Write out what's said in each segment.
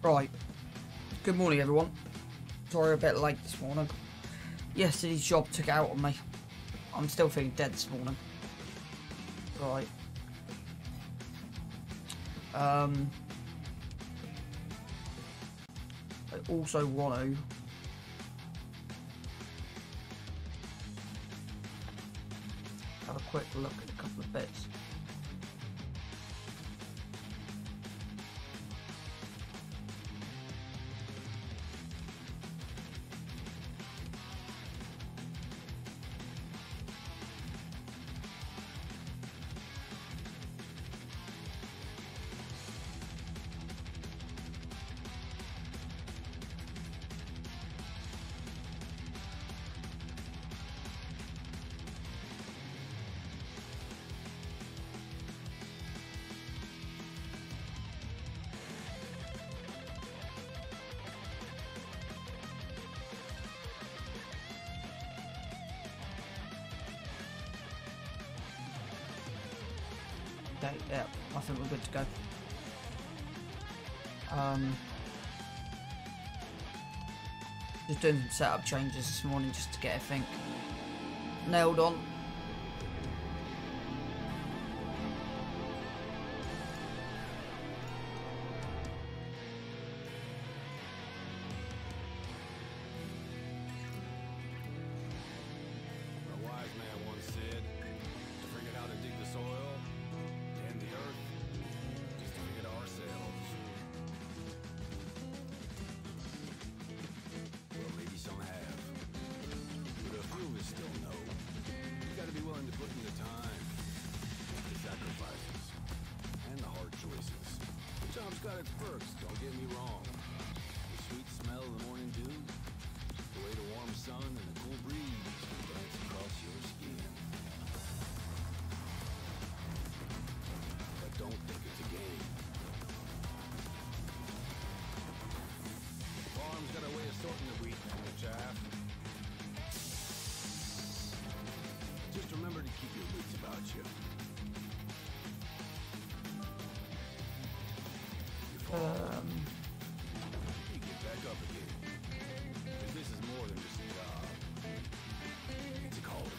Right, good morning everyone. Sorry, a bit late this morning. Yesterday's job took it out on me. I'm still feeling dead this morning. Right. I also want to have a quick look at a couple of bits. Okay, yeah, I think we're good to go. Just doing some setup changes this morning just to get everything nailed on. Got its perks, don't get me wrong. The sweet smell of the morning dew, the way the warm sun and the cool breeze dance across your skin. But don't think it's a game. The farm's got a way of sorting the wheat from the chaff. Just remember to keep your wits about you. You get back up again. This is more than just a job. It's a calling.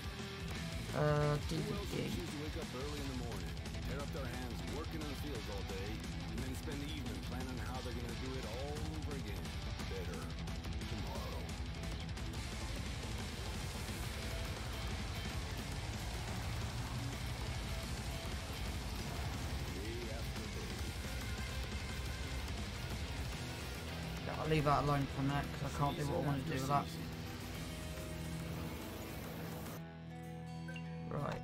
DVD. Choose to wake up early in the morning, tear up their hands working in the fields all day, and then spend the evening planning how they're gonna do it all over again. Better tomorrow. I'll leave that alone for a minute because I can't do what I want to do with that. Right.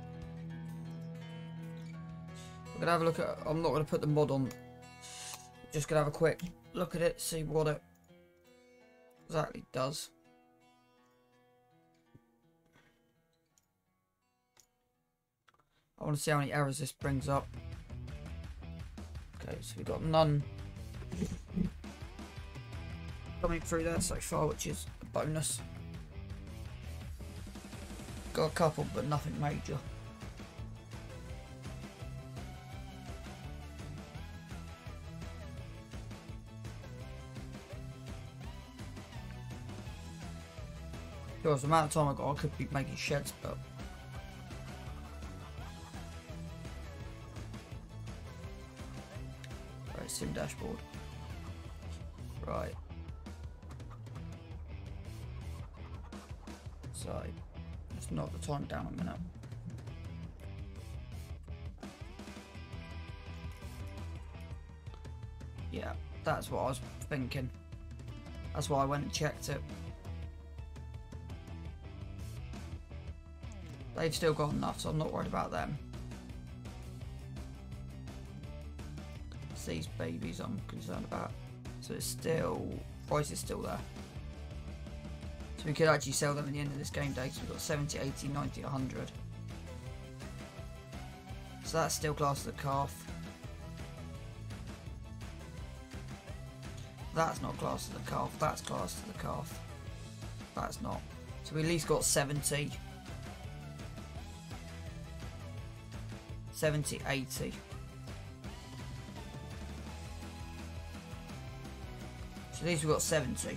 We're gonna have a look at. I'm not gonna put the mod on. Just gonna have a quick look at it, see what it exactly does. I want to see how many errors this brings up. Okay, so we've got none coming through there so far, which is a bonus. Got a couple, but nothing major. Because the amount of time I got, I could be making sheds, but right, sim dashboard. Right. So, let's knock the time down a minute. Yeah, that's what I was thinking. That's why I went and checked it. They've still got enough, so I'm not worried about them. It's these babies I'm concerned about. So it's still, price is still there. So we could actually sell them at the end of this game day because we've got 70, 80, 90, 100. So that's still classed as a calf. That's not classed as a calf, that's classed as a calf. That's not. So we at least got 70. 70, 80. at least we've got 70.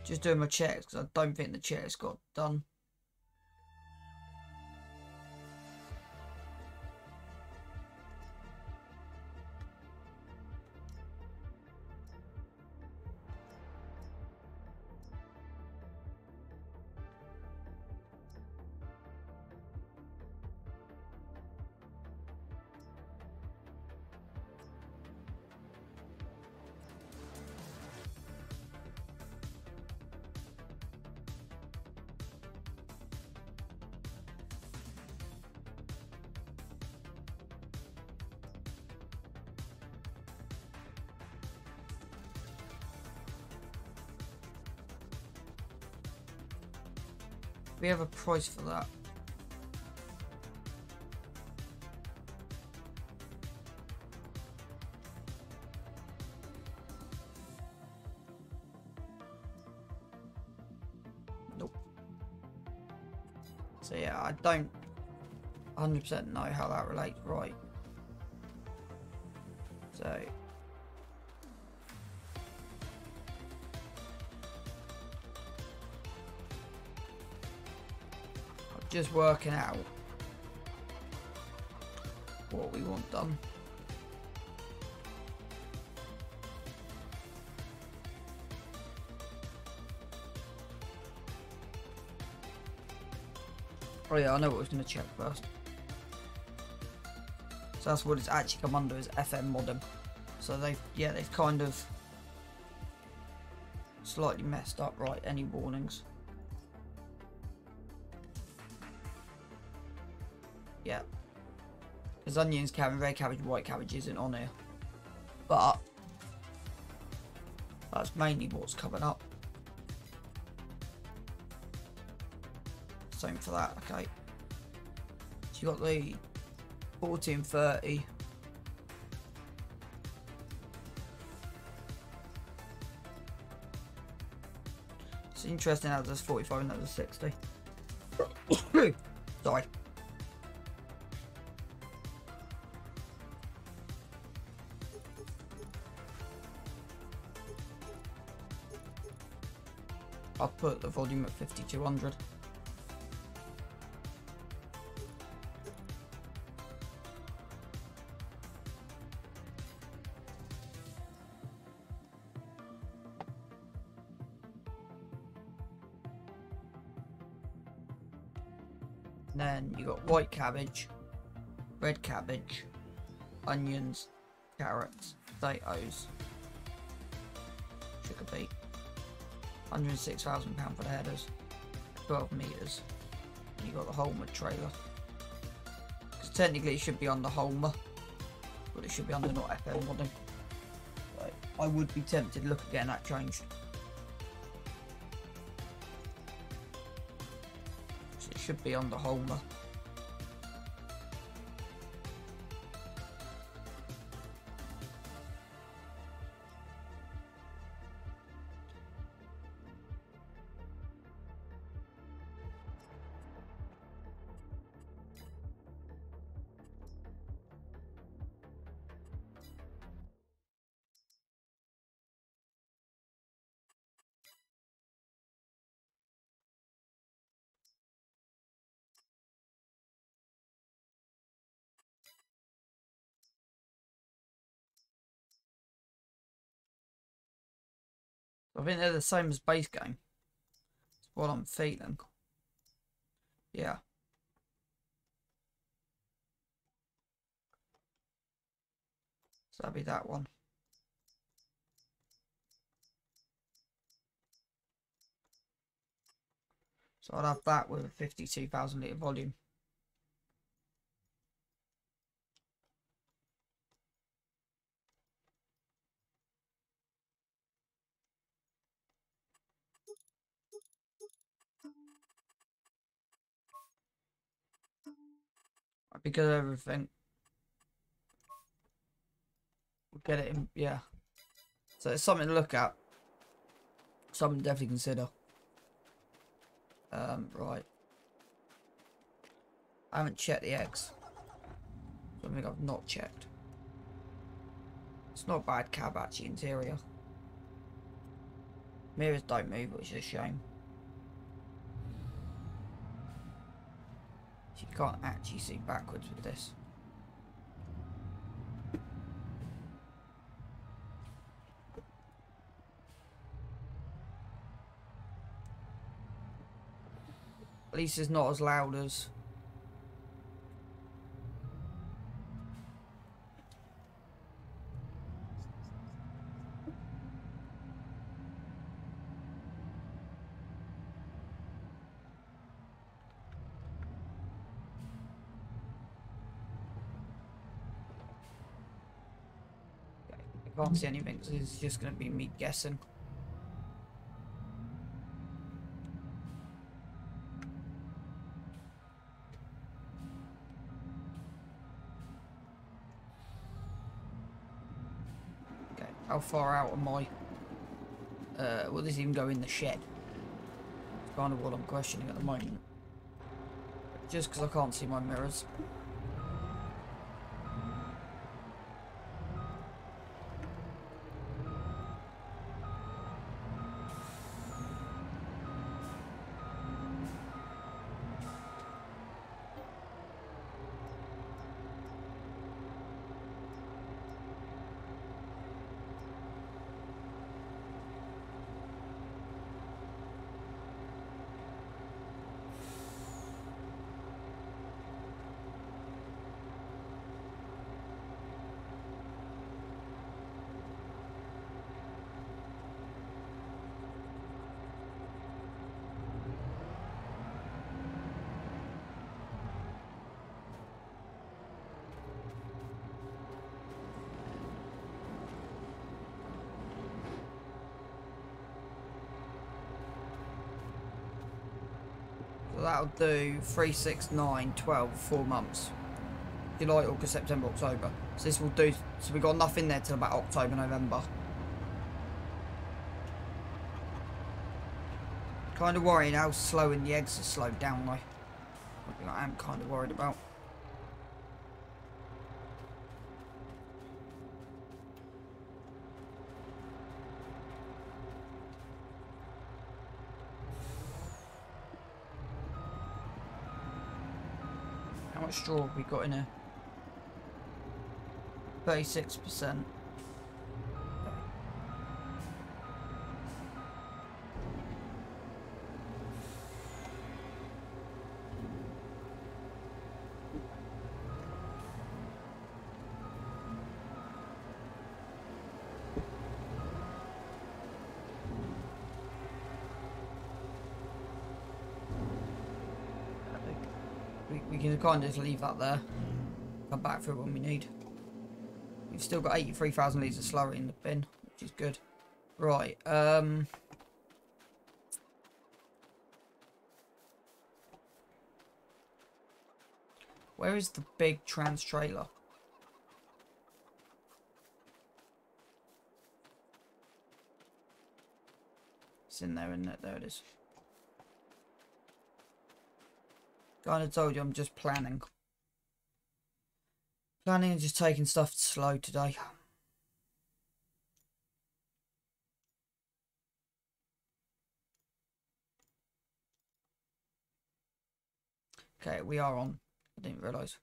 Just doing my checks because I don't think the checks got done. We have a price for that. Nope. So yeah, I don't 100% know how that relates, right? So just working out what we want done. Oh yeah, I know what I was going to check first. So that's what it's actually come under, is FM modding. So they've kind of slightly messed up, right? Any warnings? Yeah, because onions, cabbage, red cabbage, white cabbage isn't on here, but that's mainly what's coming up. Same for that. Okay, so you got the 40 and 30. It's interesting how there's 45 and there's 60. Sorry. I'll put the volume at 5200. Then you got white cabbage, red cabbage, onions, carrots, potatoes, sugar beet. £106,000 for the headers, 12 metres. You got the Holmer trailer. Because technically it should be under Holmer, but it should be under not FM modding. So I would be tempted to look at getting that changed. So it should be under Holmer. I think they're the same as base game. That's what I'm feeling. Yeah. So that'd be that one. So I'd have that with a 52,000 litre volume. Because of everything. We'll get it in, yeah. So it's something to look at. Something to definitely consider. Right. I haven't checked the eggs. Something I've not checked. It's not a bad cab actually, interior. Mirrors don't move, which is a shame. So you can't actually see backwards with this. At least it's not as loud as... I can't see anything, so it's just going to be me guessing. Okay, how far out am I? Will this even go in the shed? It's kind of what I'm questioning at the moment. Just because I can't see my mirrors. So that'll do 3, 6, 9, 12, 4 months. July, August, September, October. So this will do, so we've got enough in there till about October, November. Kind of worrying how slow the eggs have slowed down though. Something I am kind of worried about. How much straw have we got in here? 36%. We can kind of just leave that there. Come back for it when we need. We've still got 83,000 litres of slurry in the bin, which is good. Right, where is the big trans trailer? It's in there, isn't it? There it is. Kind of told you I'm just planning. Planning and just taking stuff slow today. Okay, we are on. I didn't realise.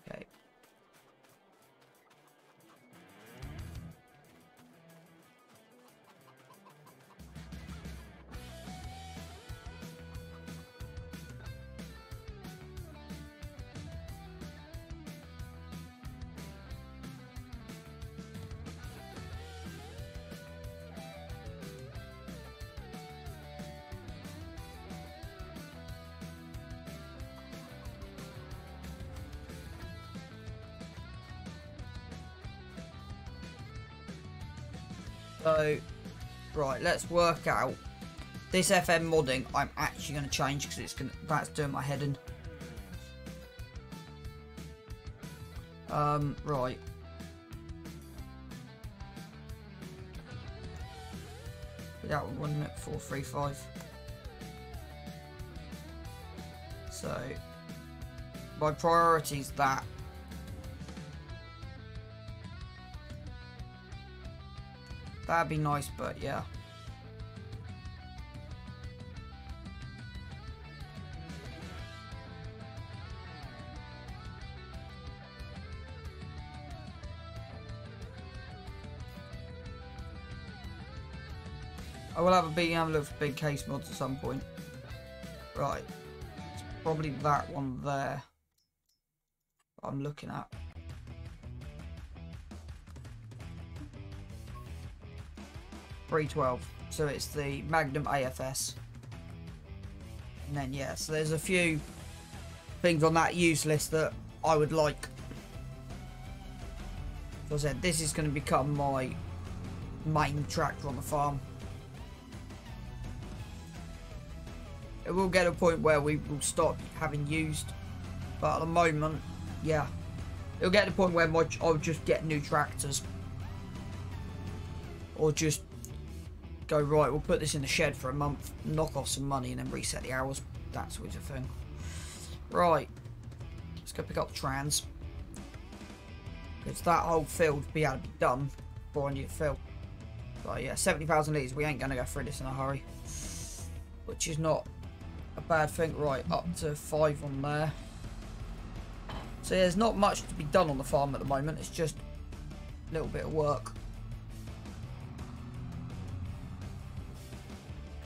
Okay. So, right, let's work out. This FM modding, I'm actually going to change because that's doing my head in. Right. That one, wasn't it? 435. So my priority's that. That'd be nice, but yeah. I will have a big look for big case mods at some point. Right. It's probably that one there I'm looking at. $312. So it's the Magnum AFS. And then yeah, so there's a few things on that use list that I would like. As I said, this is going to become my main tractor on the farm. It will get a point where we will stop having used, but at the moment, yeah, it'll get to a point where I'll just get new tractors, or just go, right, we'll put this in the shed for a month, knock off some money, and then reset the hours. That sort of thing. Right, let's go pick up the trans, because that whole field will be able to be done before I need to fill. But yeah, 70,000 litres. We ain't gonna go through this in a hurry, which is not a bad thing. Right, up to 5 on there. So yeah, there's not much to be done on the farm at the moment. It's just a little bit of work.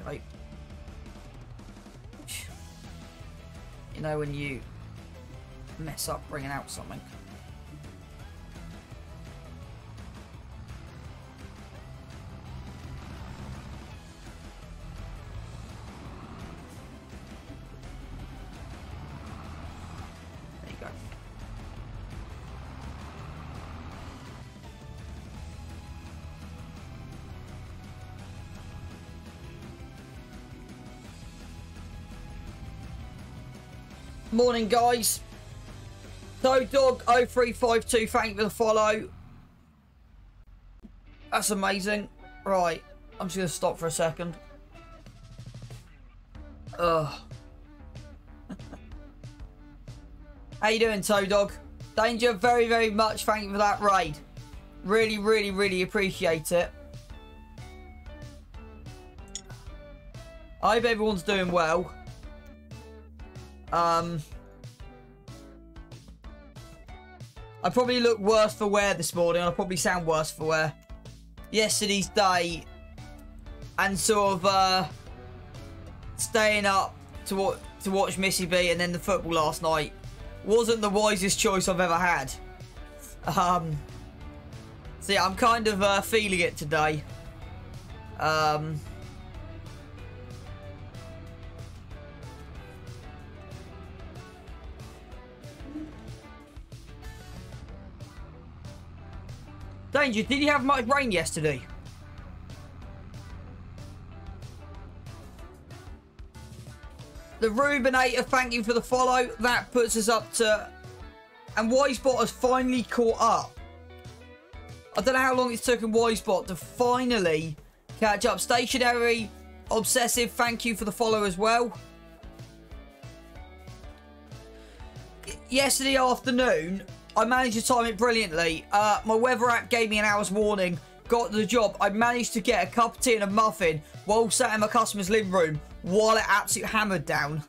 Okay. You know when you mess up bringing out something. Morning, guys. So dog 0352, thank you for the follow. That's amazing. Right, I'm just gonna stop for a second. Ugh. How you doing, Toe Dog? Danger, very, very much. Thank you for that raid. Really, really, really appreciate it. I hope everyone's doing well. I probably look worse for wear this morning. I probably sound worse for wear. Yesterday's day and sort of staying up to watch Missy B and then the football last night wasn't the wisest choice I've ever had. So yeah, I'm kind of feeling it today. Danger, did you have much rain yesterday? The Rubinator, thank you for the follow. That puts us up to... And Wisebot has finally caught up. I don't know how long it's taken Wisebot to finally catch up. Stationary, Obsessive, thank you for the follow as well. Yesterday afternoon, I managed to time it brilliantly. My weather app gave me an hour's warning. Got the job. I managed to get a cup of tea and a muffin while sat in my customer's living room while it absolutely hammered down.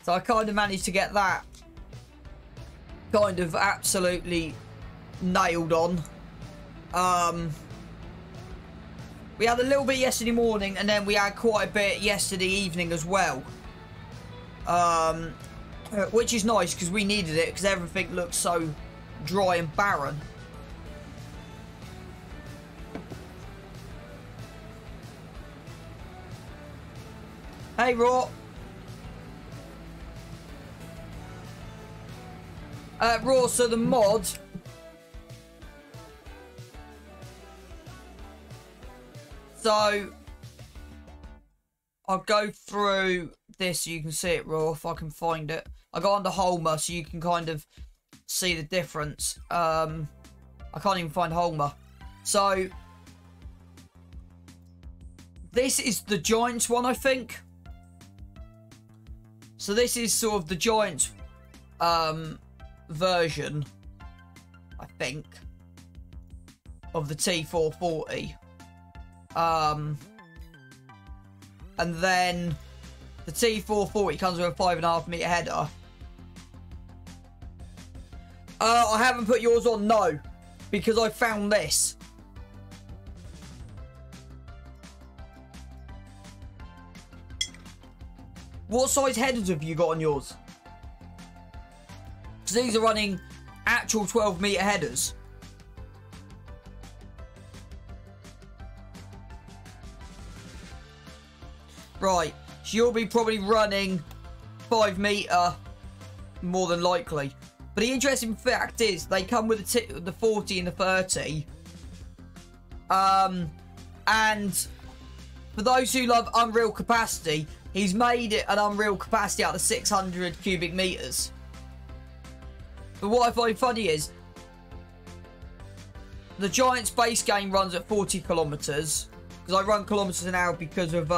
So I kind of managed to get that kind of absolutely nailed on. We had a little bit yesterday morning and then we had quite a bit yesterday evening as well. Which is nice because we needed it because everything looks so dry and barren. Hey, Raw. Raw, so the mod... So... I'll go through this so you can see it, Raw, if I can find it. I got under Homer so you can kind of see the difference. I can't even find Homer. So, this is the Giants one, I think. So this is sort of the Giants version, I think, of the T440. And then the T440 comes with a 5.5 meter header. I haven't put yours on, no, because I found this. What size headers have you got on yours? Because these are running actual 12 meter headers. Right, so you'll be probably running 5 meter more than likely. But the interesting fact is they come with the 40 and the 30. And for those who love unreal capacity, he's made it an unreal capacity out of 600 cubic meters. But what I find funny is the Giants base game runs at 40 kilometers, because I run kilometers an hour because of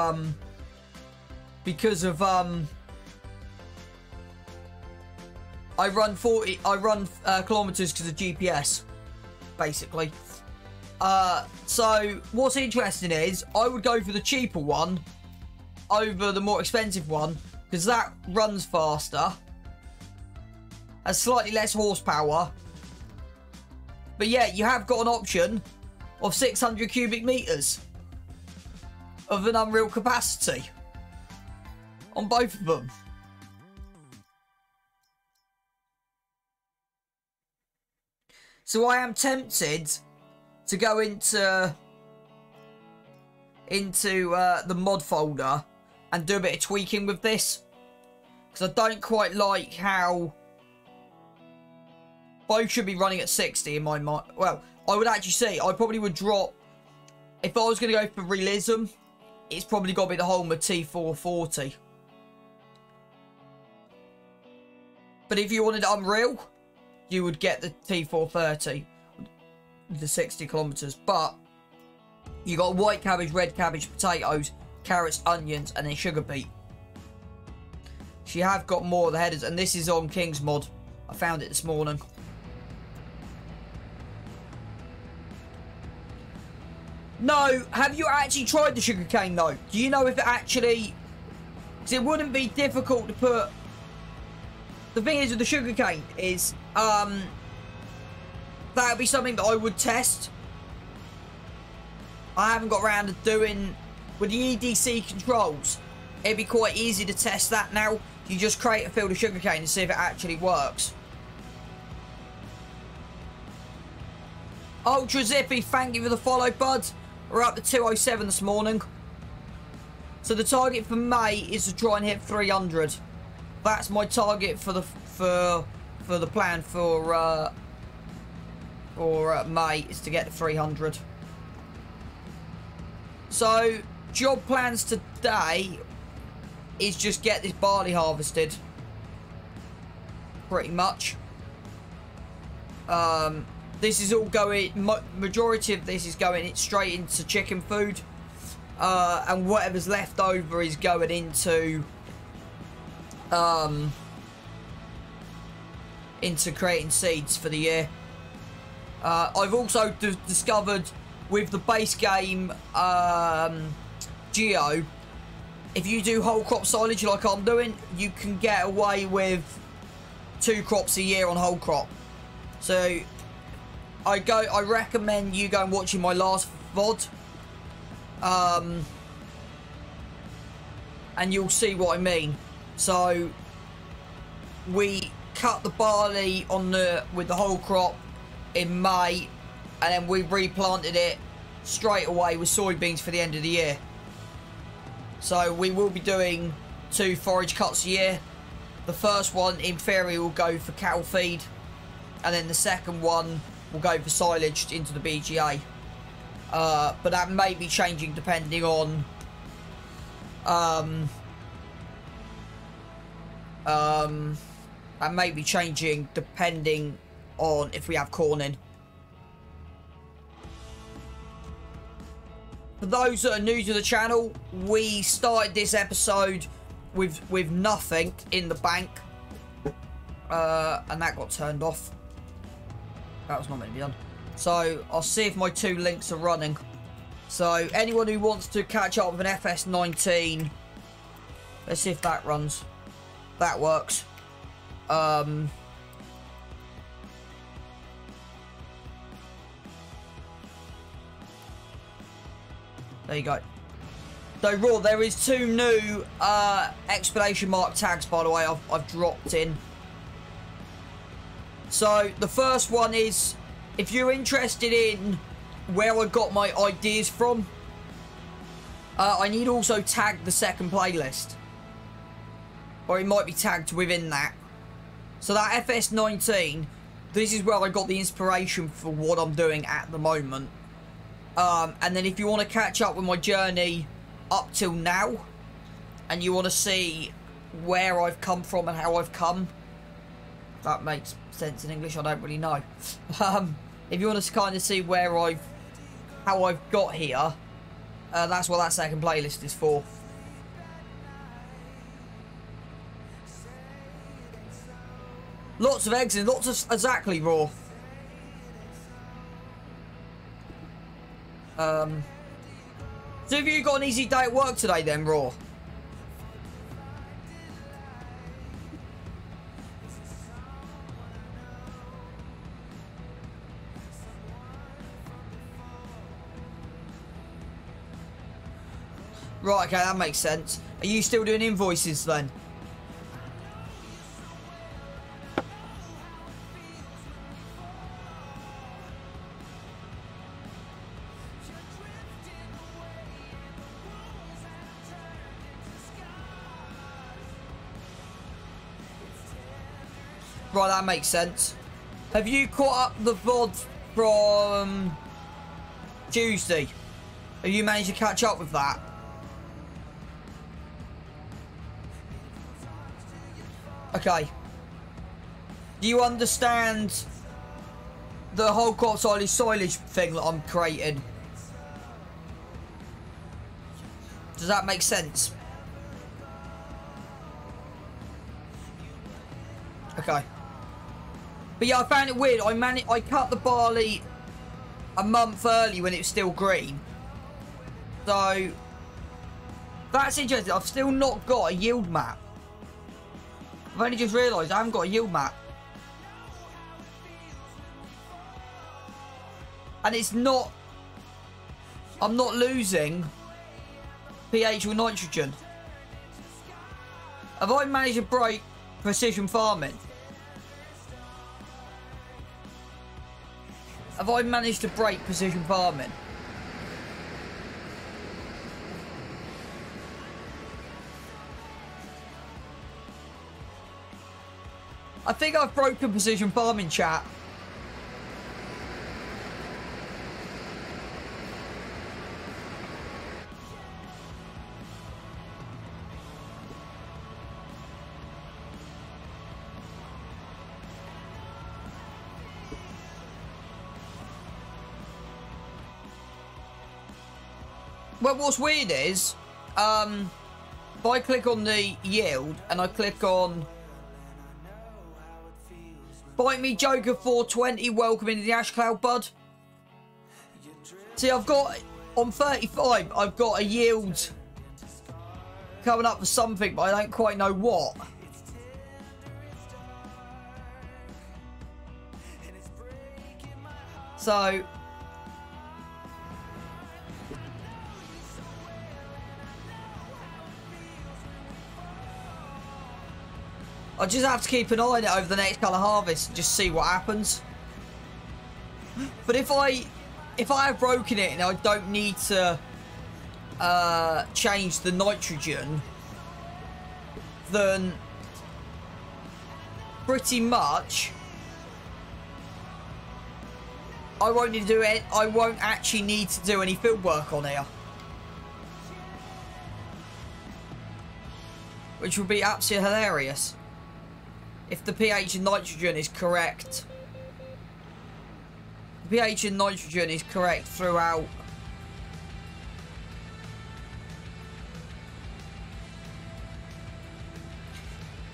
I run kilometers because of GPS, basically. So what's interesting is I would go for the cheaper one over the more expensive one, because that runs faster, has slightly less horsepower, but yeah, you have got an option of 600 cubic meters of an unreal capacity on both of them. So I am tempted to go into the mod folder and do a bit of tweaking with this, because I don't quite like how both should be running at 60 in my mind. Well, I would actually say I probably would drop, if I was going to go for realism, it's probably got to be the Holmer T440. But if you wanted Unreal, you would get the T430, the 60 kilometers. But you got white cabbage, red cabbage, potatoes, carrots, onions, and then sugar beet. So you have got more of the headers, and this is on King's Mod. I found it this morning. No, have you actually tried the sugarcane though? Do you know if it actually... Because it wouldn't be difficult to put... The thing is with the sugarcane is... that would be something that I would test. I haven't got around to doing... With the EDC controls, it'd be quite easy to test that now. You just create a field of sugarcane and see if it actually works. Ultra Zippy, thank you for the follow, bud. We're up to 207 this morning. So the target for May is to try and hit 300. That's my target for the plan for May, is to get to 300. So job plans today is just get this barley harvested. Pretty much. This is all going, majority of this is going straight into chicken food. And whatever's left over is going into creating seeds for the year. I've also discovered with the base game Geo, if you do whole crop silage like I'm doing, you can get away with 2 crops a year on whole crop. So I recommend you go and watching my last VOD, and you'll see what I mean. So we cut the barley with the whole crop in May, and then we replanted it straight away with soybeans for the end of the year. So we will be doing 2 forage cuts a year. The first one in theory will go for cattle feed, and then the second one will go for silage into the BGA. But that may be changing depending on that may be changing depending on if we have corn in. for those that are new to the channel, we started this episode with nothing in the bank. And that got turned off. That was not meant to be done. So, I'll see if my 2 links are running. So, anyone who wants to catch up with an FS19, let's see if that runs. That works. There you go. So, Raw, there is 2 new exclamation mark tags, by the way, I've dropped in. So, the first one is, if you're interested in where I got my ideas from, I need also tag the second playlist. Or it might be tagged within that. So that FS19, this is where I got the inspiration for what I'm doing at the moment. And then if you want to catch up with my journey up till now, and you want to see where I've come from and how I've come, that makes sense in English, I don't really know. If you want to kind of see where how I've got here, that's what that second playlist is for. Lots of eggs and lots of exactly Raw. So have you got an easy day at work today then, Raw? Right, okay, that makes sense. Are you still doing invoices then? Right, that makes sense. Have you caught up the VOD from Tuesday? Have you managed to catch up with that? Okay. Do you understand the whole crop silage thing that I'm creating? Does that make sense? Okay. But yeah, I found it weird. I cut the barley a month early when it was still green. So that's interesting. I've still not got a yield map. I've only just realised I haven't got a yield map. And it's not... I'm not losing pH or nitrogen. Have I managed to break precision farming? Have I managed to break precision farming? I think I've broken precision farming, chat. Well, what's weird is, if I click on the yield and I click on Bite Me Joker 420, welcome into the Ash Cloud, bud. See, I've got, on 35, I've got a yield coming up for something, but I don't quite know what. So... I just have to keep an eye on it over the next kind of harvest and just see what happens. But if I have broken it and I don't need to change the nitrogen, then pretty much I won't need to do it. I won't actually need to do any field work on here, which would be absolutely hilarious. If the pH in nitrogen is correct. The pH in nitrogen is correct throughout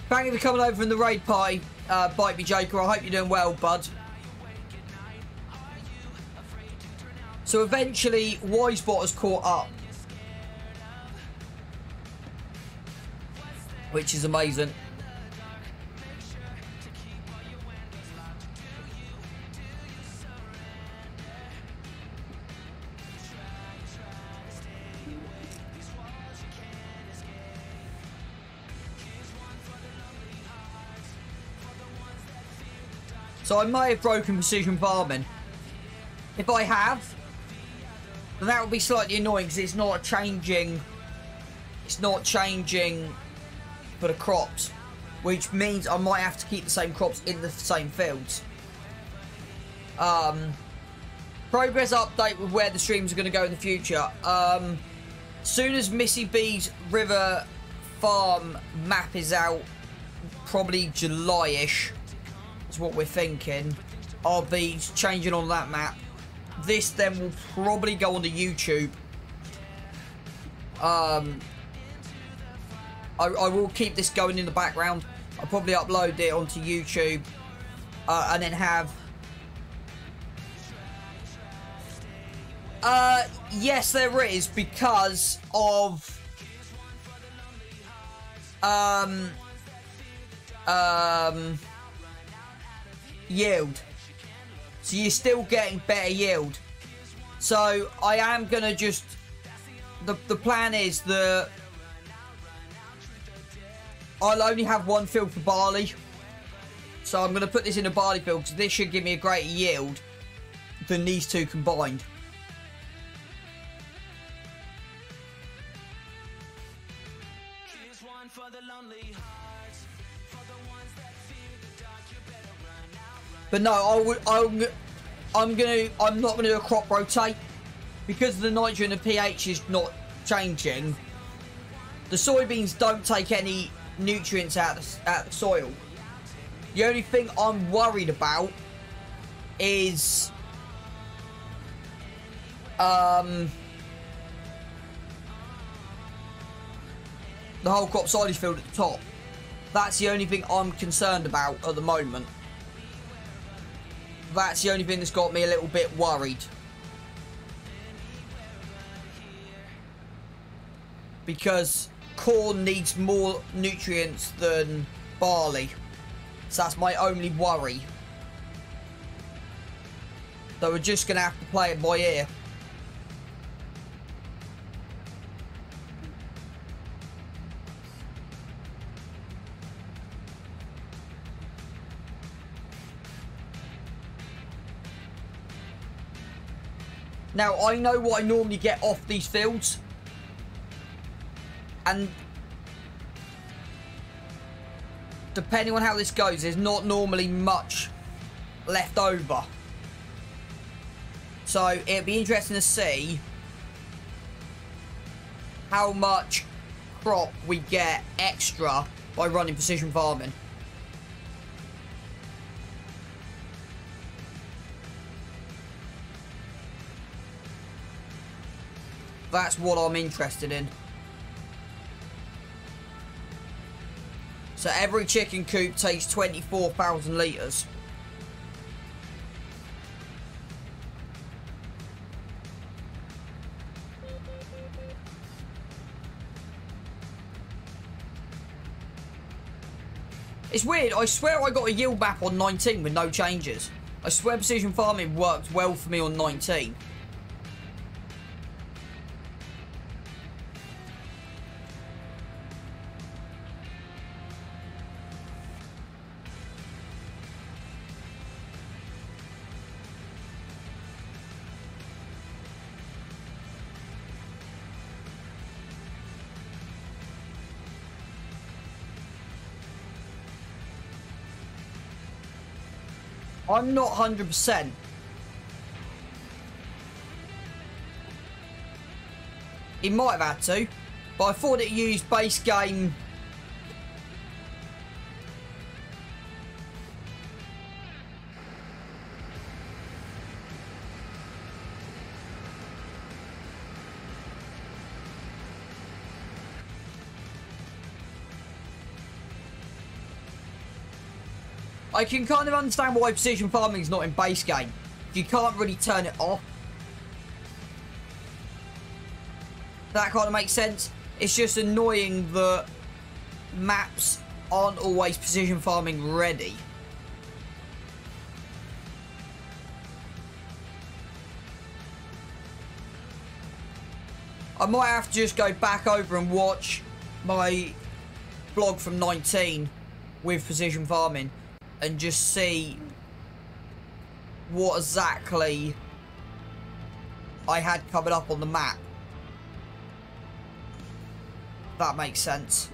Thank you for coming over in the raid party, Bite Me Joker. I hope you're doing well, bud. So eventually, Wisebot has caught up, which is amazing. So I may have broken Precision Farming. If I have, then that would be slightly annoying because it's not changing for the crops, which means I might have to keep the same crops in the same fields. Progress update with where the streams are going to go in the future. Soon as Missy B's River Farm map is out, probably July-ish is what we're thinking. I'll be changing on that map. This then will probably go onto YouTube. I will keep this going in the background. I'll probably upload it onto YouTube and then have... yes, there is, because of... yield. So you're still getting better yield. So I am gonna just... The plan is that I'll only have one field for barley. So I'm gonna put this in a barley field because this should give me a greater yield than these two combined. But no, I'm not gonna do a crop rotate because the nitrogen and pH is not changing. The soybeans don't take any nutrients out of the soil. The only thing I'm worried about is the whole crop silage field at the top. That's the only thing I'm concerned about at the moment. That's the only thing that's got me a little bit worried. Because corn needs more nutrients than barley. So that's my only worry. So we're just going to have to play it by ear. Now, I know what I normally get off these fields. And depending on how this goes, there's not normally much left over. So it'd be interesting to see how much crop we get extra by running precision farming. That's what I'm interested in. So every chicken coop takes 24,000 litres. It's weird, I swear I got a yield map on 19 with no changes. I swear precision farming worked well for me on 19. I'm not 100%. He might have had to, but I thought it used base game. I can kind of understand why precision farming is not in base game. You can't really turn it off. That kind of makes sense. It's just annoying that maps aren't always precision farming ready. I might have to just go back over and watch my vlog from 19 with precision farming and just see what exactly I had coming up on the map. That makes sense.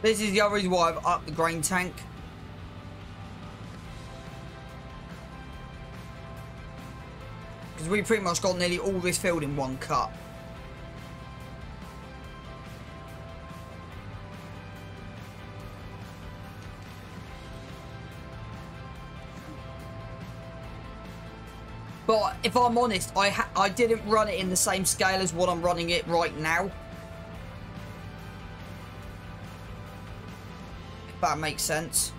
This is the other reason why I've upped the grain tank. Because we pretty much got nearly all this field in one cut. But if I'm honest, I didn't run it in the same scale as what I'm running it right now. If that makes sense.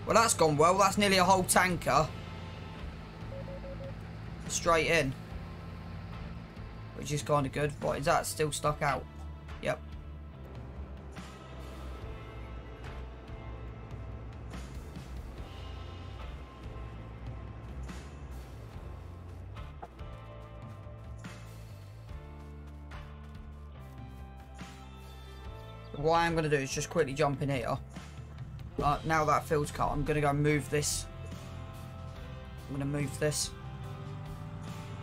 Well, that's gone well. That's nearly a whole tanker. Straight in. Which is kind of good. But is that still stuck out? Yep. What I'm going to do is just quickly jump in here. Now that field's cut, I'm going to go move this. I'm going to move this.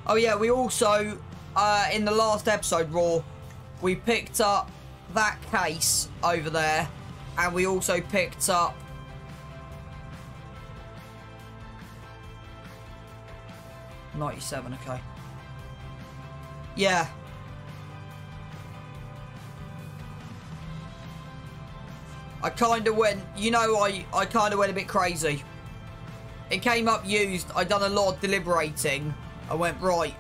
Oh yeah, we also, in the last episode, Raw, we picked up that case over there. And we also picked up... $97, okay. Yeah. I kind of went, you know, I kind of went a bit crazy. It came up used. I done a lot of deliberating. I went, right.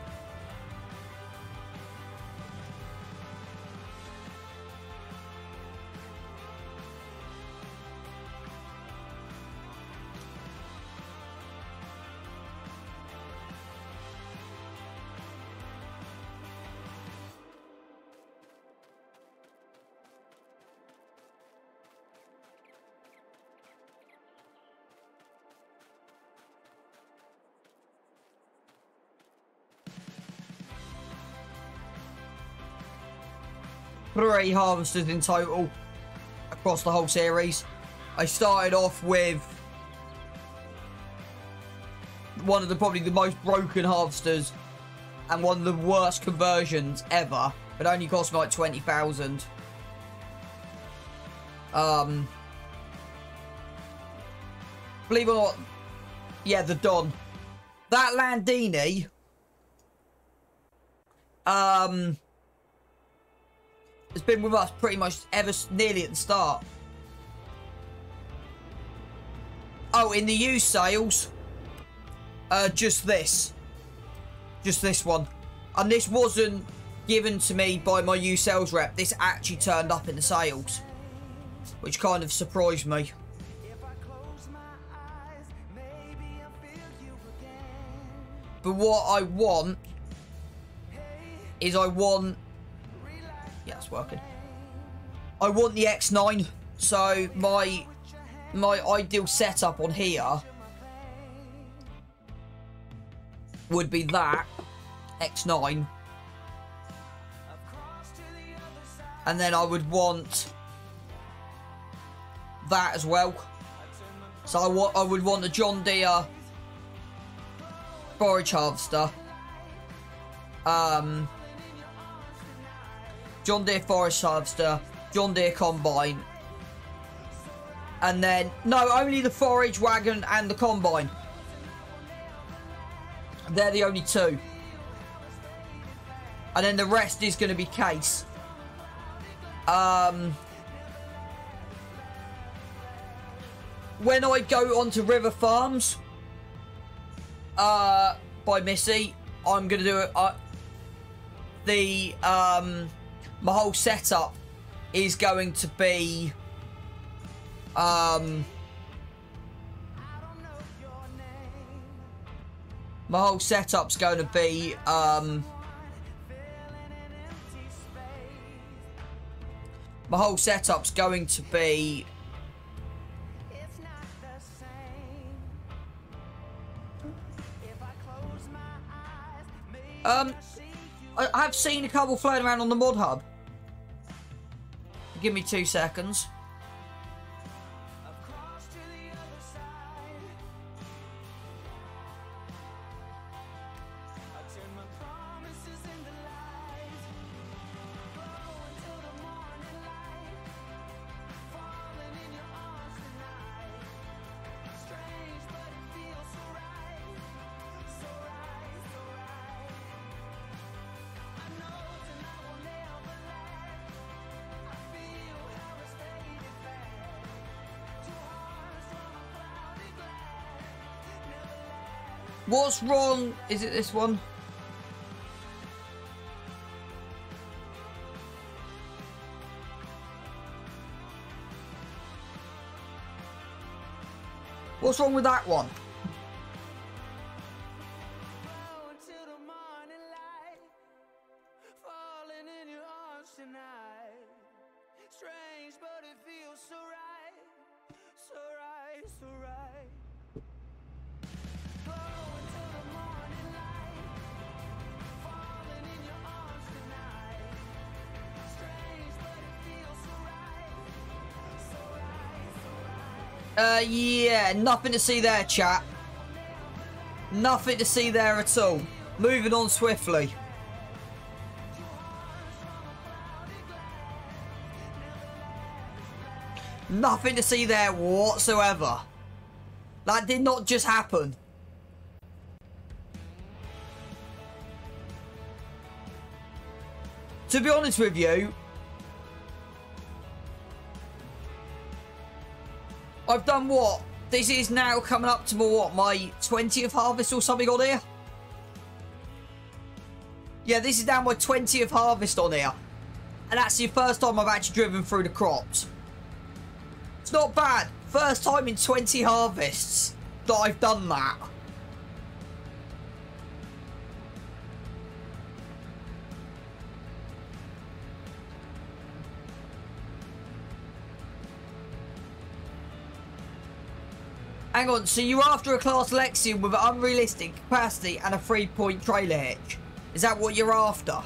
Three harvesters in total across the whole series. I started off with one of probably the most broken harvesters and one of the worst conversions ever. It only cost me like 20,000. Believe it or not, yeah, the Don. That Landini, has been with us pretty much ever nearly at the start. Oh, in the used sales, just this one, and this wasn't given to me by my used sales rep. This actually turned up in the sales, which kind of surprised me. But what I want is yeah, it's working. I want the X9. So my ideal setup on here would be that X9. And then I would want that as well. So I would want the John Deere forage harvester. John Deere forage harvester. John Deere combine. And then, no, only the forage wagon and the combine. They're the only two. And then the rest is going to be case. When I go onto River Farms by Missy, I'm going to do it. My whole setup is going to be my whole setup's going to be I've seen a couple floating around on the mod hub. Give me 2 seconds. What's wrong? Is it this one? What's wrong with that one? Yeah, nothing to see there, chat. Nothing to see there at all. Moving on swiftly. Nothing to see there whatsoever. That did not just happen. To be honest with you, I've done what? This is now coming up to my 20th harvest or something on here? Yeah, this is now my 20th harvest on here. And that's the first time I've actually driven through the crops. It's not bad. First time in 20 harvests that I've done that. Hang on, so you're after a class Lexion with an unrealistic capacity and a 3-point trailer hitch? Is that what you're after?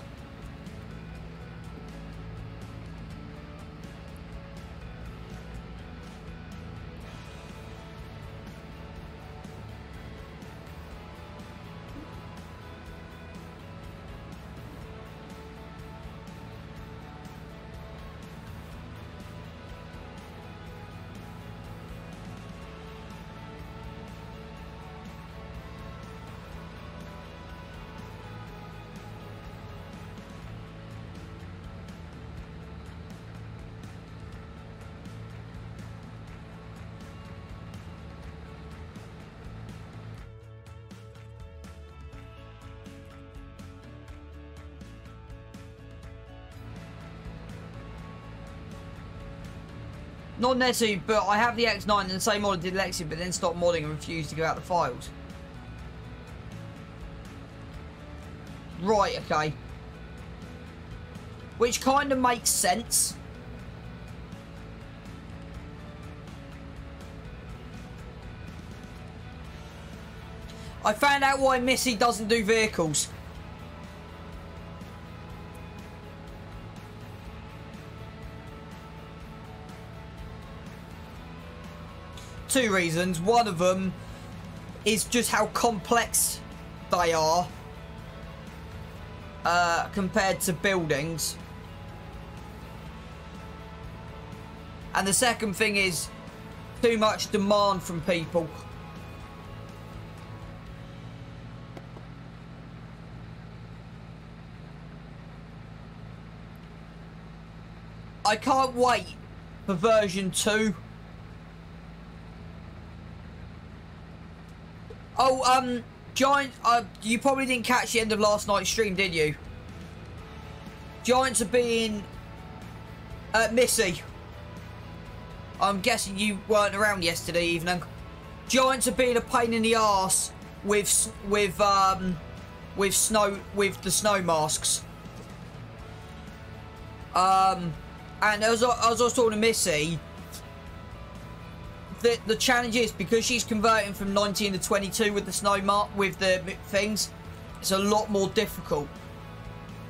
Not necessarily, but I have the X9 and the same mod I did Lexion, but then stopped modding and refused to give out the files. Right, okay. Which kind of makes sense. I found out why Missy doesn't do vehicles. two reasons. One of them is just how complex they are compared to buildings. And the second thing is too much demand from people. I can't wait for version 2. Oh, Giant, you probably didn't catch the end of last night's stream, did you? Giants are being Missy. I'm guessing you weren't around yesterday evening. Giants are being a pain in the arse with the snow masks. And as I was talking to Missy, the challenge is because she's converting from 19 to 22 with the with the things, it's a lot more difficult.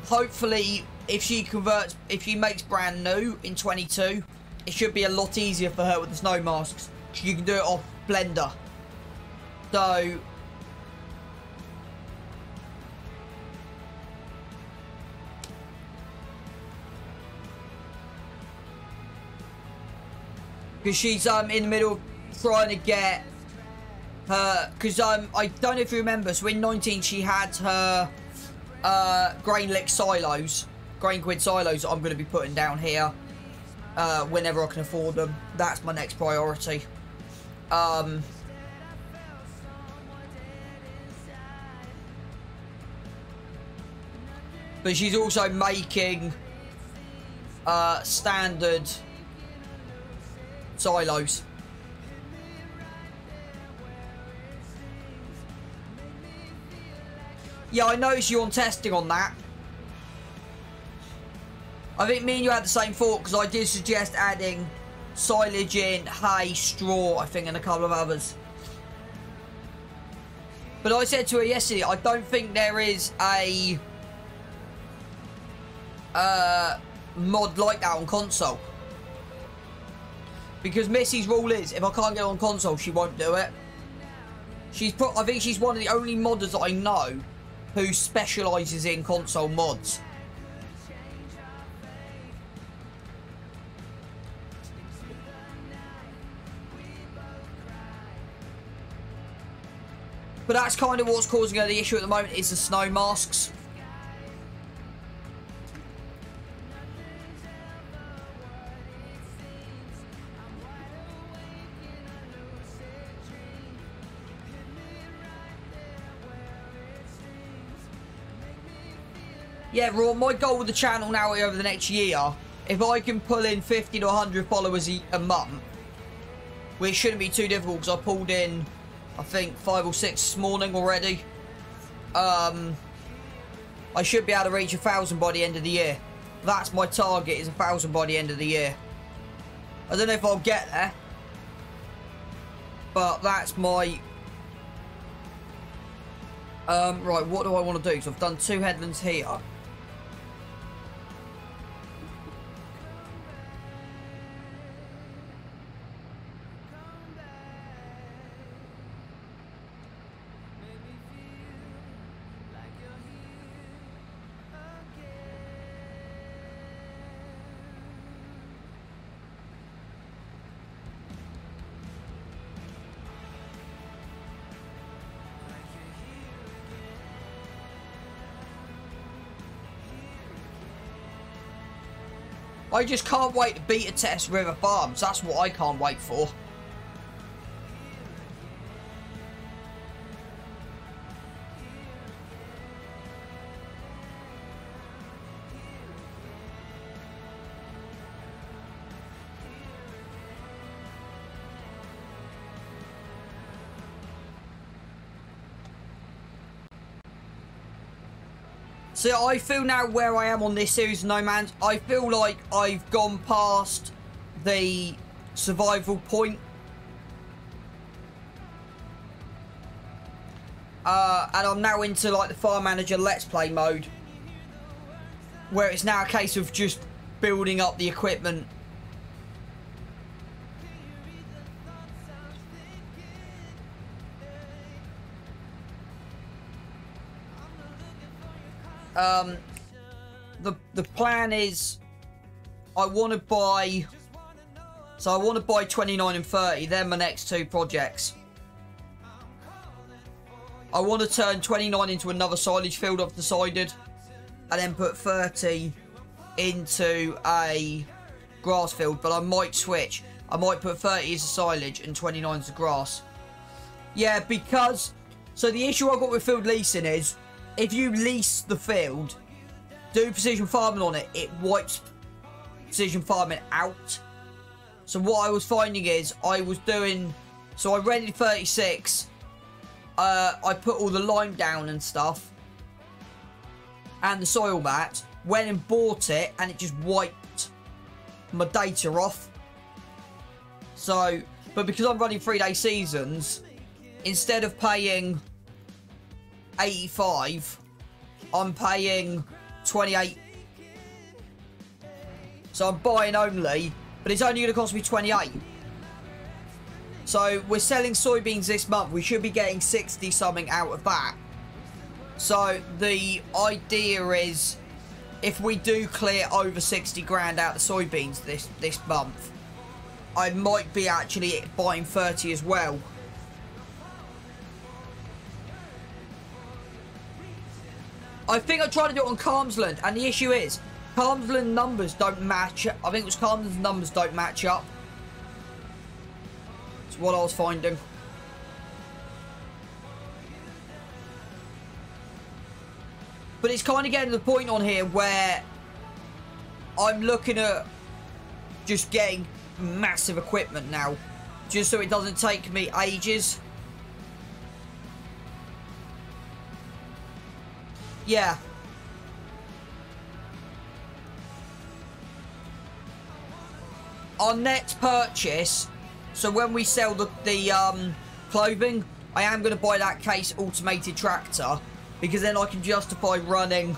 Hopefully, if she makes brand new in 22, it should be a lot easier for her with the snow masks. You can do it off Blender. So because she's in the middle of trying to get her, because I don't know if you remember, so in 19 she had her grain quid silos I'm going to be putting down here whenever I can afford them. That's my next priority. But she's also making standard silos. Yeah, I noticed you on testing on that. I think me and you had the same thought, because I did suggest adding silage in, hay, straw, I think, and a couple of others. But I said to her yesterday, I don't think there is a mod like that on console. Because Missy's rule is, if I can't get on console, she won't do it. I think she's one of the only modders that I know who specialises in console mods. But that's kind of what's causing her the issue at the moment, is the snow masks. Yeah, Raw, my goal with the channel now over the next year, if I can pull in 50 to 100 followers a month, which shouldn't be too difficult because I pulled in, I think, 5 or 6 this morning already. I should be able to reach 1,000 by the end of the year. That's my target, is 1,000 by the end of the year. I don't know if I'll get there, but that's my... right, what do I want to do? So I've done 2 headlands here. I just can't wait to beta test River Farms. That's what I can't wait for. So I feel now where I am on this series of No Man's, I feel like I've gone past the survival point. And I'm now into like the Farm Manager Let's Play mode, where it's now a case of just building up the equipment. the plan is I want to buy. So I want to buy 29 and 30. They're my next two projects. I want to turn 29 into another silage field, I've decided. And then put 30 into a grass field. But I might switch. I might put 30 as a silage and 29 as a grass. Yeah, because... So the issue I've got with field leasing is, if you lease the field, do precision farming on it, it wipes precision farming out. So what I was finding is, I was doing... So I rented 36. I put all the lime down and stuff. And the soil mat. Went and bought it, and it just wiped my data off. So... But because I'm running 3-day seasons, instead of paying 85, I'm paying 28. So I'm buying only... But it's only going to cost me 28. So we're selling soybeans this month. We should be getting 60 something out of that. So the idea is, if we do clear over 60 grand out of soybeans this month, I might be actually buying 30 as well. I think I tried to do it on Calmsland, and the issue is, Calmsland numbers don't match. I think it was Calmsland's numbers don't match up. That's what I was finding. But it's kind of getting to the point on here where I'm looking at just getting massive equipment now, just so it doesn't take me ages. Yeah. Our next purchase, so when we sell the clothing, I am going to buy that case automated tractor, because then I can justify running,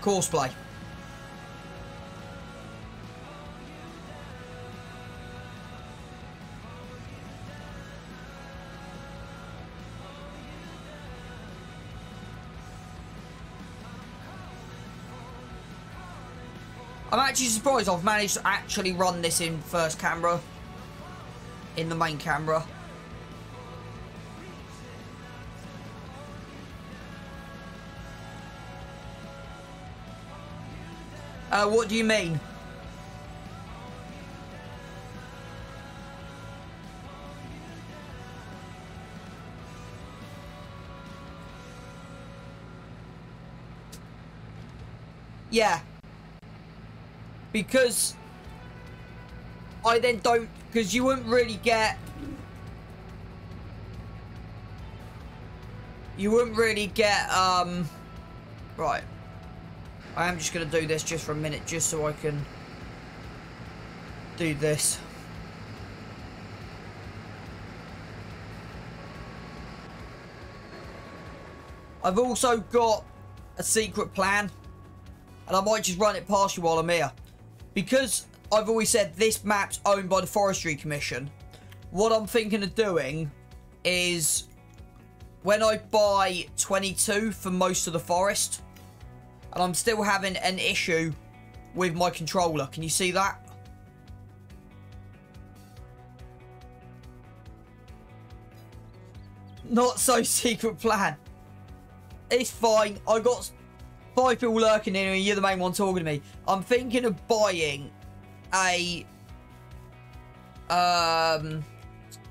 courseplay. I'm actually surprised I've managed to actually run this in first camera. In the main camera. What do you mean? Yeah. Because I then don't, because you wouldn't really get, right. I am just going to do this just for a minute, just so I can do this. I've also got a secret plan, and I might just run it past you while I'm here. Because I've always said this map's owned by the Forestry Commission, what I'm thinking of doing is, when I buy 22 for most of the forest, and I'm still having an issue with my controller. Can you see that? Not so secret plan. It's fine. I got 5 people lurking in here and you're the main one talking to me. I'm thinking of buying a...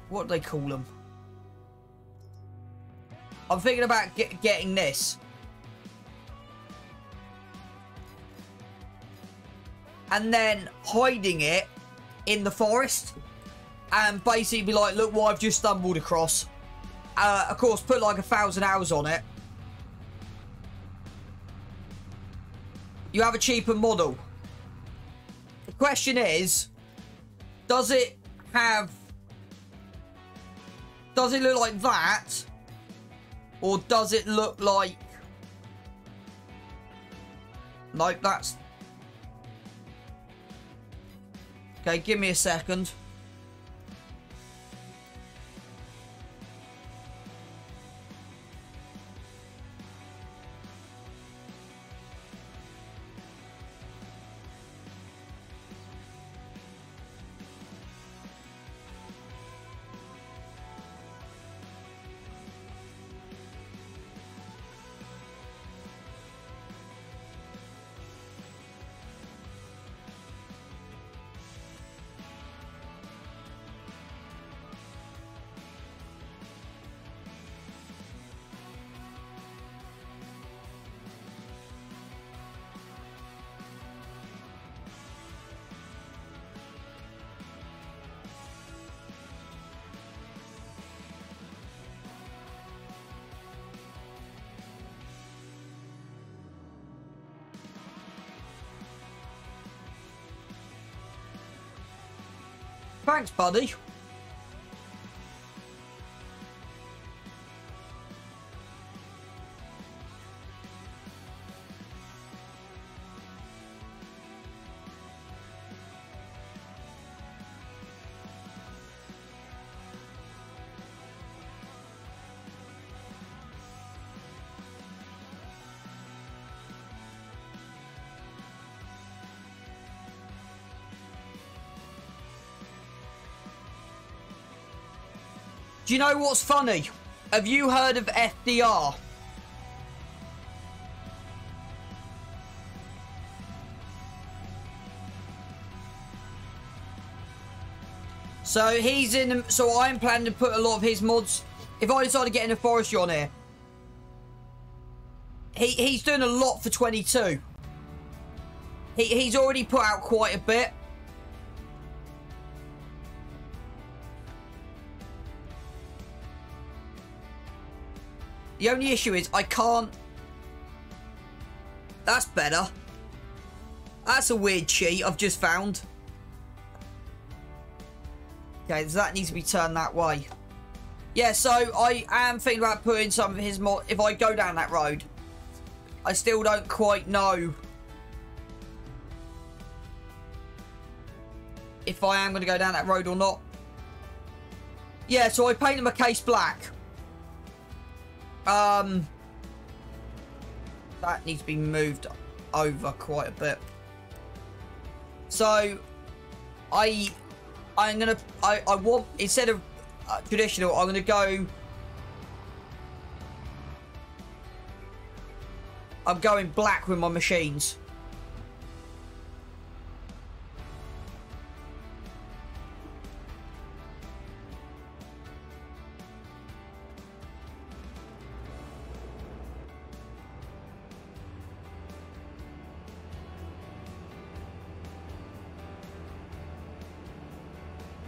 what do they call them? I'm thinking about getting this. And then hiding it in the forest. And basically be like, look what I've just stumbled across. Of course, put like 1,000 hours on it. You have a cheaper model. The question is, does it look like that? Or does it look like... Nope, that's... Okay, give me a second. Thanks, buddy. Do you know what's funny? Have you heard of FDR? So he's in. So I'm planning to put a lot of his mods. If I decide to get in a forestry on here, he's doing a lot for 22. He's already put out quite a bit. The only issue is I can't... That's better. That's a weird cheat I've just found. Okay, so that needs to be turned that way. Yeah, so I am thinking about putting some of his mod... If I go down that road, I still don't quite know if I am going to go down that road or not. Yeah, so I painted my case black. That needs to be moved over quite a bit. So I want, instead of traditional, I'm gonna go. I'm going black with my machines.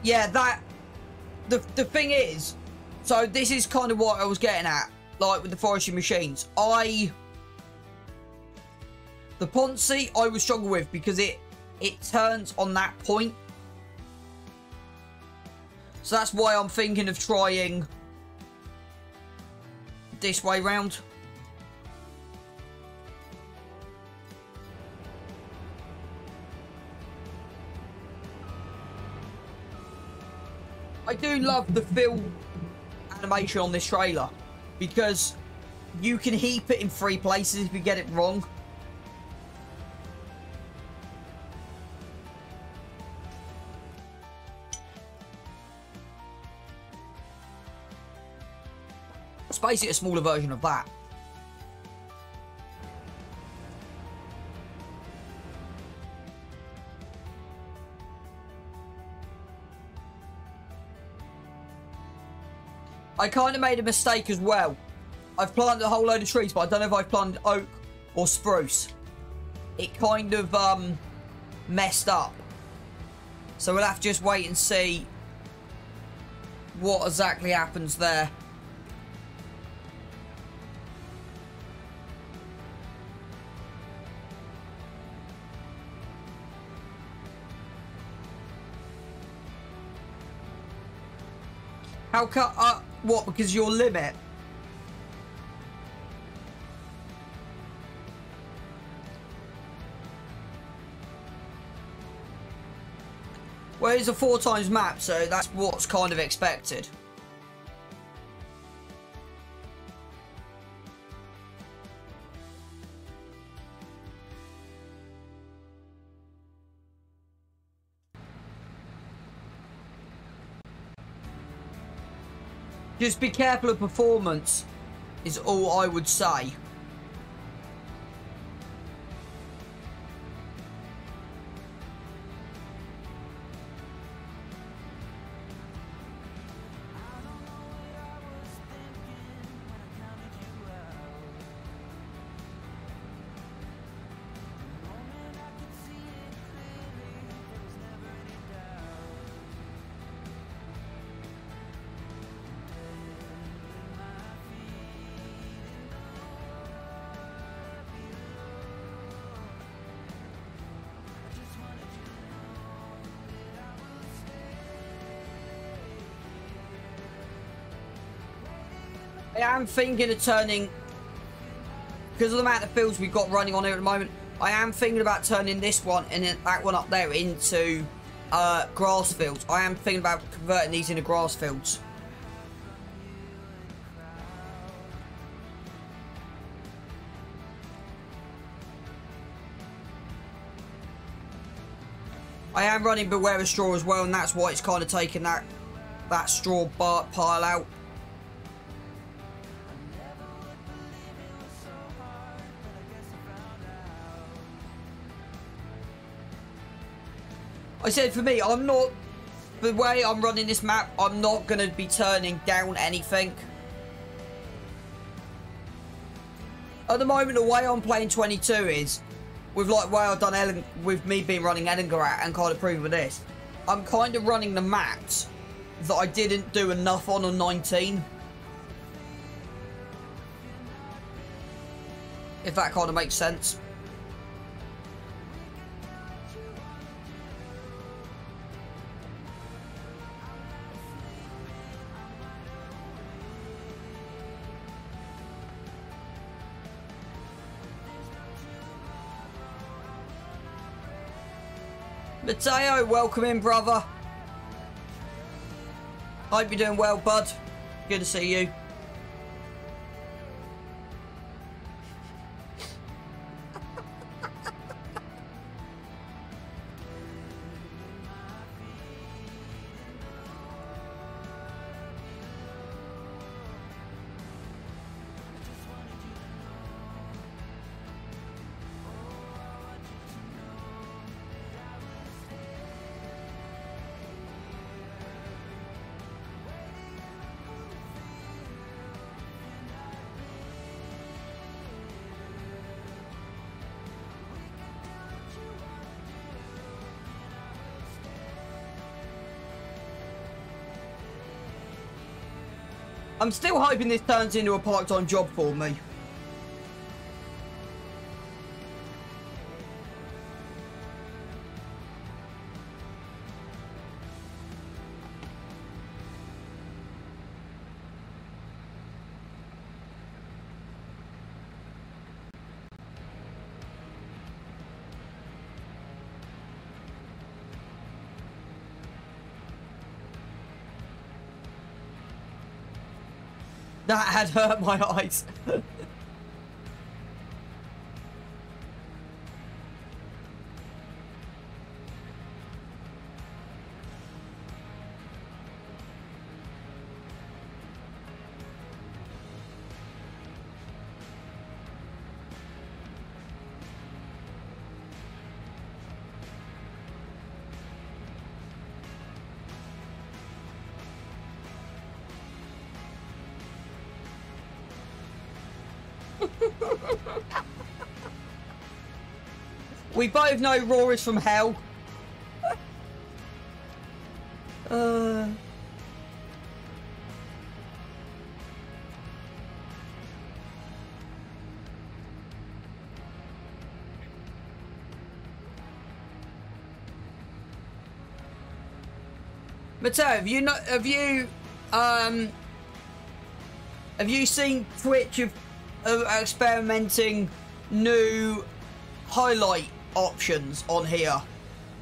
Yeah, that... The thing is... So, this is kind of what I was getting at. Like, with the forestry machines. The Ponzi, I would struggle with. Because it turns on that point. So, that's why I'm thinking of trying... this way round. I do love the fill animation on this trailer because you can heap it in 3 places if you get it wrong. It's basically a smaller version of that. I kind of made a mistake as well. I've planted a whole load of trees, but I don't know if I've planted oak or spruce. It kind of messed up. So we'll have to just wait and see what exactly happens there. How cut up? What? Because your limit? Well, it's a 4 times map, so that's what's kind of expected. Just be careful of performance, is all I would say. I am thinking of turning, because of the amount of fields we've got running on here at the moment, I am thinking about turning this one and then that one up there into grass fields. I am thinking about converting these into grass fields. I am running Beware of Straw as well, and that's why it's kind of taken that straw pile out. I said for me, I'm not, the way I'm running this map, I'm not going to be turning down anything. At the moment, the way I'm playing 22 is, with like the way I've done with me being running Edingarat and kind of proving with this, I'm kind of running the maps that I didn't do enough on 19. If that kind of makes sense. Mateo, welcome in, brother. Hope you're doing well, bud. Good to see you. I'm still hoping this turns into a part-time job for me. That had hurt my eyes. We both know Raw is from hell. Mateo, have you seen Twitch of experimenting new highlight options on here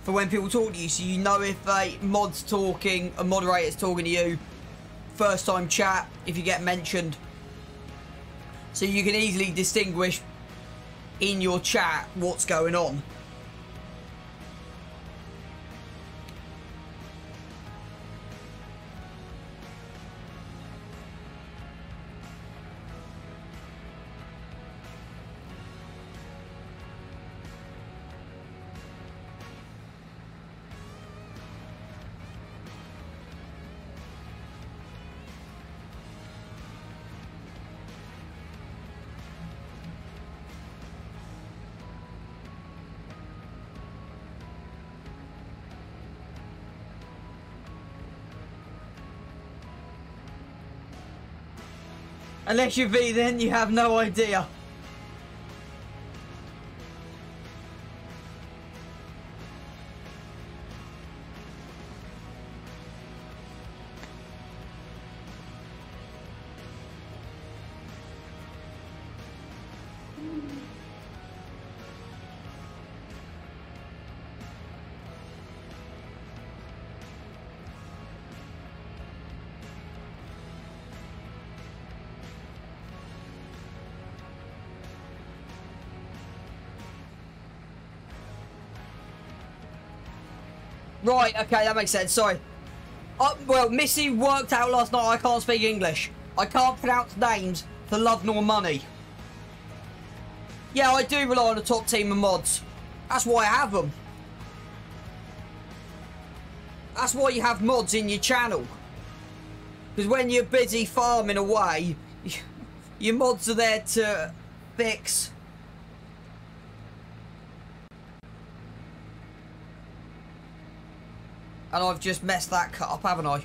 for when people talk to you, so you know if a mod's talking, a moderator's talking to you, first time chat, if you get mentioned. So you can easily distinguish in your chat what's going on. Unless you're V, then you have no idea. Right, okay, that makes sense, sorry. Well, Missy worked out last night I can't speak English. I can't pronounce names for love nor money. Yeah, I do rely on a top team of mods. That's why I have them. That's why you have mods in your channel. Because when you're busy farming away, your mods are there to fix. And I've just messed that cut up, haven't I?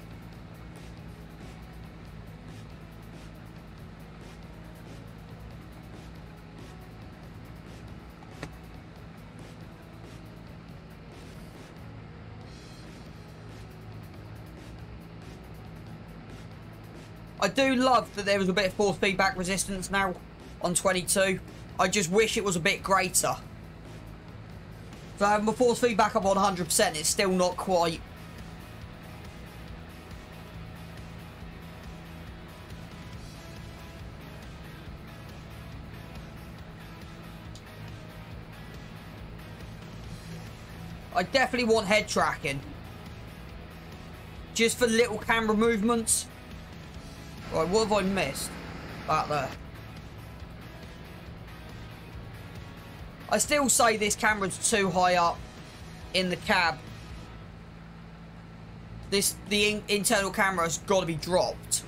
I do love that there was a bit of force feedback resistance now on 22. I just wish it was a bit greater. So having my force feedback up on 100%, it's still not quite. I definitely want head tracking. Just for little camera movements. Right, what have I missed? Back there. I still say this camera's too high up in the cab. The internal camera's got to be dropped.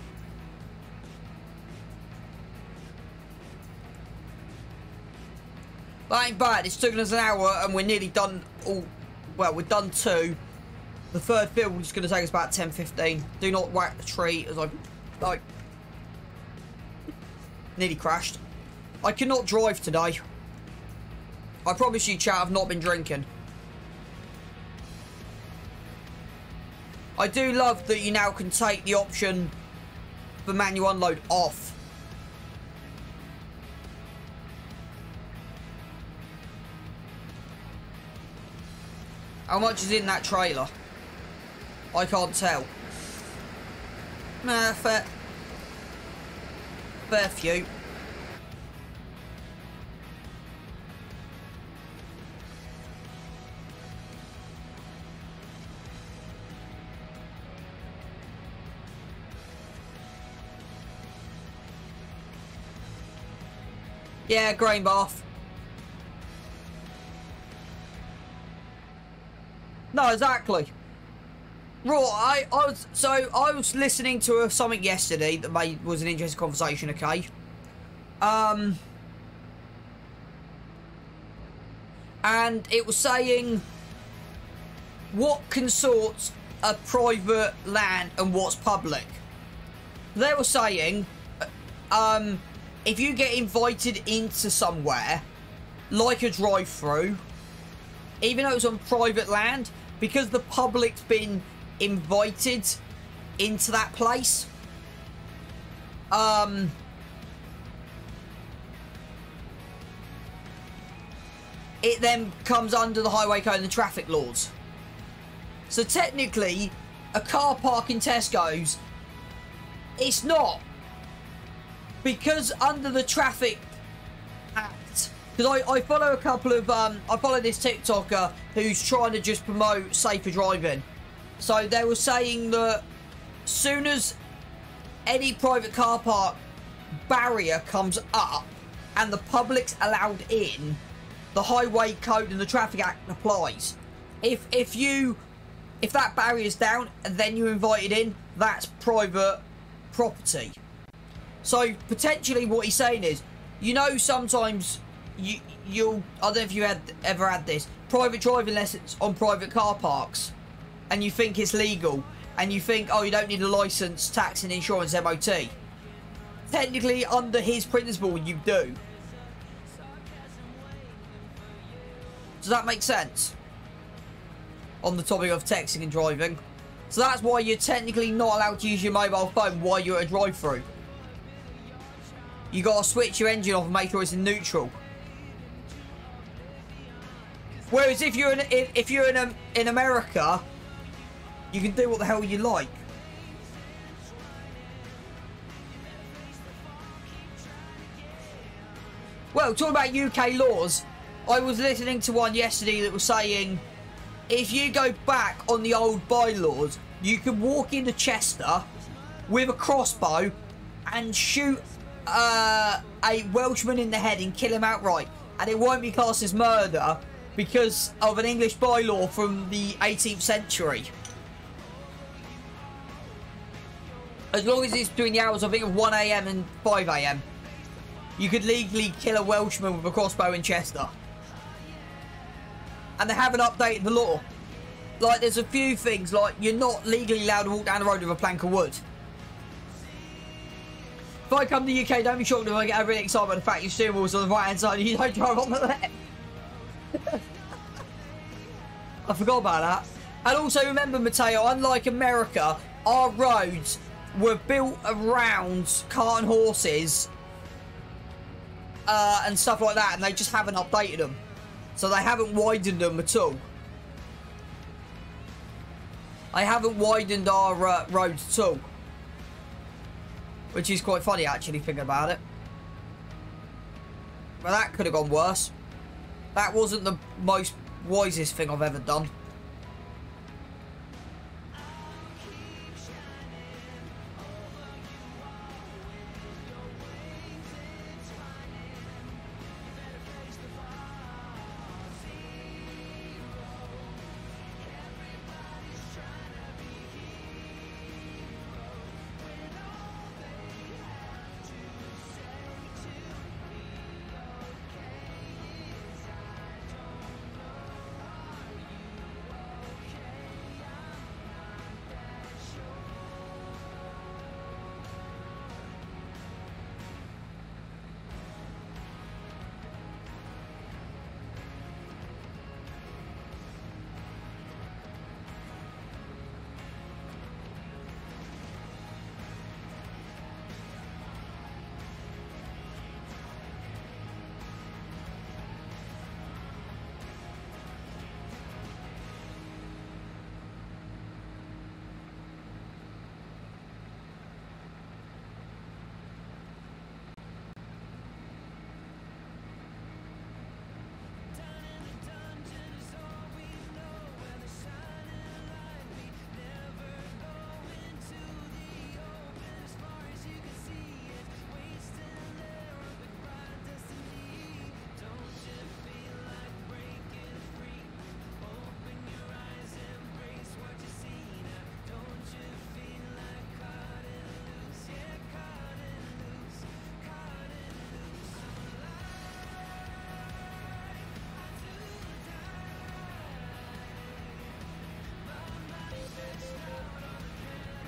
That ain't bad. It's taken us an hour and we're nearly done all. Well, we've done 2. The third field is going to take us about 10-15. Do not whack the tree as I like. Nearly crashed. I cannot drive today. I promise you, chat, I've not been drinking. I do love that you now can take the option for manual unload off. How much is in that trailer? I can't tell. Nah, fair few. Yeah, grain bath. No, exactly. Right, I was listening to something yesterday that was an interesting conversation, okay? And it was saying what consorts are private land and what's public. They were saying, if you get invited into somewhere, like a drive-through, even though it's on private land, because the public's been invited into that place, it then comes under the highway code and the traffic laws. So technically, a car park in Tesco's, it's not. Because under the Traffic Act, because I follow a couple of, I follow this TikToker who's trying to just promote safer driving. So they were saying that soon as any private car park barrier comes up and the public's allowed in, the highway code and the Traffic Act applies. If that barrier's down and then you're invited in, that's private property. So potentially what he's saying is, you know, sometimes you'll, I don't know if you ever had this, private driving lessons on private car parks, and you think it's legal, and you think, oh, you don't need a license, tax and insurance, MOT. Technically, under his principle, you do. Does that make sense? On the topic of texting and driving. So that's why you're technically not allowed to use your mobile phone while you're at a drive-through. You gotta switch your engine off and make sure it's in neutral. Whereas if you're in America, you can do what the hell you like. Well, talking about UK laws, I was listening to one yesterday that was saying, if you go back on the old bylaws, you can walk into Chester with a crossbow and shoot a Welshman in the head and kill him outright, and it won't be classed as murder because of an English bylaw from the 18th century. As long as it's between the hours, I think, of 1 AM and 5 AM, you could legally kill a Welshman with a crossbow in Chester. And they haven't updated the law. Like, there's a few things, like, you're not legally allowed to walk down the road with a plank of wood. If I come to the UK, don't be shocked if I get really excited by the fact your steering wheel's on the right hand side and you don't drive on the left. I forgot about that. And also remember, Matteo, unlike America, our roads were built around cart and horses and stuff like that, and they just haven't updated them. So they haven't widened them at all. I haven't widened our roads at all. Which is quite funny, actually, thinking about it. But that could have gone worse. That wasn't the most wisest thing I've ever done.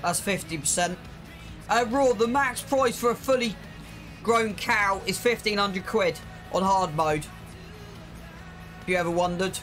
That's 50%. Raw, the max price for a fully grown cow is 1,500 quid on hard mode. If you ever wondered.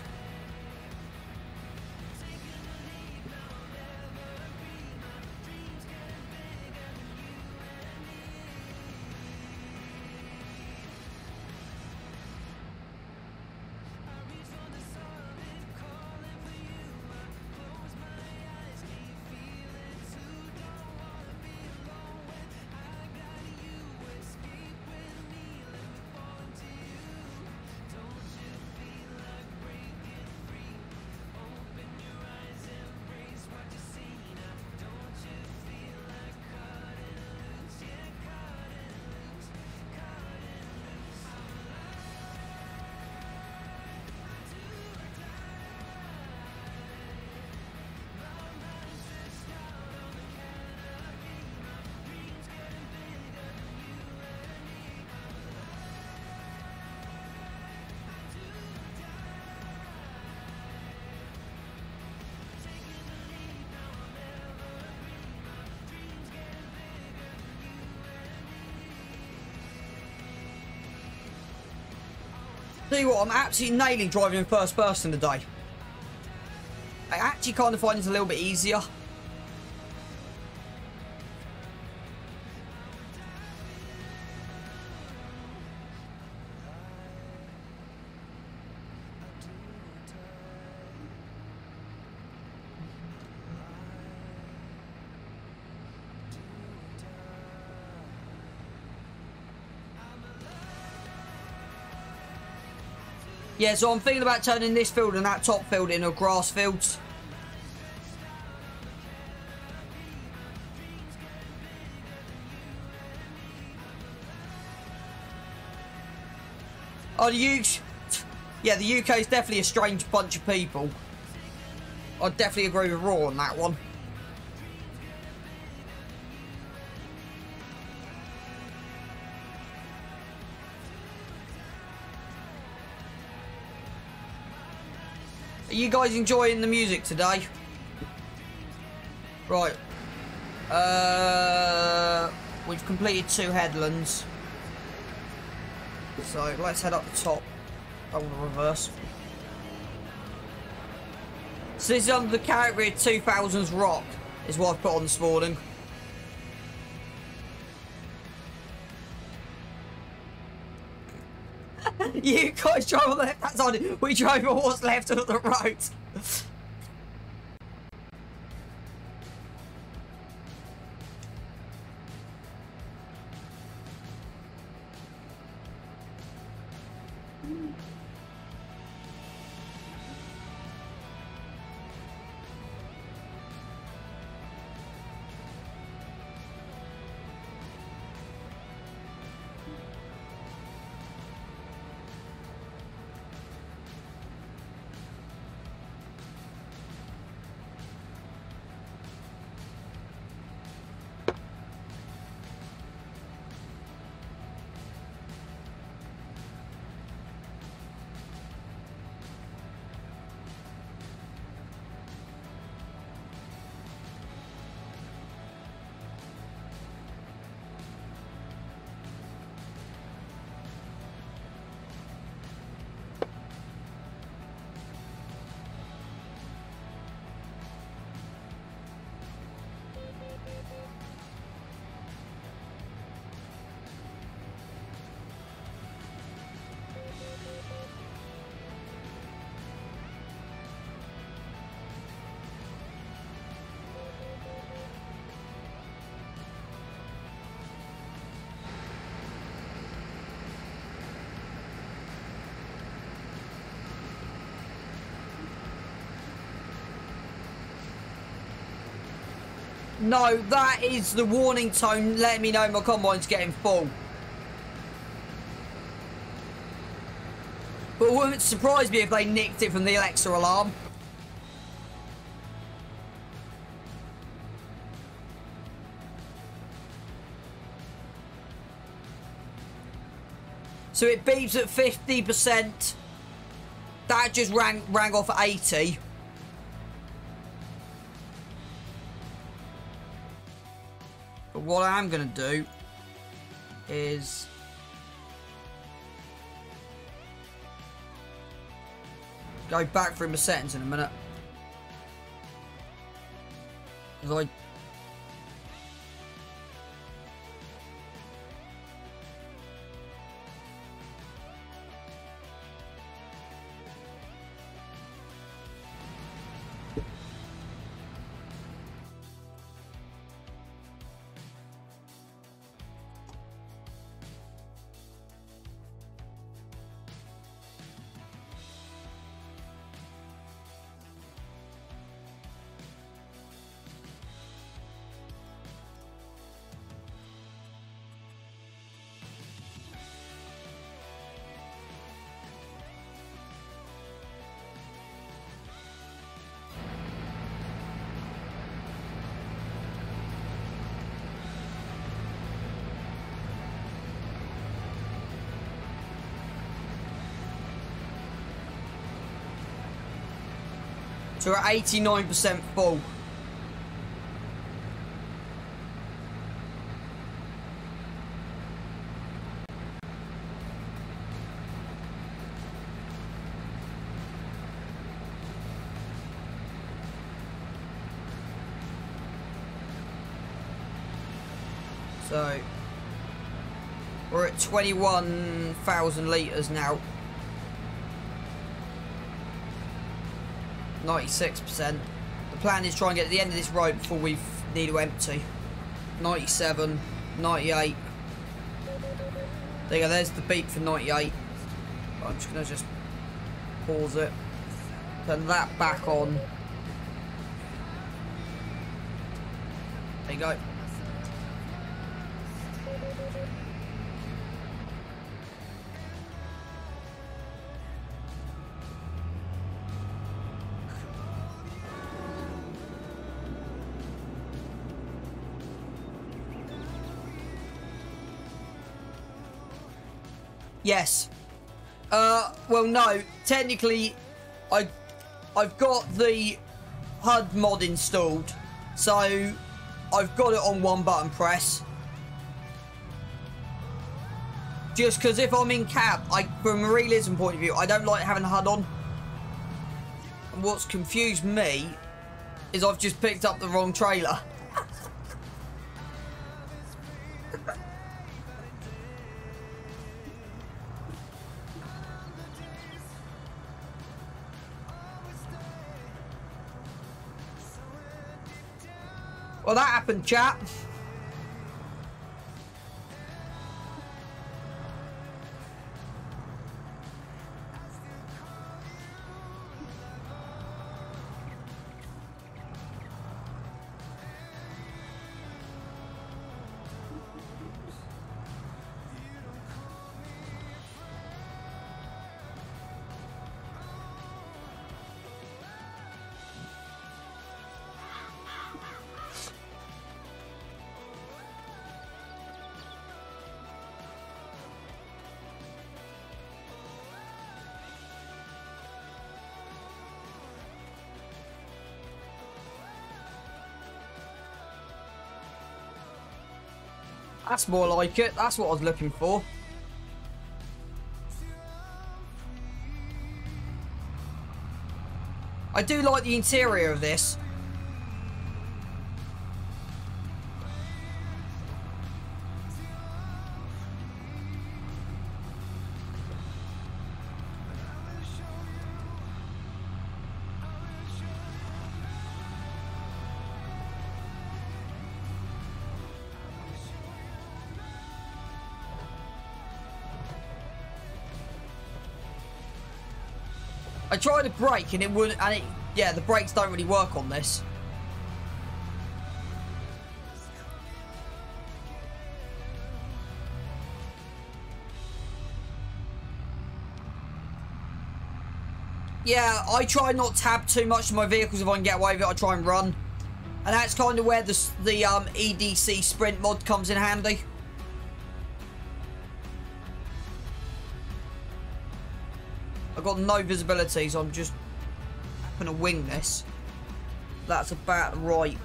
Tell you what, I'm absolutely nailing driving in first person today. I actually kind of find it a little bit easier. Yeah, so I'm thinking about turning this field and that top field into grass fields. Oh, the UK... Yeah, the UK is definitely a strange bunch of people. I'd definitely agree with Raw on that one. Are you guys enjoying the music today? Right. We've completed 2 headlands. So let's head up the top. I want to reverse. So this is under the category of 2000s rock, is what I've put on this morning. You guys drive on the left hand side, we drove on what's left of the road. No, that is the warning tone letting me know my combine's getting full. But it wouldn't surprise me if they nicked it from the Alexa alarm. So it beeps at 50%. That just rang off at 80. But what I am going to do is go back through my settings in a minute. Because so we're at 89% full. So we're at 21,000 litres now. 96%. The plan is try and get to the end of this road before we need to empty. 97, 98. There you go, there's the beep for 98. I'm just going to pause it. Turn that back on. There you go. Yes. Well, no. Technically, I've got the HUD mod installed, so I've got it on one button press. Just because if I'm in cab, from a realism point of view, I don't like having HUD on. And what's confused me is I've just picked up the wrong trailer. Well, that happened, chat. That's more like it. That's what I was looking for. I do like the interior of this. I tried to brake and it wouldn't, and yeah, the brakes don't really work on this. Yeah, I try not to tab too much to my vehicles if I can get away with it. I try and run, and that's kind of where the EDC Sprint mod comes in handy. I've got no visibility, so I'm just going to wing this. That's about the right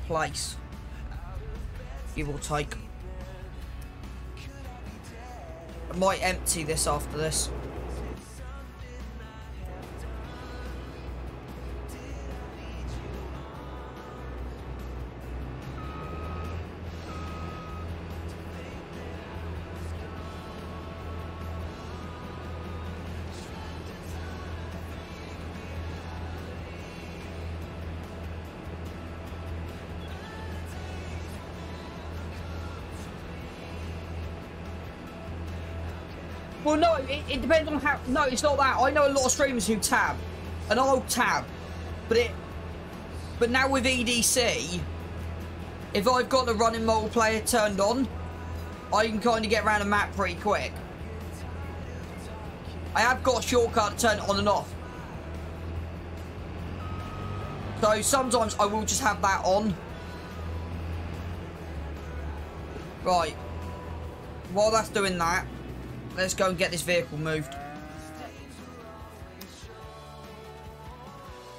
place, give or take. I might empty this after this. Well, no, it depends on how... No, it's not that. I know a lot of streamers who tab. And I'll tab. But now with EDC, if I've got the running multiplayer turned on, I can kind of get around a map pretty quick. I have got a shortcut to turn it on and off. So sometimes I will just have that on. Right. While that's doing that, let's go and get this vehicle moved.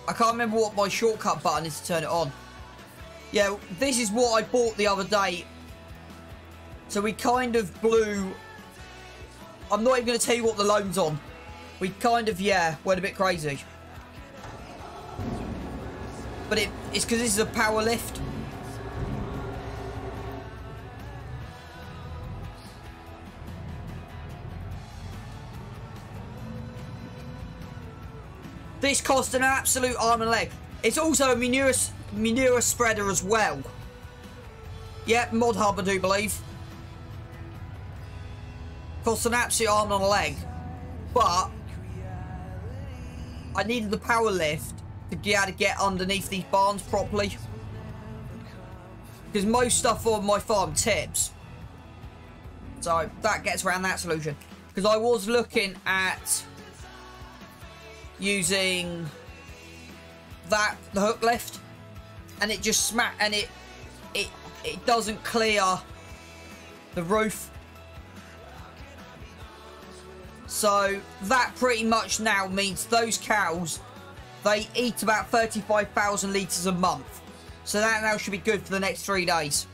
I can't remember what my shortcut button is to turn it on. Yeah, this is what I bought the other day. So we kind of blew... I'm not even going to tell you what the loan's on. We kind of, yeah, went a bit crazy. But it's because this is a power lift. This cost an absolute arm and a leg. It's also a manure spreader as well. Yep, mod hub I do believe. Cost an absolute arm and a leg. But I needed the power lift to be able to get underneath these barns properly. Because most stuff on my farm tips. So that gets around that solution. Because I was looking at using the hook lift, and it just and it doesn't clear the roof. So that pretty much now means those cows, they eat about 35,000 litres a month. So that now should be good for the next 3 days.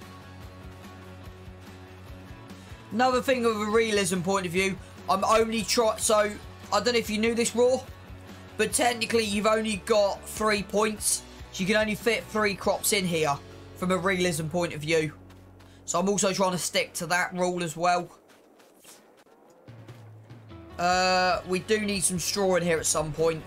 Another thing of a realism point of view, I'm only so I don't know if you knew this, Raw, but technically you've only got 3 points. So you can only fit 3 crops in here from a realism point of view. So I'm also trying to stick to that rule as well. We do need some straw in here at some point.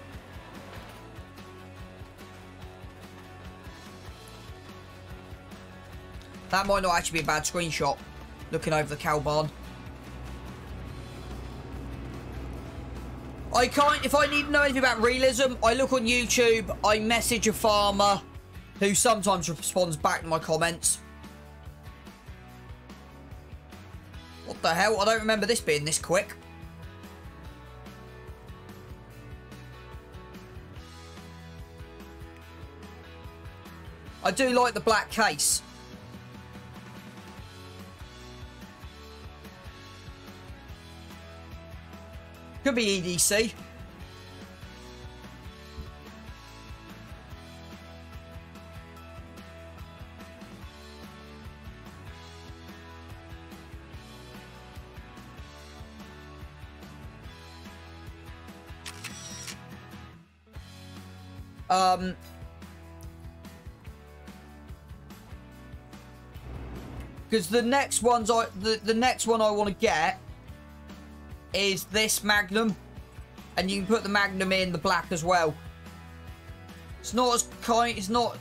That might not actually be a bad screenshot, looking over the cow barn. If I need to know anything about realism, I look on YouTube, I message a farmer who sometimes responds back to my comments. What the hell? I don't remember this being this quick. I do like the black case. Could be EDC. Because the next one I want to get is this Magnum, and you can put the Magnum in the black as well. It's not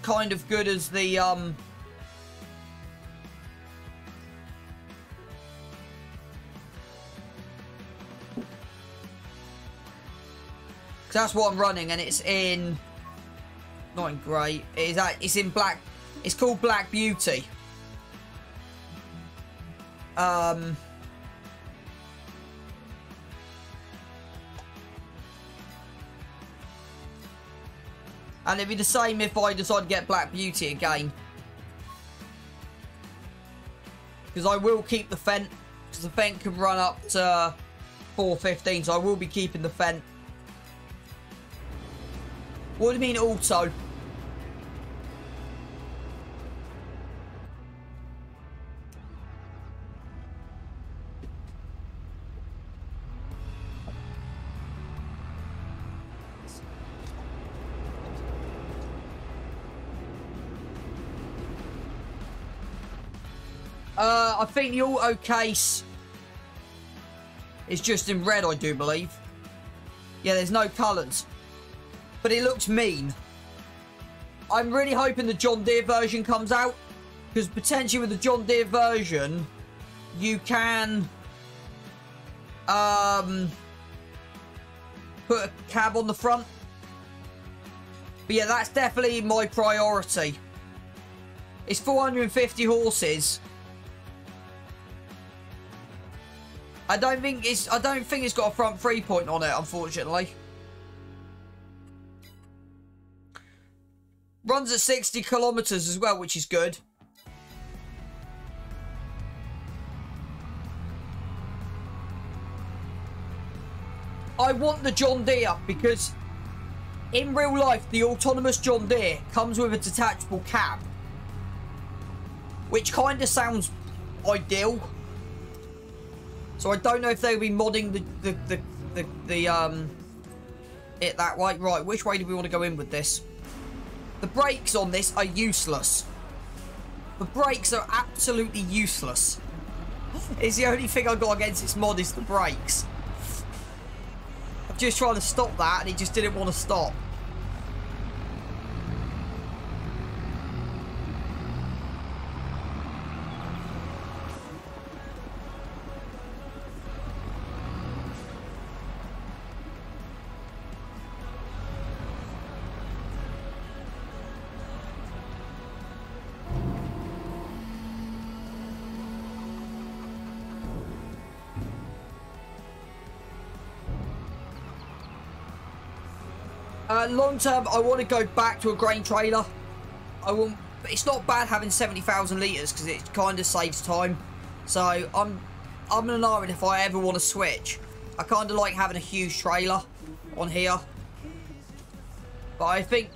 kind of good as the cause that's what I'm running, and it's in not in grey. It's in black. It's called Black Beauty. And it'd be the same if I decide to get Black Beauty again. Because I will keep the Fent. Because the Fent can run up to 415. So I will be keeping the Fent. What do you mean auto? I think the auto case is just in red, I do believe. Yeah, there's no colours. But it looks mean. I'm really hoping the John Deere version comes out. Because potentially with the John Deere version, you can put a cab on the front. But yeah, that's definitely my priority. It's 450 horses. I don't think it's got a front 3-point on it, unfortunately. Runs at 60 kilometers as well, which is good. I want the John Deere because in real life, the autonomous John Deere comes with a detachable cab, which kind of sounds ideal. So I don't know if they'll be modding it that way. Right, which way do we want to go in with this? The brakes on this are useless. The brakes are absolutely useless. It's the only thing I've got against this mod is the brakes. I'm just trying to stop that and it just didn't want to stop. Long term, I want to go back to a grain trailer. It's not bad having 70,000 litres because it kind of saves time. So I'm in an iron if I ever want to switch. I kind of like having a huge trailer on here. But I think...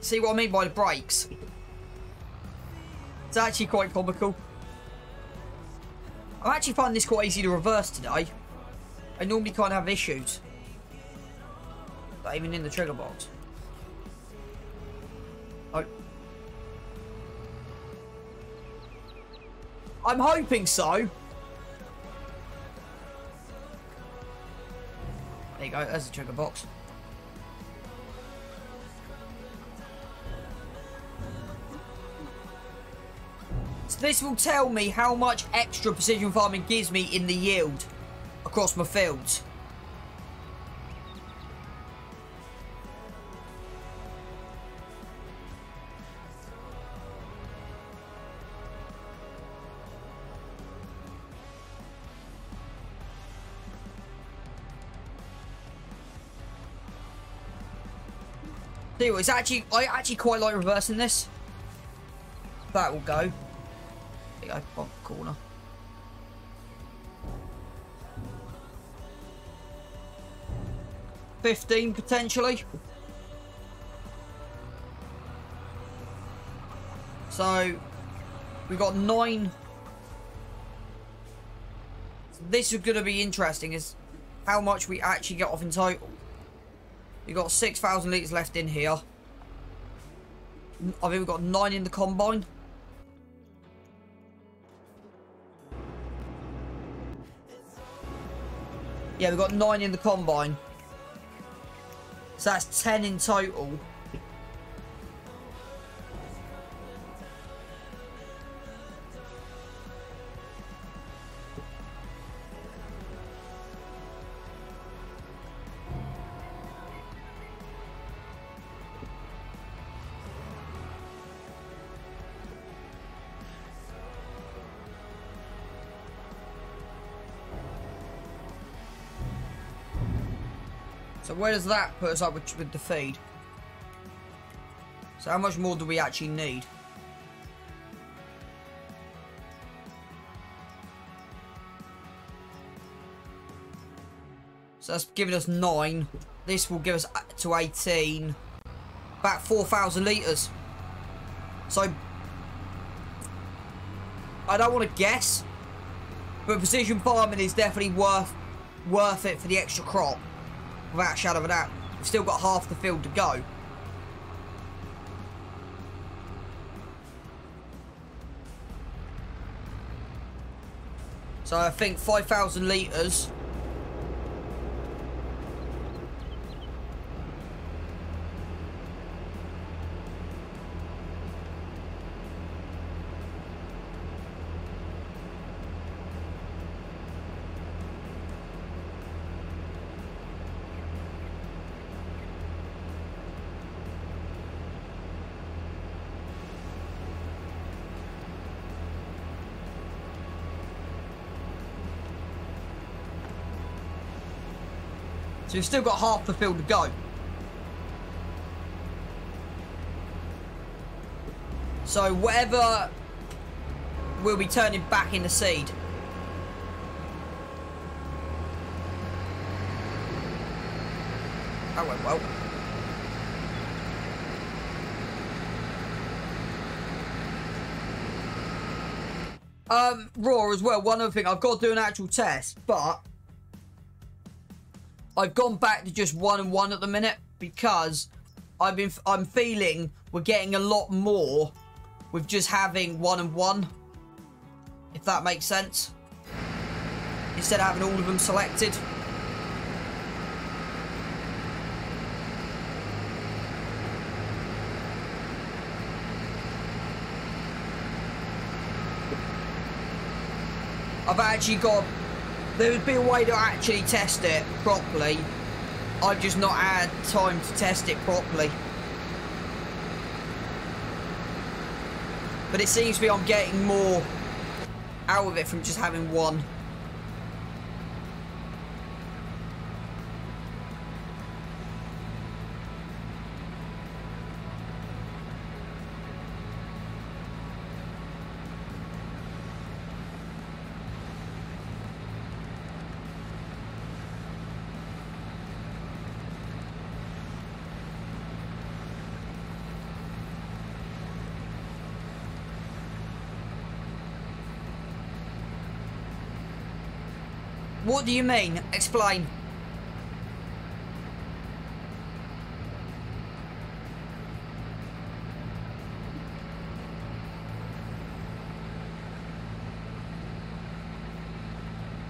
See what I mean by the brakes? It's actually quite comical. I'm actually finding this quite easy to reverse today. I normally can't have issues. Not even in the trigger box. Oh. I'm hoping so. There you go, there's the trigger box. So this will tell me how much extra precision farming gives me in the yield across my fields. It's actually, I actually quite like reversing this. That will go. There you go, bottom corner. $15 potentially. So we got 9. This is going to be interesting, is how much we actually get off in total. We've got 6,000 litres left in here. I think we've got 9 in the combine. Yeah, we've got 9 in the combine. So that's 10 in total. So where does that put us up with the feed? So how much more do we actually need? So that's giving us 9. This will give us to 18. About 4,000 litres. So I don't want to guess, but precision farming is definitely worth it for the extra crop. Without a shadow of a doubt. We've still got half the field to go. So I think 5,000 litres. So we've still got half the field to go. So whatever will be turning back into seed. That went well. Raw as well. One other thing, I've got to do an actual test, but I've gone back to just 1 and 1 at the minute because I'm feeling we're getting a lot more with just having 1 and 1, if that makes sense, instead of having all of them selected. I've actually got... There would be a way to actually test it properly. I've just not had time to test it properly. But it seems to be I'm getting more out of it from just having 1. What do you mean? Explain.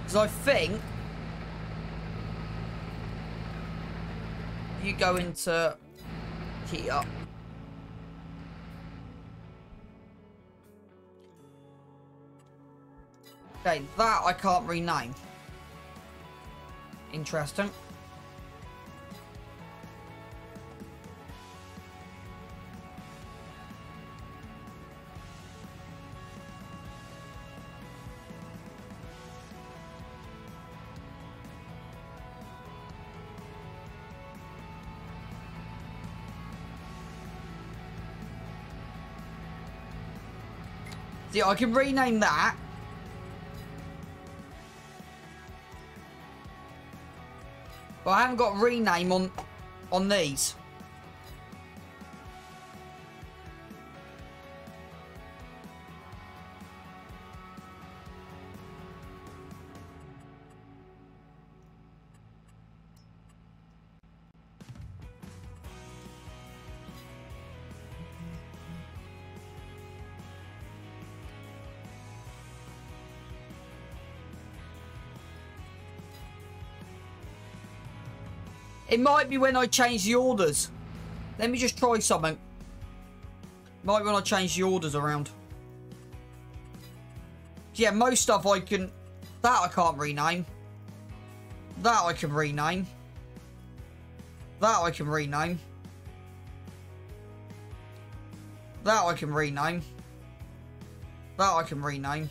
Because I think you go into here. Okay, that I can't rename. Interesting. See, I can rename that. But I haven't got rename on these. It might be when I change the orders. Let me just try something. Might be when I change the orders around. Yeah, most stuff I can... That I can't rename. That I can rename. That I can rename. That I can rename. That I can rename.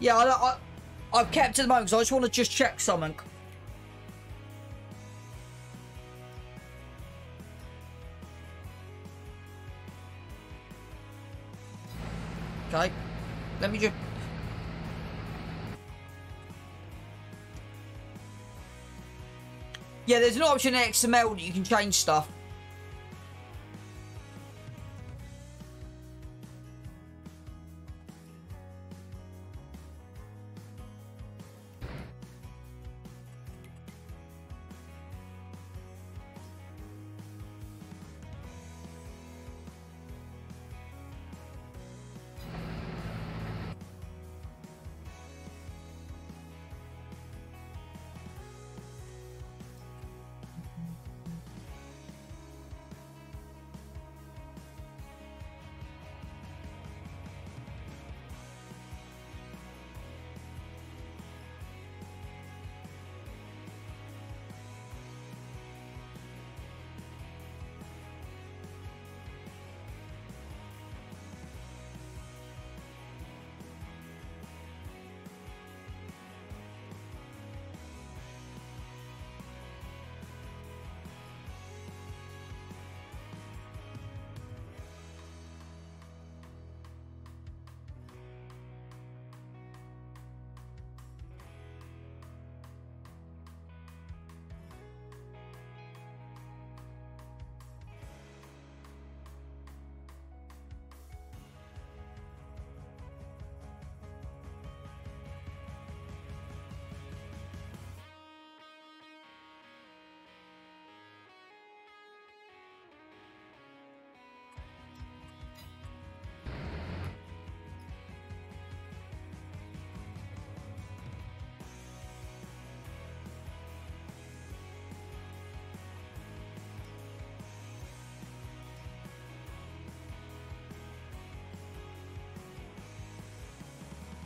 Yeah, I've kept it at the moment, so I just want to just check something. Okay. Let me just... Yeah, there's an option in XML that you can change stuff.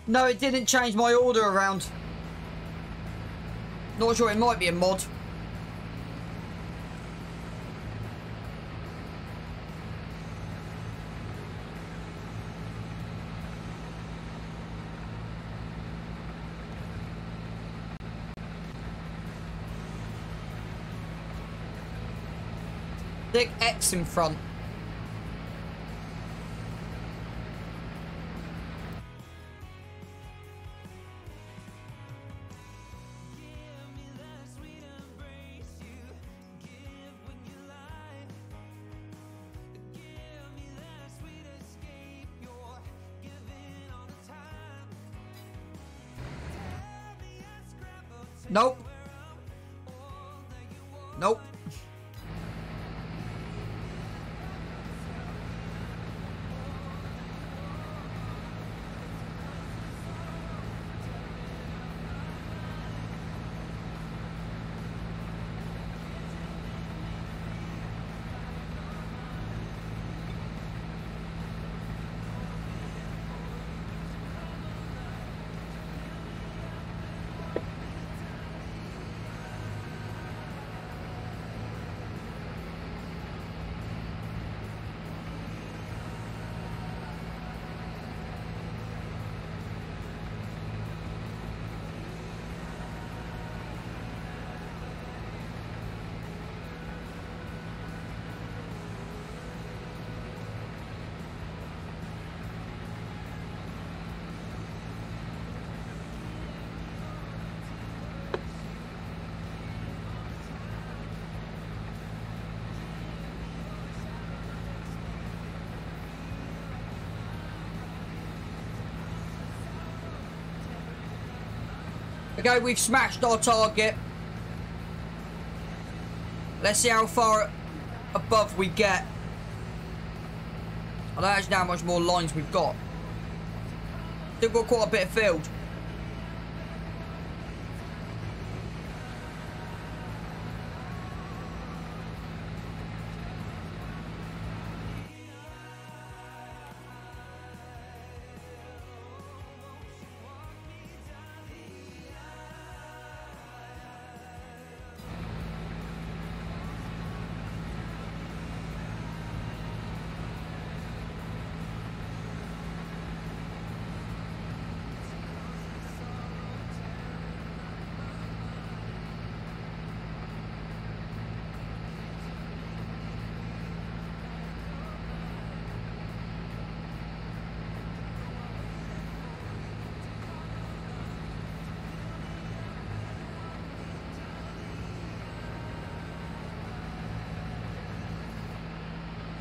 No, it didn't change my order around. Not sure, it might be a mod. Thick X in front. Nope. Nope. Okay, we've smashed our target. Let's see how far above we get. I don't actually know how much more lines we've got. Still got quite a bit of field.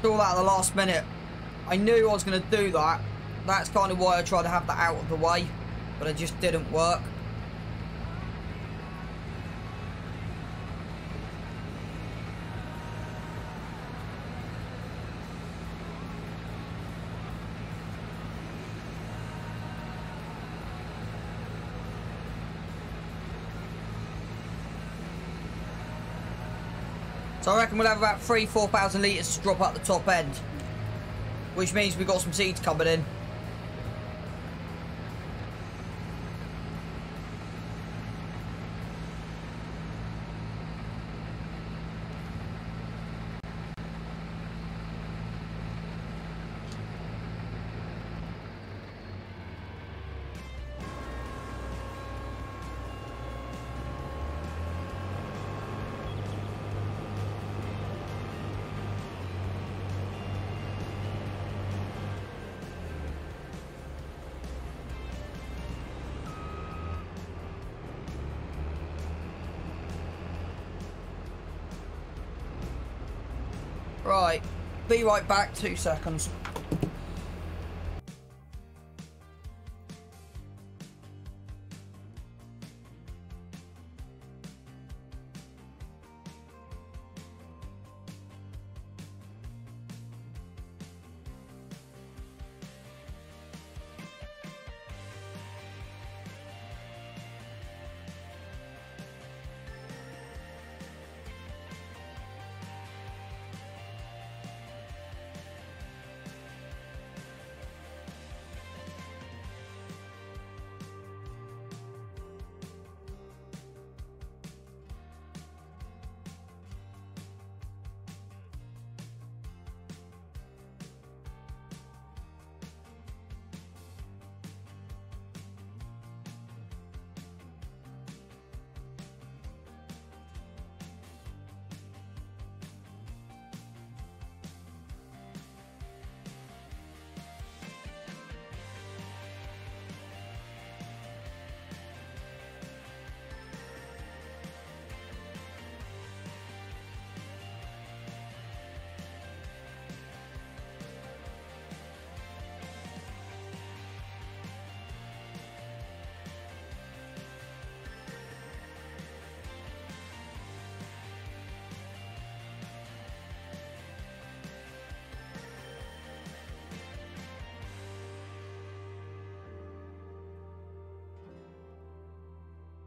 All that at the last minute. I knew I was going to do that. That's kind of why I tried to have that out of the way, but it just didn't work. So I reckon we'll have about 3,000–4,000 litres to drop at the top end. Which means we've got some seeds coming in. Right, be right back, 2 seconds.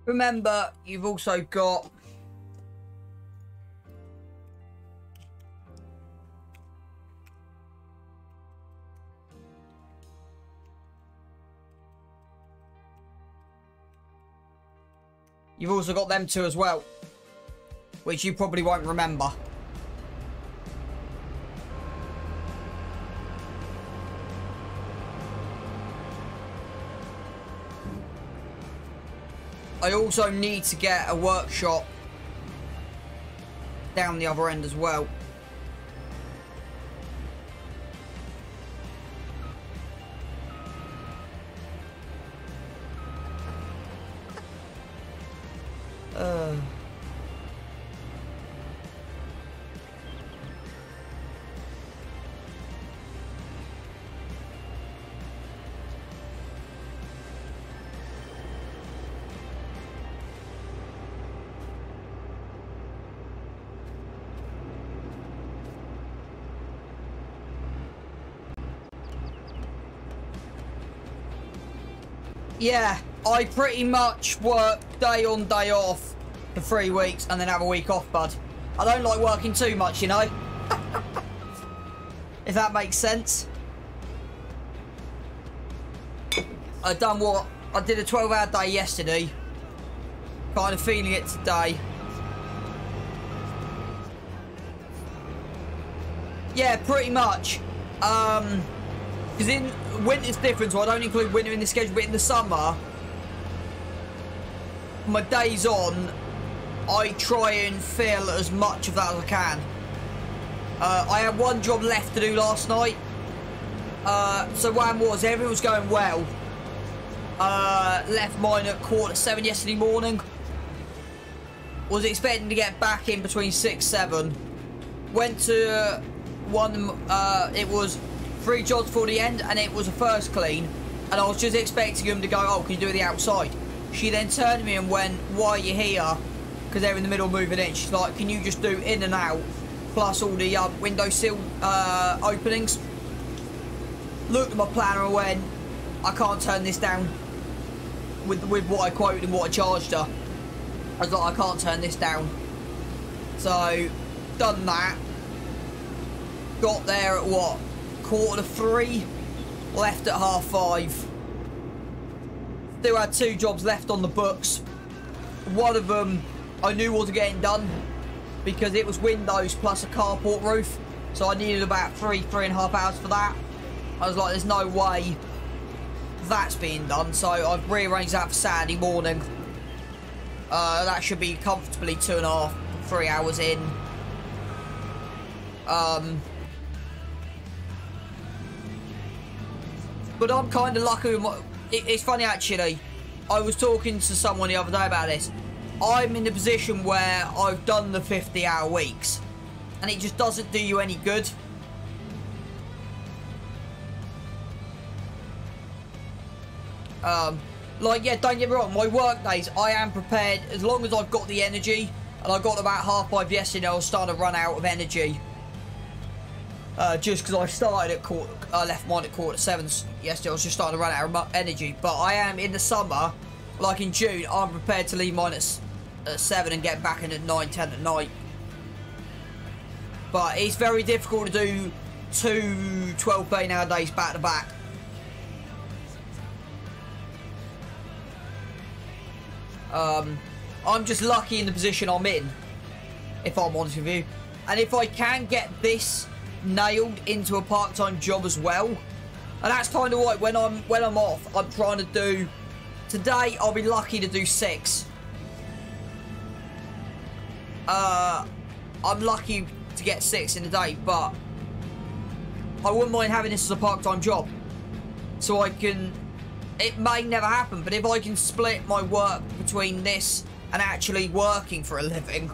Remember, you've also got them two as well, which you probably won't remember. I also need to get a workshop down the other end as well. Yeah, I pretty much work day on, day off for 3 weeks and then have a week off, bud. I don't like working too much, you know? If that makes sense. I did a 12-hour day yesterday. Kind of feeling it today. Yeah, pretty much. Because in winter's different, so I don't include winter in the schedule, but in the summer, my days on, I try and fill as much of that as I can. I had one job left to do last night. So what was, everything was going well. Left mine at 7:15 yesterday morning. Was expecting to get back in between 6, 7. Went to one, it was 3 jobs for the end, and it was a first clean, and I was just expecting him to go, oh, can you do it the outside? She then turned to me and went, why are you here? Because they're in the middle of moving in. She's like, can you just do in and out, plus all the windowsill openings? Looked at my planner and went, I can't turn this down with what I quoted and what I charged her. I was like, I can't turn this down. So, done that. Got there at what? 2:45, left at 5:30. Still had 2 jobs left on the books. One of them I knew wasn't getting done because it was windows plus a carport roof, so I needed about 3.5 hours for that. I was like, there's no way that's being done, so I've rearranged that for Saturday morning. That should be comfortably 2.5, 3 hours in. But I'm kind of lucky with my... It's funny, actually. I was talking to someone the other day about this. I'm in a position where I've done the 50-hour weeks, and it just doesn't do you any good. Like, yeah, don't get me wrong, my work days, I am prepared, as long as I've got the energy, and I got about 5:30 yesterday, I was starting to run out of energy. Just because I started at I left mine at 7:15 yesterday, I was just starting to run out of energy. But I am, in the summer, like in June, I'm prepared to leave mine at 7 and get back in at 9, 10 at night. But it's very difficult to do 2 12-hour days back to back. I'm just lucky in the position I'm in, if I'm honest with you. And if I can get this nailed into a part-time job as well, and that's kind of like when I'm off, I'm trying to do, today I'll be lucky to do 6. I'm lucky to get 6 in a day, but I wouldn't mind having this as a part-time job, so I can, it may never happen, but if I can split my work between this and actually working for a living,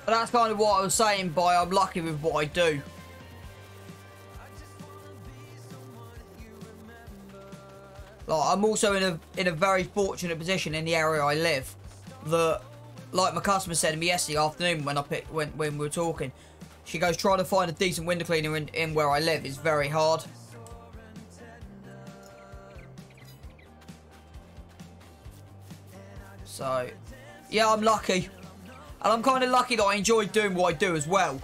But that's kind of what I was saying by I'm lucky with what I do. Like, I'm also in a very fortunate position in the area I live. That, like my customer said to me yesterday afternoon when we were talking, she goes, trying to find a decent window cleaner in where I live is very hard. So, yeah, I'm lucky. And I'm kind of lucky that I enjoy doing what I do as well.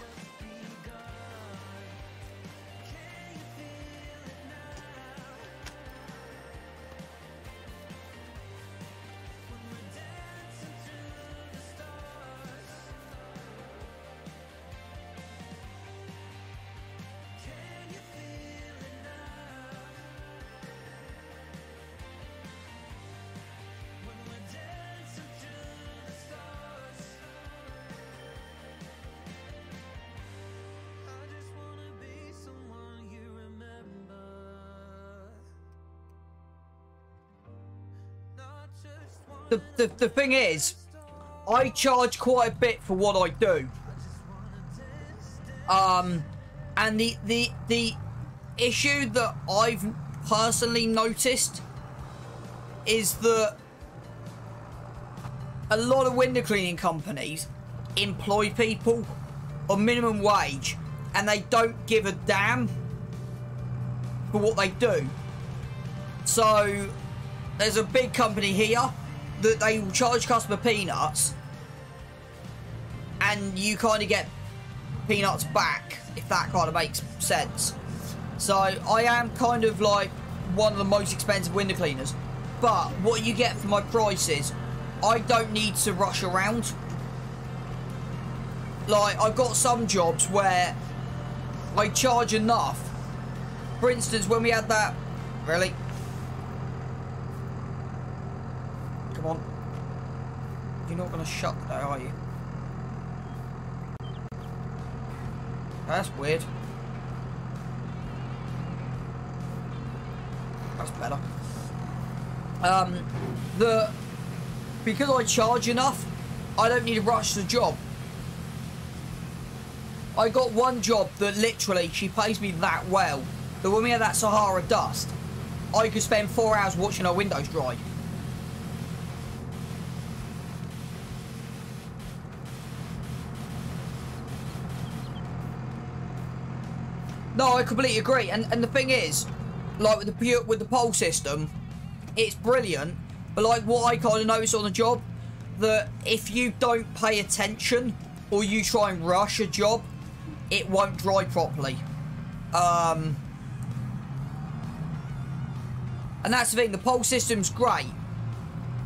The thing is, I charge quite a bit for what I do. And the issue that I've personally noticed is that a lot of window cleaning companies employ people on minimum wage and they don't give a damn for what they do. So there's a big company here that they will charge customer peanuts and you kind of get peanuts back, if that kind of makes sense. So I am kind of like one of the most expensive window cleaners, but what you get for my prices, I don't need to rush around. Like, I've got some jobs where I charge enough. For instance, when we had that... Really? Come on. You're not going to shut today, are you? That's weird. That's better. Because I charge enough, I don't need to rush the job. I got one job that literally, she pays me that well, that when we had that Sahara dust, I could spend 4 hours watching our windows dry. No, I completely agree. And the thing is, like with the pole system, it's brilliant. But like what I kind of noticed on the job, that if you don't pay attention or you try and rush a job, it won't dry properly. And that's the thing, the pole system's great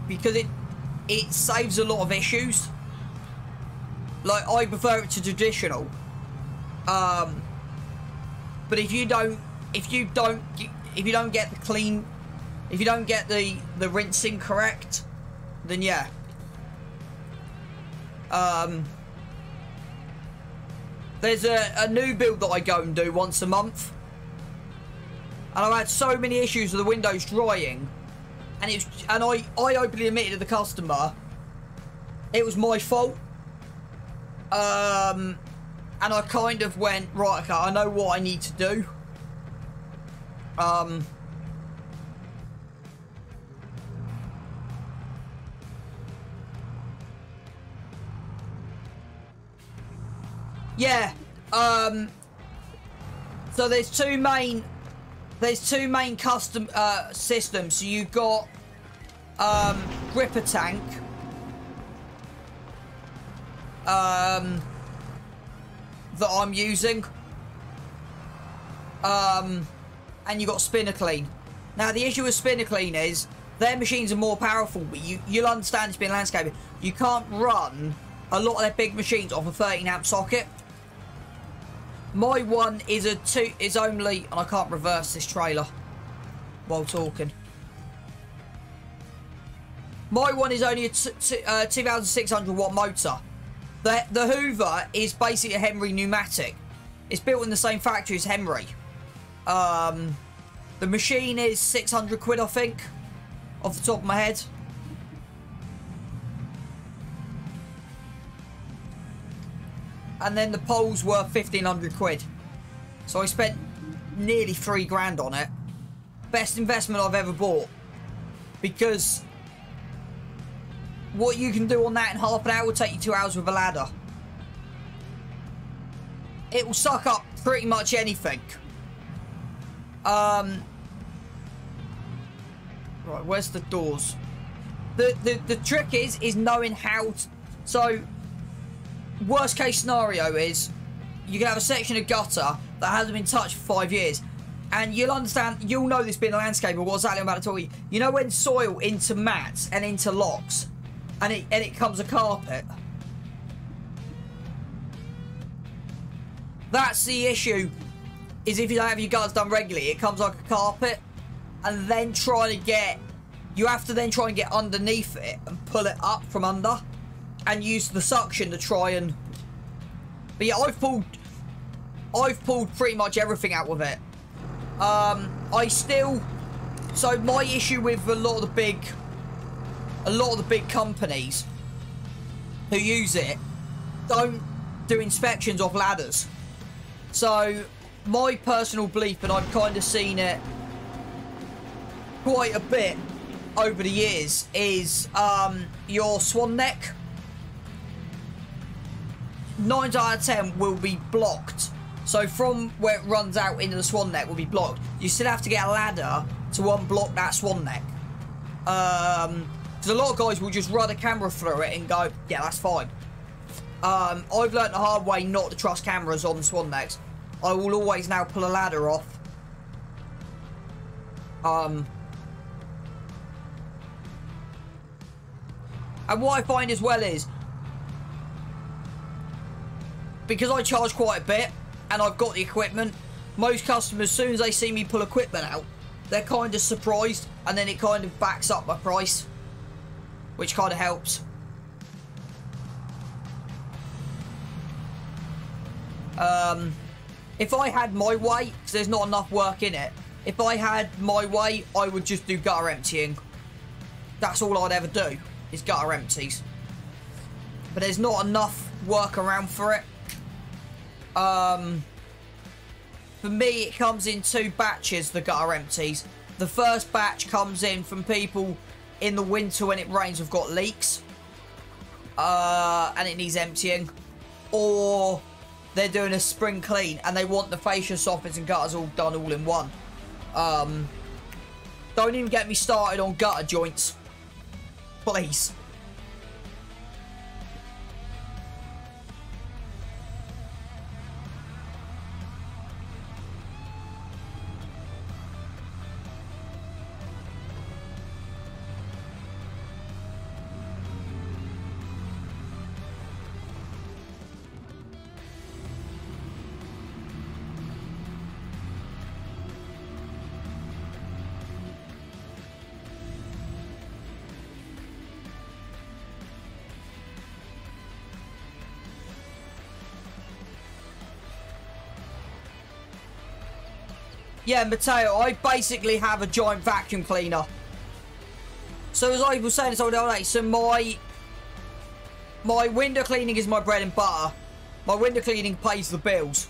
because it saves a lot of issues. Like, I prefer it to traditional. But if you don't get the clean, if you don't get the rinsing correct, then yeah. There's a new build that I go and do once a month, and I've had so many issues with the windows drying, and I openly admitted to the customer it was my fault. And I kind of went, right, okay, I know what I need to do. Yeah. So there's two main custom systems. So you've got gripper tank. That I'm using, and you got spinner clean. Now the issue with spinner clean is their machines are more powerful, but you'll understand, it's been landscaping, you can't run a lot of their big machines off a 13 amp socket. My one is only, and I can't reverse this trailer while talking. My one is only a 2,600 watt motor. The Hoover is basically a Henry pneumatic. It's built in the same factory as Henry. The machine is 600 quid, I think, off the top of my head. and then the poles were 1,500 quid. So I spent nearly 3 grand on it. Best investment I've ever bought. Because what you can do on that in half an hour will take you 2 hours with a ladder. It will suck up pretty much anything. Right, where's the doors? The trick is knowing how to, so worst case scenario is you can have a section of gutter that hasn't been touched for 5 years, and you'll know this being a landscaper, what exactly I'm about to tell you. You know when soil into mats and interlocks and it comes a carpet? That's the issue, is if you don't have your gutters done regularly, it comes like a carpet, and then you have to then try and get underneath it and pull it up from under and use the suction to try and... But yeah, I've pulled pretty much everything out with it. So my issue with a lot of the big companies who use it don't do inspections of ladders. So my personal belief, and I've kind of seen it quite a bit over the years, is your swan neck 9 out of 10 will be blocked. So from where it runs out into the swan neck will be blocked. You still have to get a ladder to unblock that swan neck. Because a lot of guys will just run a camera through it and go, yeah, that's fine. I've learnt the hard way not to trust cameras on swan necks. I will always now pull a ladder off. And what I find as well is, because I charge quite a bit and I've got the equipment, most customers, as soon as they see me pull equipment out, they're kind of surprised, and then it kind of backs up my price, which kind of helps. If I had my way, because there's not enough work in it, if I had my way, I would just do gutter emptying. That's all I'd ever do, is gutter empties. But there's not enough work around for it. For me, it comes in 2 batches, the gutter empties. The first batch comes in from people in the winter when it rains, we've got leaks. And it needs emptying. Or they're doing a spring clean and they want the fascia, soffits and gutters all done all in one. Don't even get me started on gutter joints, please. Yeah, Matteo, I basically have a giant vacuum cleaner. So as I was saying this all day, so my window cleaning is my bread and butter. My window cleaning pays the bills.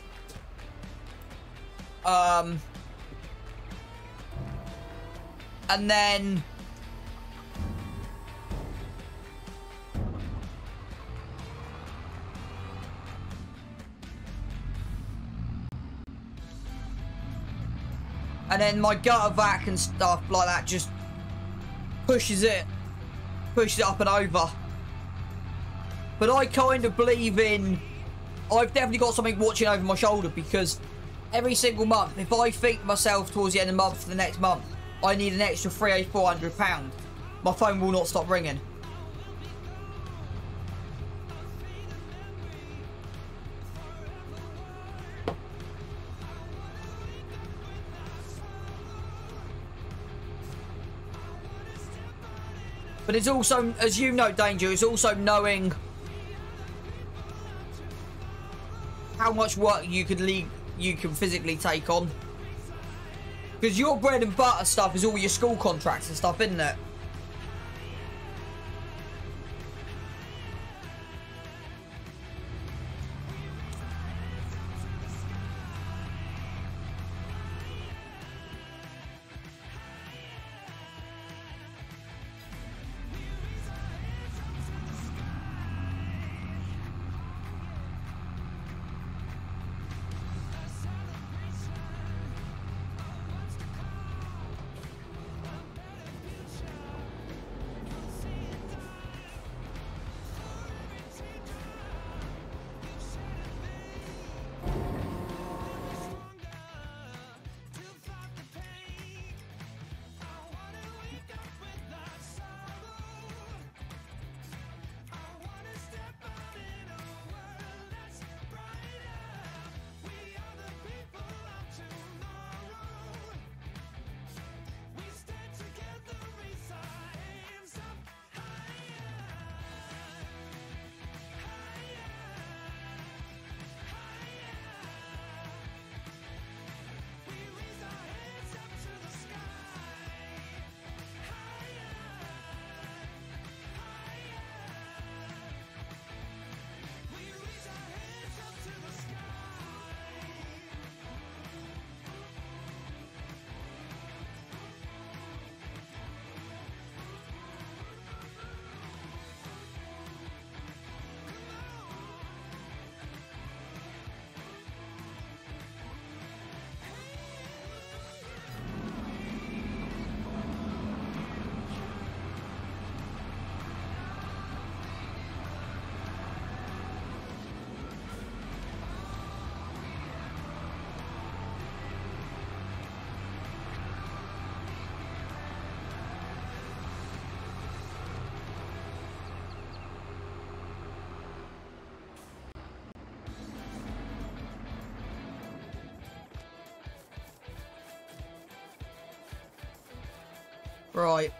And then my gutter vac and stuff like that just pushes it up and over. But I kind of believe in, I've definitely got something watching over my shoulder, because every single month, if I think myself towards the end of the month for the next month, I need an extra £300-400, my phone will not stop ringing. But it's also, as you know, Danger, it's also knowing how much work you can physically take on. Because your bread and butter stuff is all your school contracts and stuff, isn't it? Right.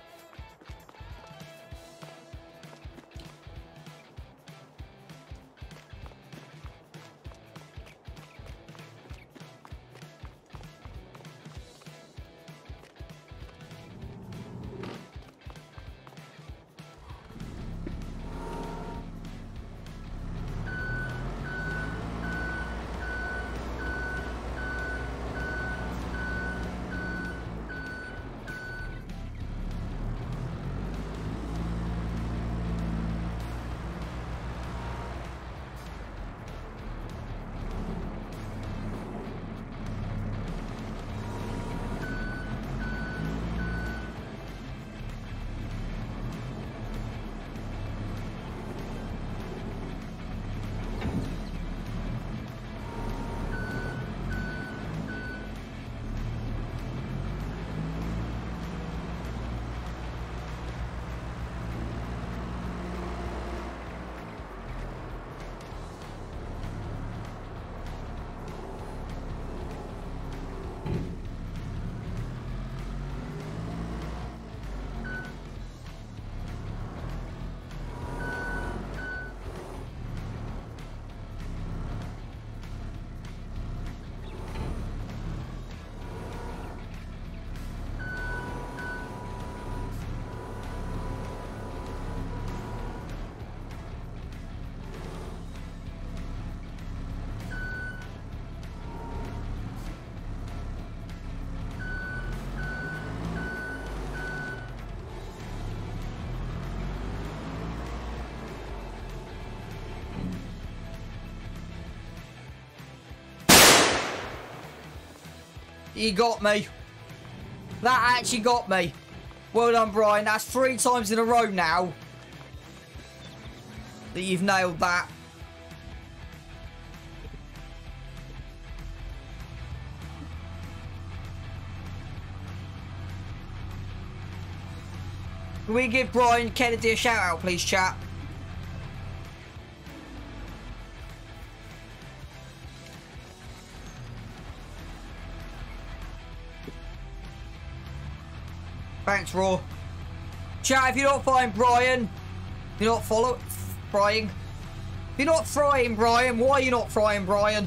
You got me. That actually got me. Well done, Brian. That's 3 times in a row now that you've nailed that. Can we give Brian Kennedy a shout out, please, chat? Thanks, Raw. Chat, if you're not frying Brian, you're not frying. If you're not frying Brian, why are you not frying Brian?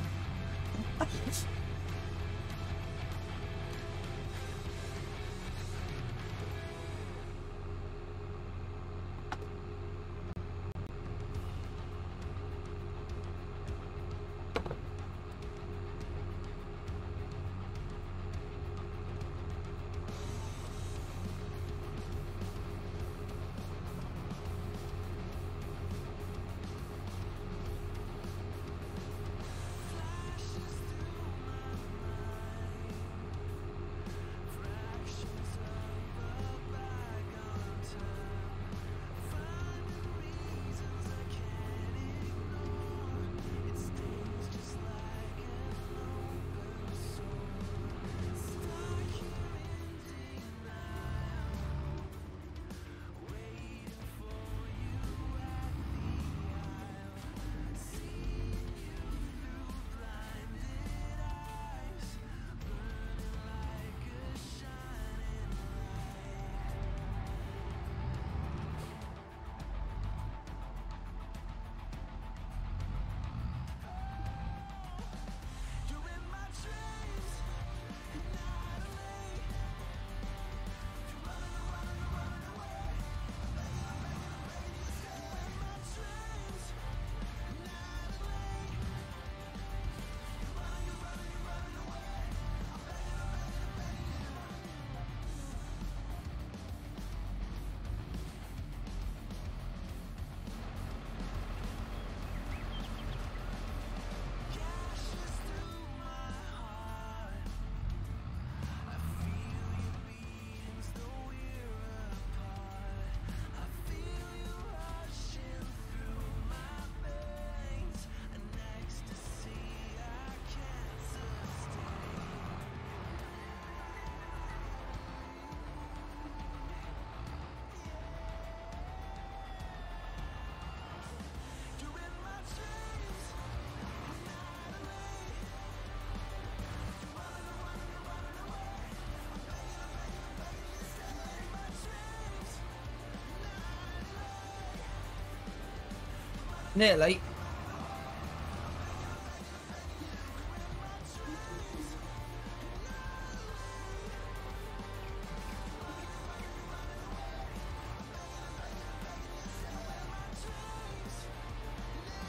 Nearly.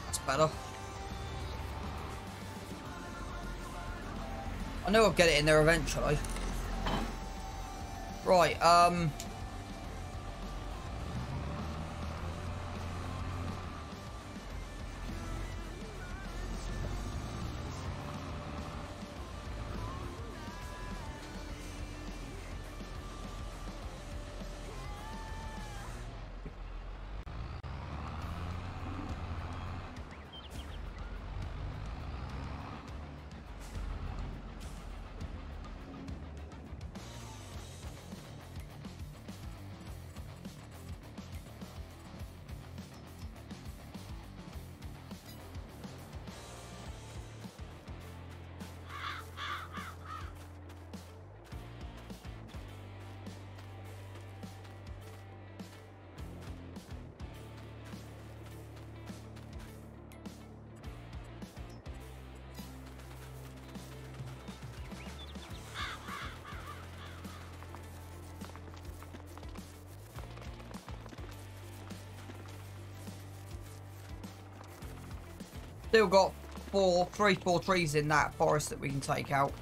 That's better. I know I'll get it in there eventually. Right, still got 4 trees in that forest that we can take out.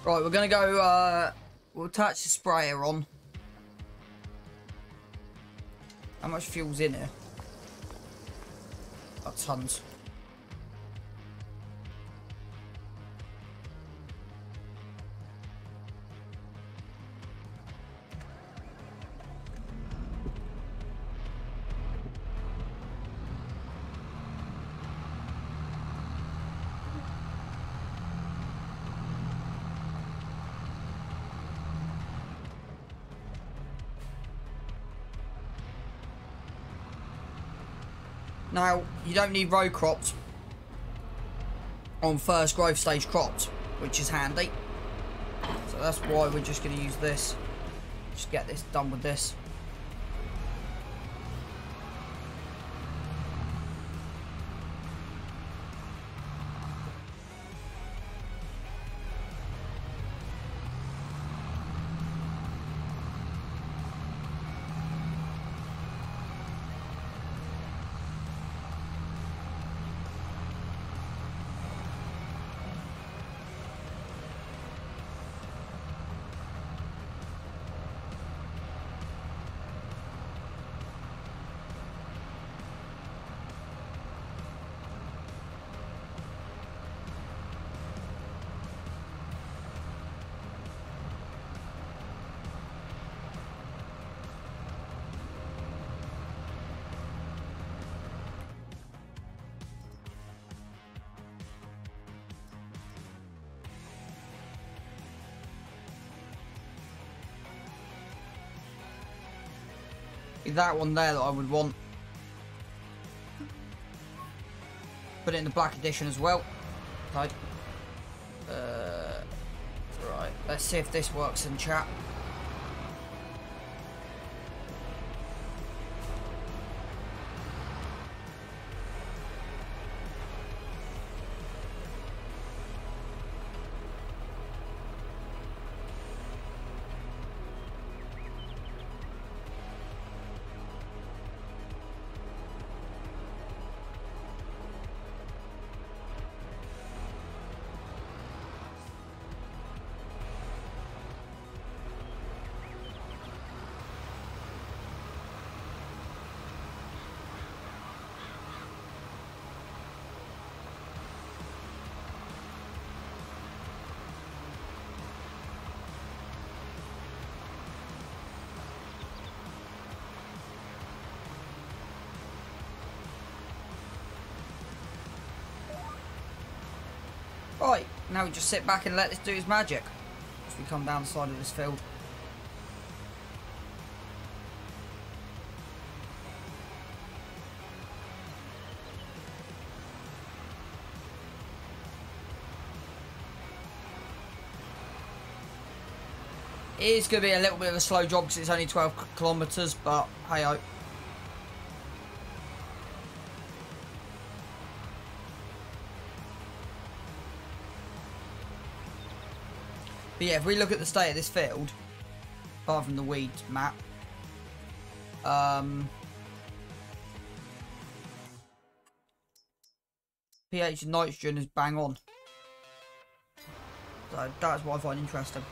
Right, we're gonna go, we'll attach the sprayer on. How much fuel's in here? Oh, tons. Now, you don't need row crops on first growth stage crops, which is handy. So that's why we're just going to use this. Just get this done with this. that one there that I would want. Put it in the black edition as well. Okay. Right, let's see if this works in chat. Right, now we just sit back and let this do his magic as we come down the side of this field. It is going to be a little bit of a slow job because it's only 12 kilometres, but hey ho. But yeah, if we look at the state of this field, apart from the weeds map, pH and nitrogen is bang on. So that's what I find interesting.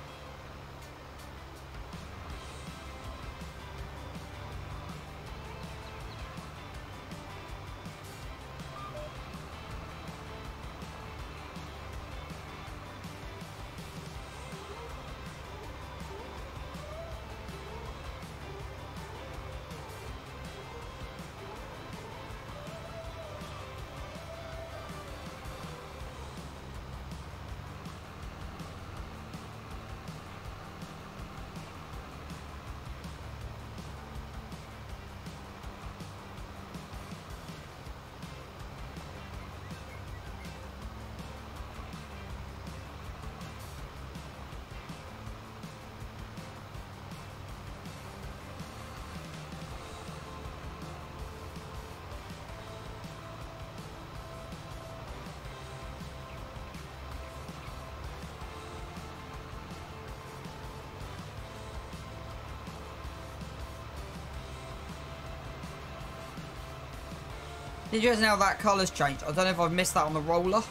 Did you guys know how that colour's changed? I don't know if I've missed that on the roller.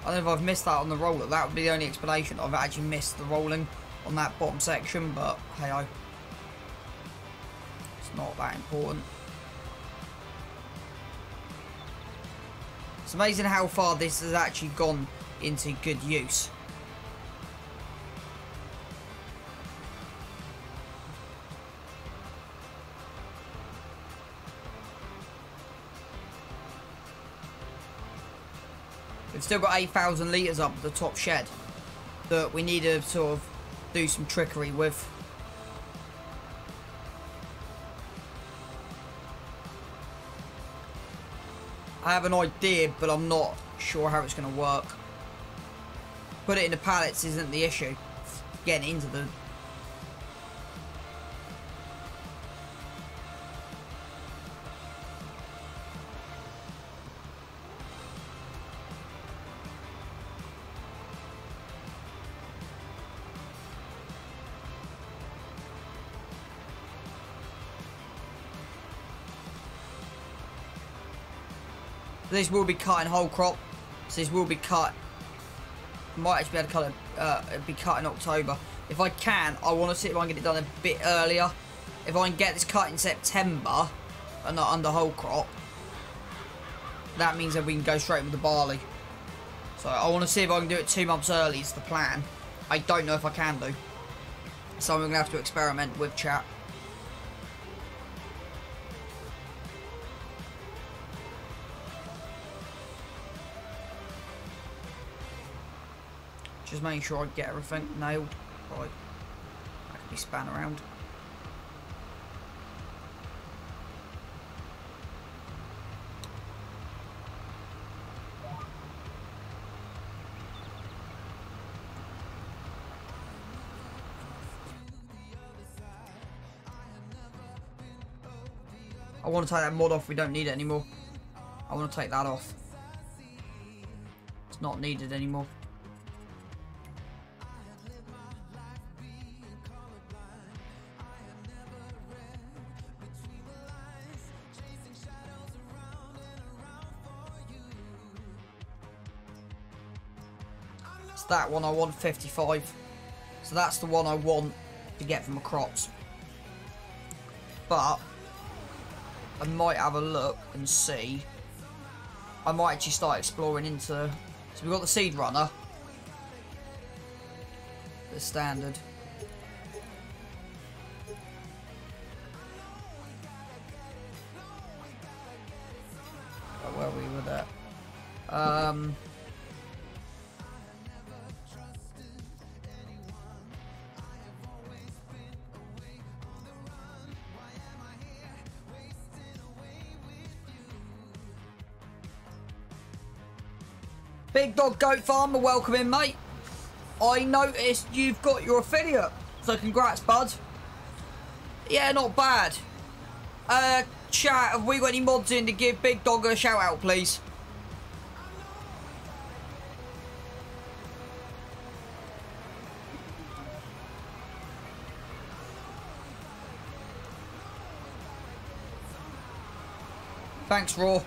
That would be the only explanation. I've actually missed the rolling on that bottom section, but hey ho. It's not that important. It's amazing how far this has actually gone into good use. We've still got 8,000 litres up at the top shed that we need to sort of do some trickery with. I have an idea, but I'm not sure how it's going to work. Put it in the pallets isn't the issue. Getting into the... This will be cut in whole crop, so this will be cut. Might actually be able to cut it. It'll be cut in October. If I can, I want to see if I can get it done a bit earlier. If I can get this cut in September and not under whole crop, that means that we can go straight with the barley. So I want to see if I can do it 2 months early. Is the plan. I don't know if I can do. So I'm going to have to experiment with chat. Just making sure I get everything nailed. Right. I can be span around. I want to take that mod off. We don't need it anymore. I want to take that off. It's not needed anymore. It's that one I want 55. So that's the one I want to get from the crops. But I might have a look and see. I might actually start exploring into... So we've got the seed runner. The standard. Oh, where are we with that? Big Dog Goat Farmer, welcome in, mate. I noticed you've got your affiliate, so congrats, bud. Yeah, not bad. Chat, have we got any mods in to give Big Dog a shout out, please? Thanks, Raw.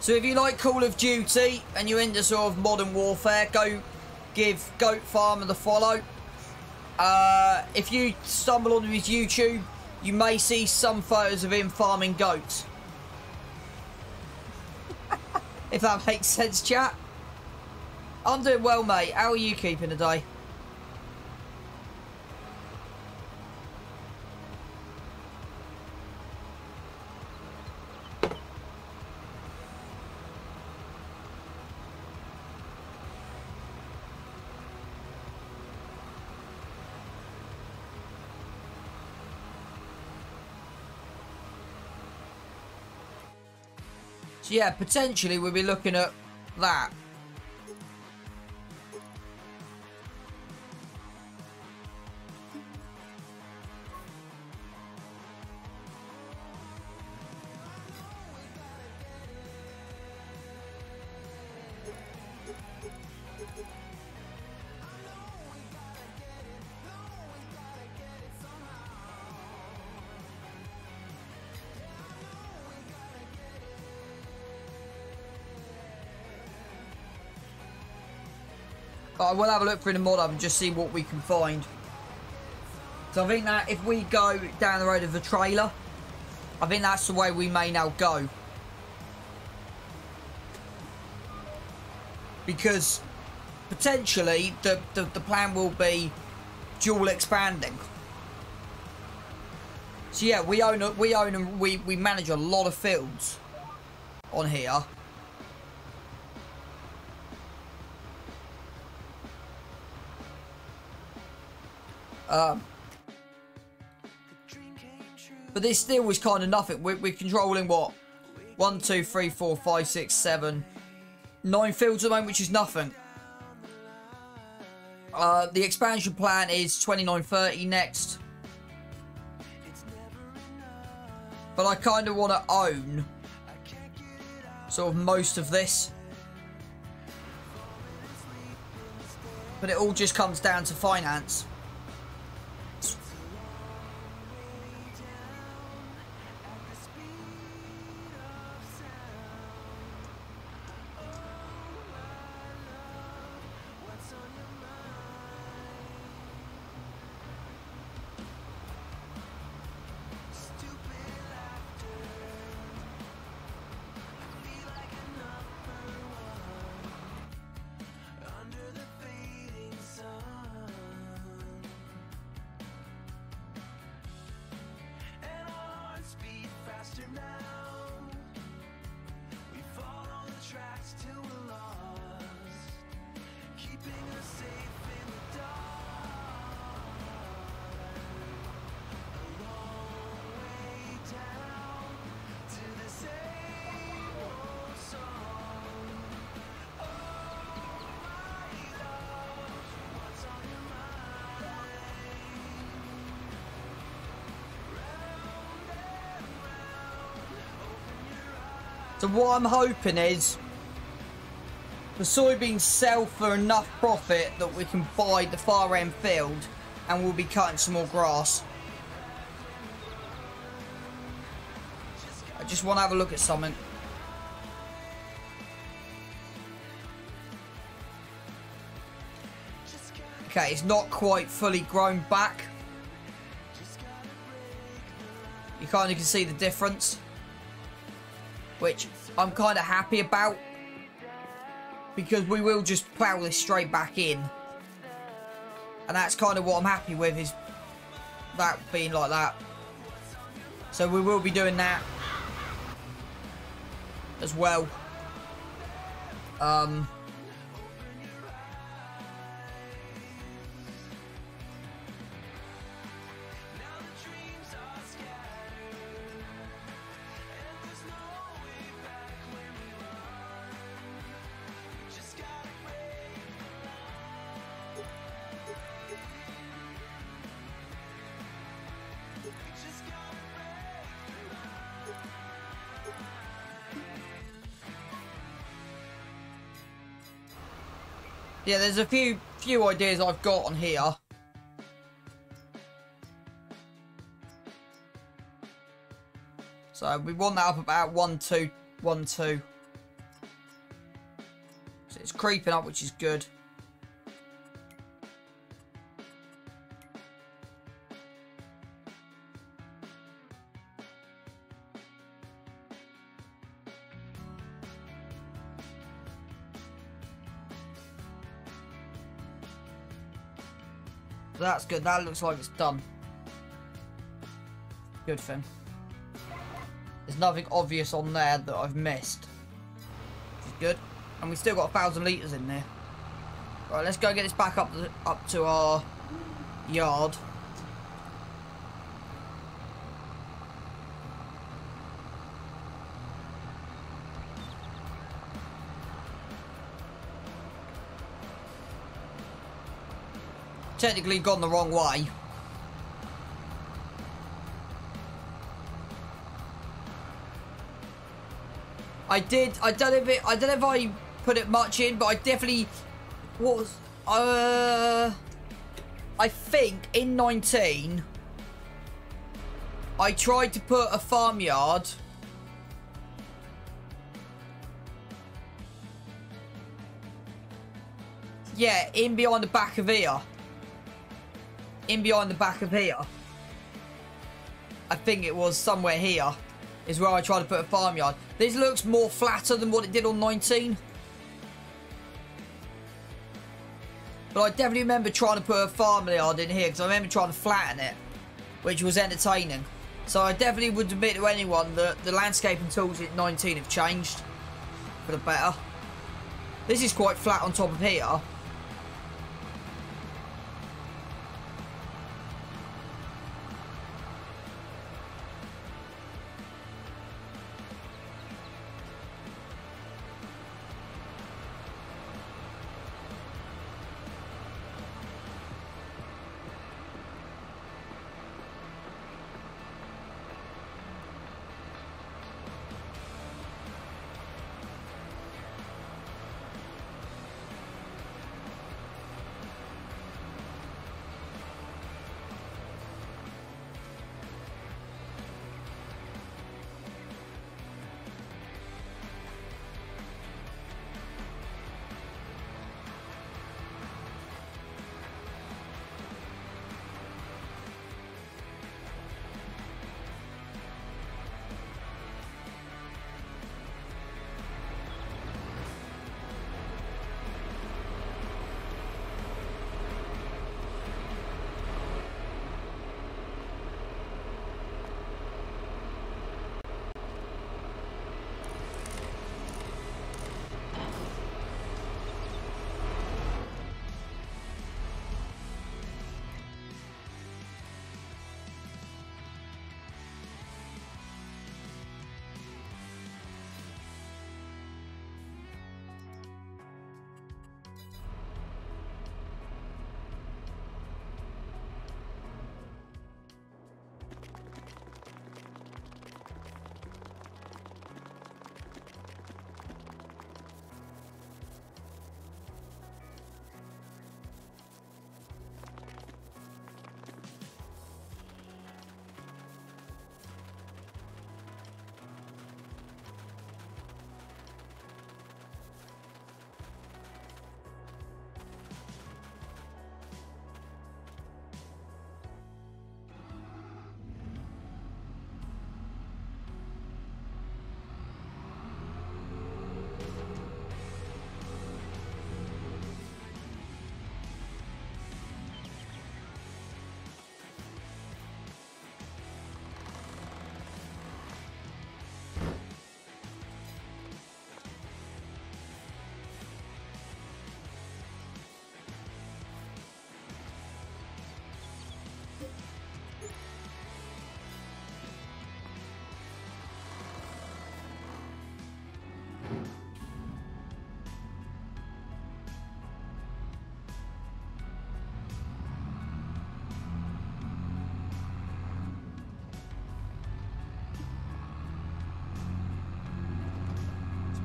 So if you like Call of Duty and you're into sort of modern warfare, go give Goat Farmer the follow. If you stumble onto his YouTube, you may see some photos of him farming goats. If that makes sense, chat. I'm doing well, mate. How are you keeping today? So yeah, potentially we'll be looking at that. But we'll have a look through the mod hub and just see what we can find. So I think that if we go down the road of the trailer, I think that's the way we may now go. Because potentially the plan will be dual expanding. So yeah, we manage a lot of fields on here. But this still was kind of nothing. We're controlling what? 1, 2, 3, 4, 5, 6, 7, 9 fields at the moment, which is nothing. The expansion plan is 2930 next. But I kind of want to own sort of most of this. But it all just comes down to finance. So what I'm hoping is the soybeans sell for enough profit that we can buy the far end field and we'll be cutting some more grass. I just want to have a look at something. Okay, it's not quite fully grown back. You kind of can see the difference, which I'm kind of happy about, because we will just plough this straight back in, and that's kind of what I'm happy with, is that being like that. So we will be doing that as well. Yeah, there's a few ideas I've got on here. So we want that up about 1, 2, 1, 2. So it's creeping up, which is good. That's good. That looks like it's done. Good thing. There's nothing obvious on there that I've missed, which is good. And we've still got 1,000 litres in there. Right, let's go get this back up to our yard. Technically gone the wrong way. I don't know if I put it much in, but I definitely I think in 19 I tried to put a farmyard in behind the back of here. In behind the back of here. I think it was somewhere here is where I tried to put a farmyard. This looks more flatter than what it did on 19. But I definitely remember trying to put a farmyard in here because I remember trying to flatten it, which was entertaining. So I definitely would admit to anyone that the landscaping tools in 19 have changed for the better. This is quite flat on top of here.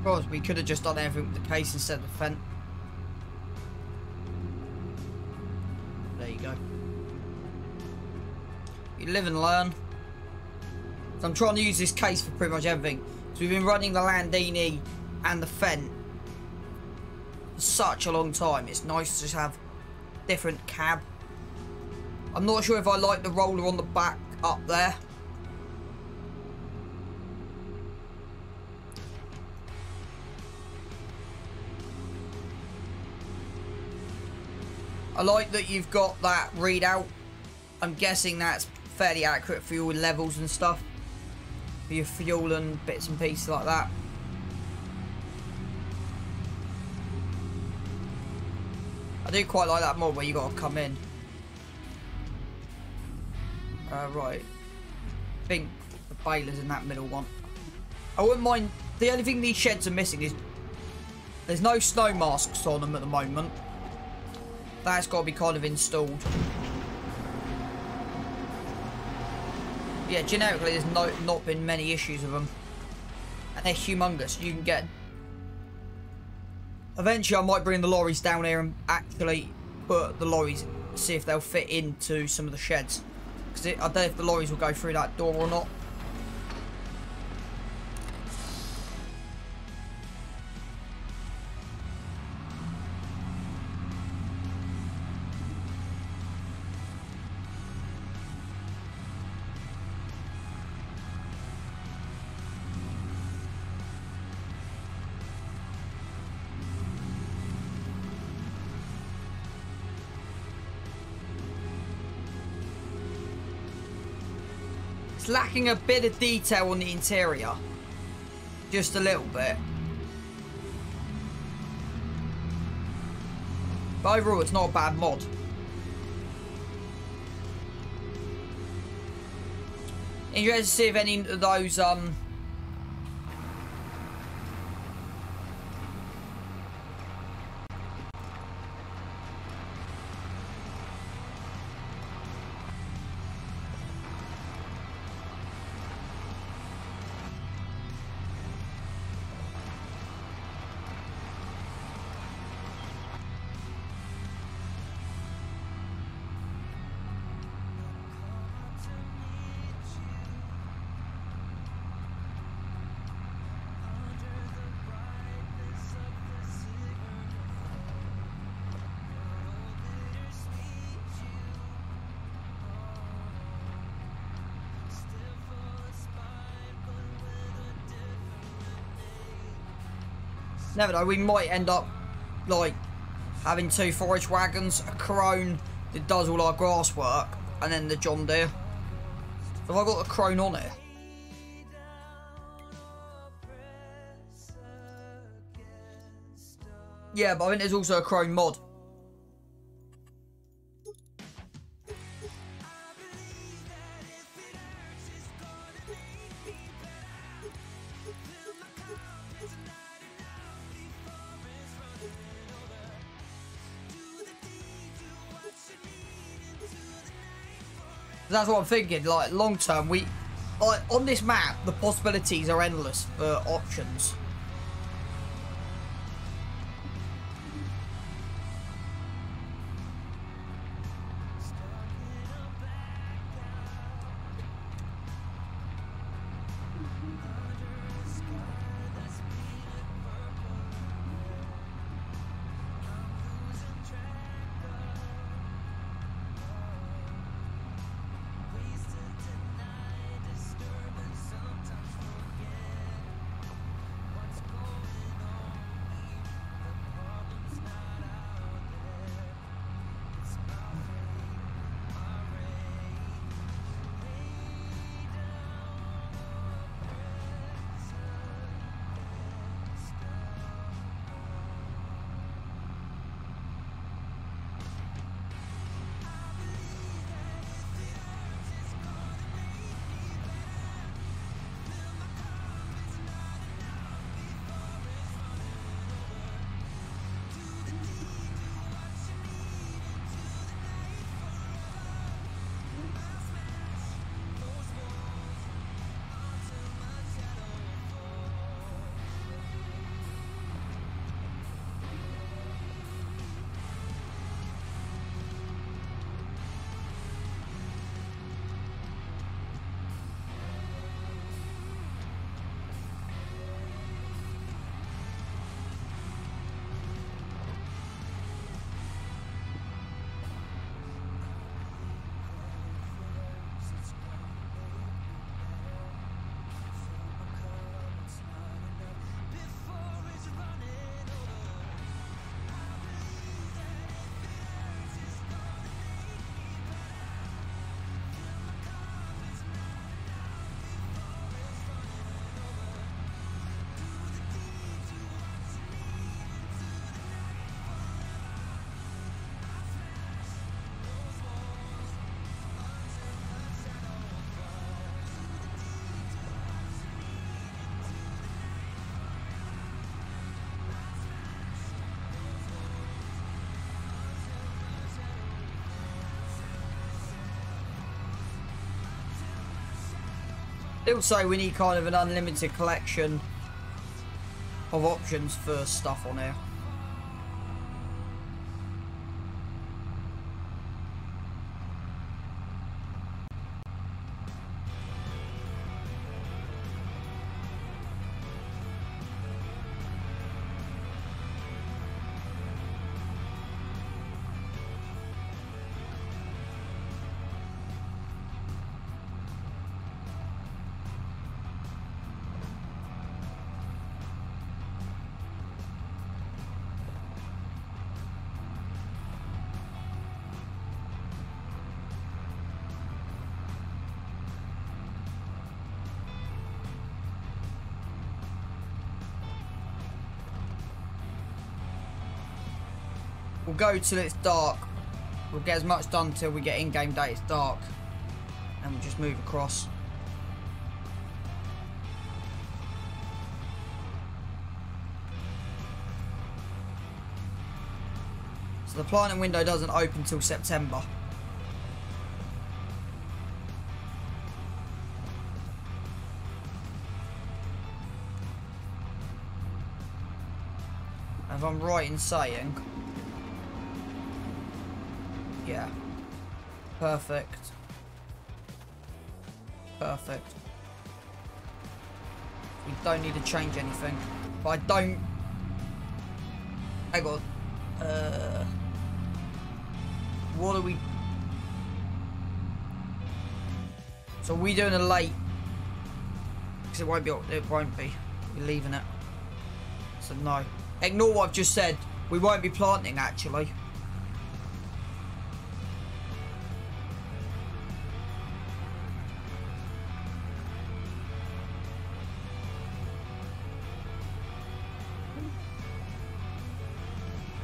course, we could have just done everything with the case instead of the fence. There you go. You live and learn. So I'm trying to use this case for pretty much everything. So we've been running the Landini and the Fendt for such a long time. It's nice to just have different cab. I'm not sure if I like the roller on the back up there. I like that you've got that readout. I'm guessing that's fairly accurate for your levels and stuff. For your fuel and bits and pieces like that. I do quite like that mod where you got to come in. Right. I think the baler's in that middle one. I wouldn't mind. The only thing these sheds are missing is there's no snow masks on them at the moment. That's got to be kind of installed. Yeah, generically there's not been many issues with them. And they're humongous. You can get... Eventually I might bring the lorries down here and actually put the lorries, see if they'll fit into some of the sheds. Because I don't know if the lorries will go through that door or not. Lacking a bit of detail on the interior, just a little bit, but overall it's not a bad mod. Interested to see if any of those never know, we might end up like having two forage wagons, a crone that does all our grass work, and then the John Deere. Have I got the crone on here? Yeah, but I think there's also a crone mod. That's what I'm thinking, like, long term, like, on this map, the possibilities are endless for options. Still say we need kind of an unlimited collection of options for stuff on here. We'll go till it's dark. We'll get as much done till we get in-game day it's dark. And we'll just move across. So the planting window doesn't open till September. If I'm right in saying... Yeah. Perfect. Perfect. We don't need to change anything. But I don't... Hang on. What are we... So are we doing a late? Because it won't be. We're leaving it. So no. Ignore what I've just said. We won't be planting actually.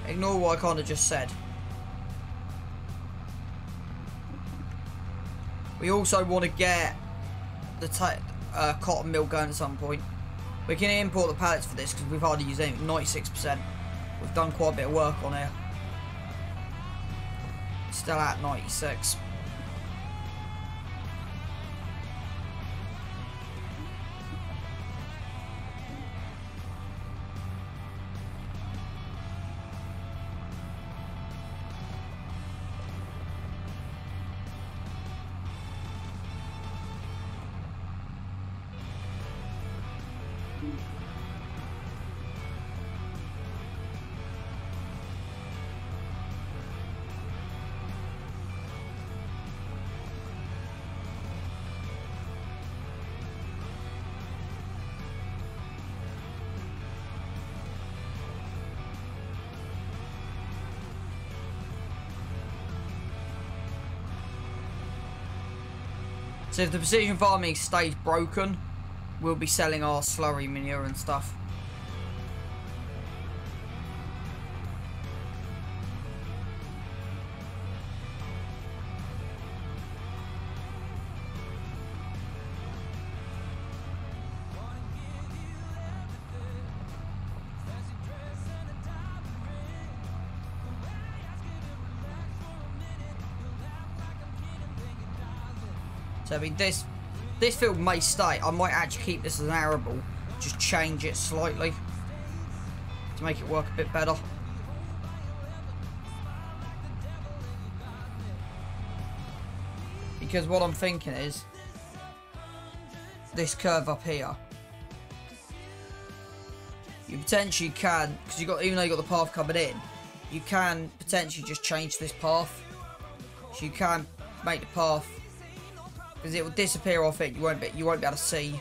Ignore what I kind of just said. We also want to get the cotton mill going at some point. We can import the pallets for this because we've hardly used any. 96%. We've done quite a bit of work on here. Still at 96. So if the precision farming stays broken, we'll be selling our slurry manure and stuff. So I mean, this field may stay. I might actually keep this as an arable, just change it slightly to make it work a bit better. Because what I'm thinking is this curve up here. You potentially can, because even though you got the path coming in, you can potentially just change this path. So you can make the path. Because it will disappear off it, you won't be able to see.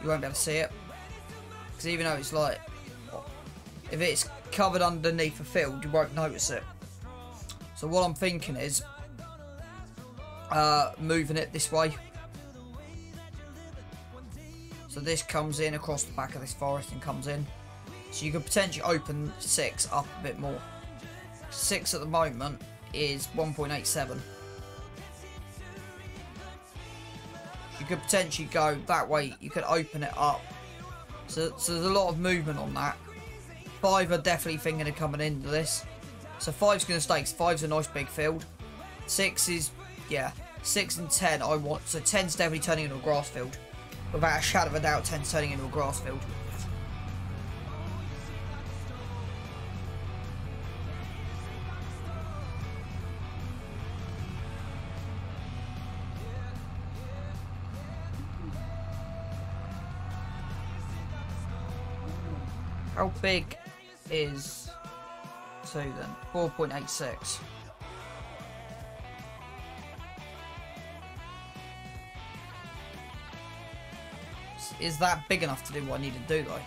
You won't be able to see it. Because even though it's like, if it's covered underneath a field, you won't notice it. So what I'm thinking is moving it this way. So this comes in across the back of this forest and comes in. So you could potentially open 6 up a bit more. 6 at the moment is 1.87. You could potentially go that way. You could open it up. So there's a lot of movement on that. 5 are definitely thinking of coming into this. So 5's going to stay. 5's a nice big field. 6 is, yeah. 6 and 10 I want. So 10's definitely turning into a grass field. Without a shadow of a doubt, 10's turning into a grass field. How big is 2 then? 4.86. Is that big enough to do what I need to do though?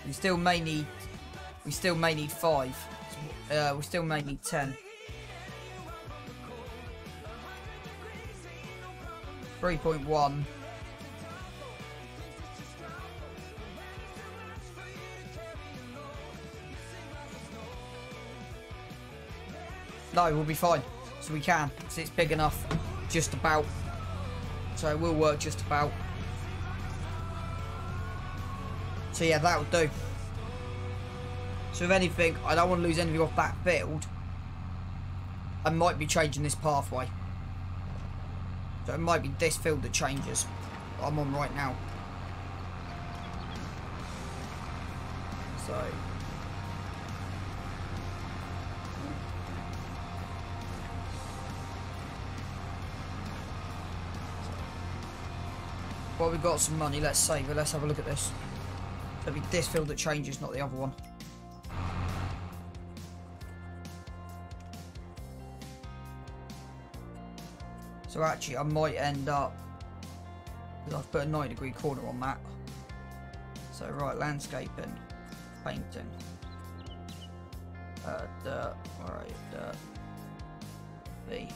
We still may need 5. We still may need 10. 3.1. No, we'll be fine. So we can. So it's big enough. Just about. So it will work just about. So yeah, that would do. So if anything, I don't want to lose anything off that field. I might be changing this pathway. So it might be this field that changes. That I'm on right now. So well, we've got some money. Let's save it. Let's have a look at this. It'll be this field that changes, not the other one. So actually, I might end up, because I've put a 90-degree corner on that. So right, landscaping, painting, dirt, alright, dirt, B.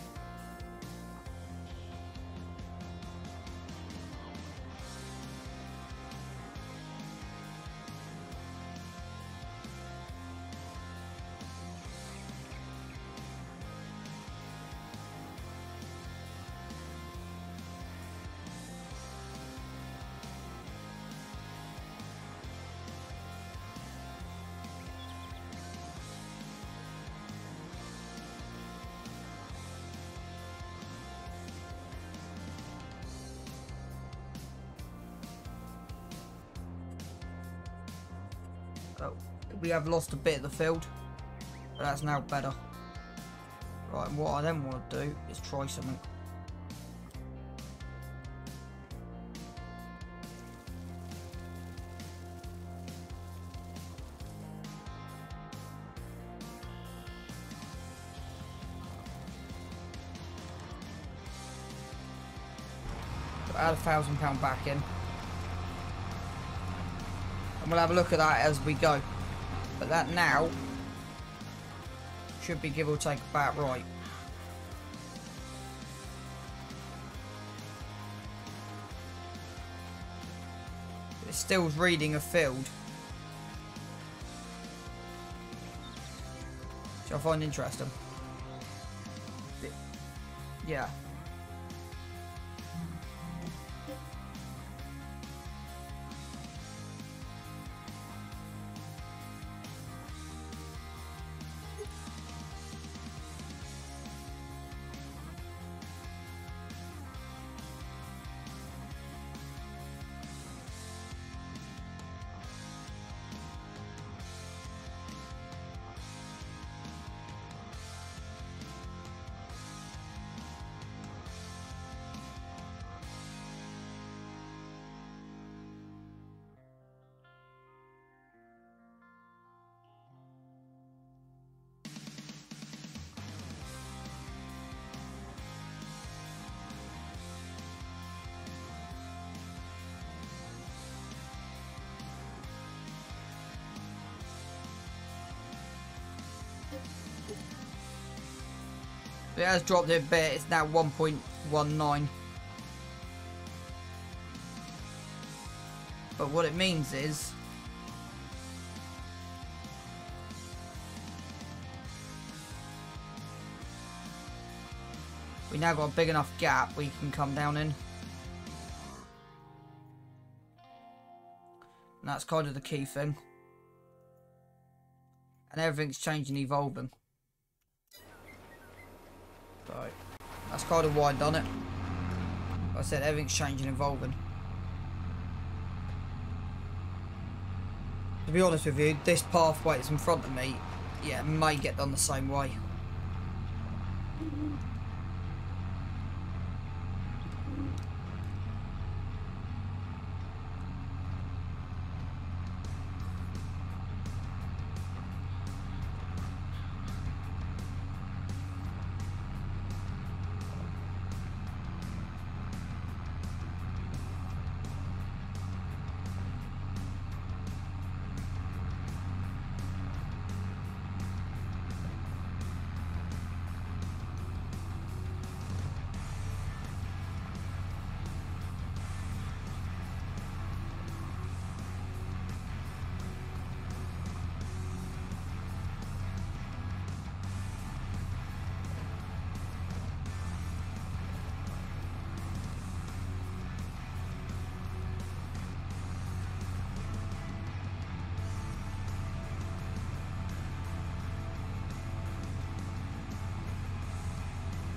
Oh, we have lost a bit of the field, but that's now better. Right, and what I then want to do is try something. So add £1,000 back in. And we'll have a look at that as we go. But that now should be give or take about right. It still reading a field, which I find interesting. Yeah. It has dropped it a bit. It's now 1.19. But what it means is we now got a big enough gap we can come down in. That's kind of the key thing. And everything's changing, evolving. Right. That's kind of why I done it. Like I said, everything's changing, evolving. To be honest with you, this pathway that's in front of me, yeah, may get done the same way.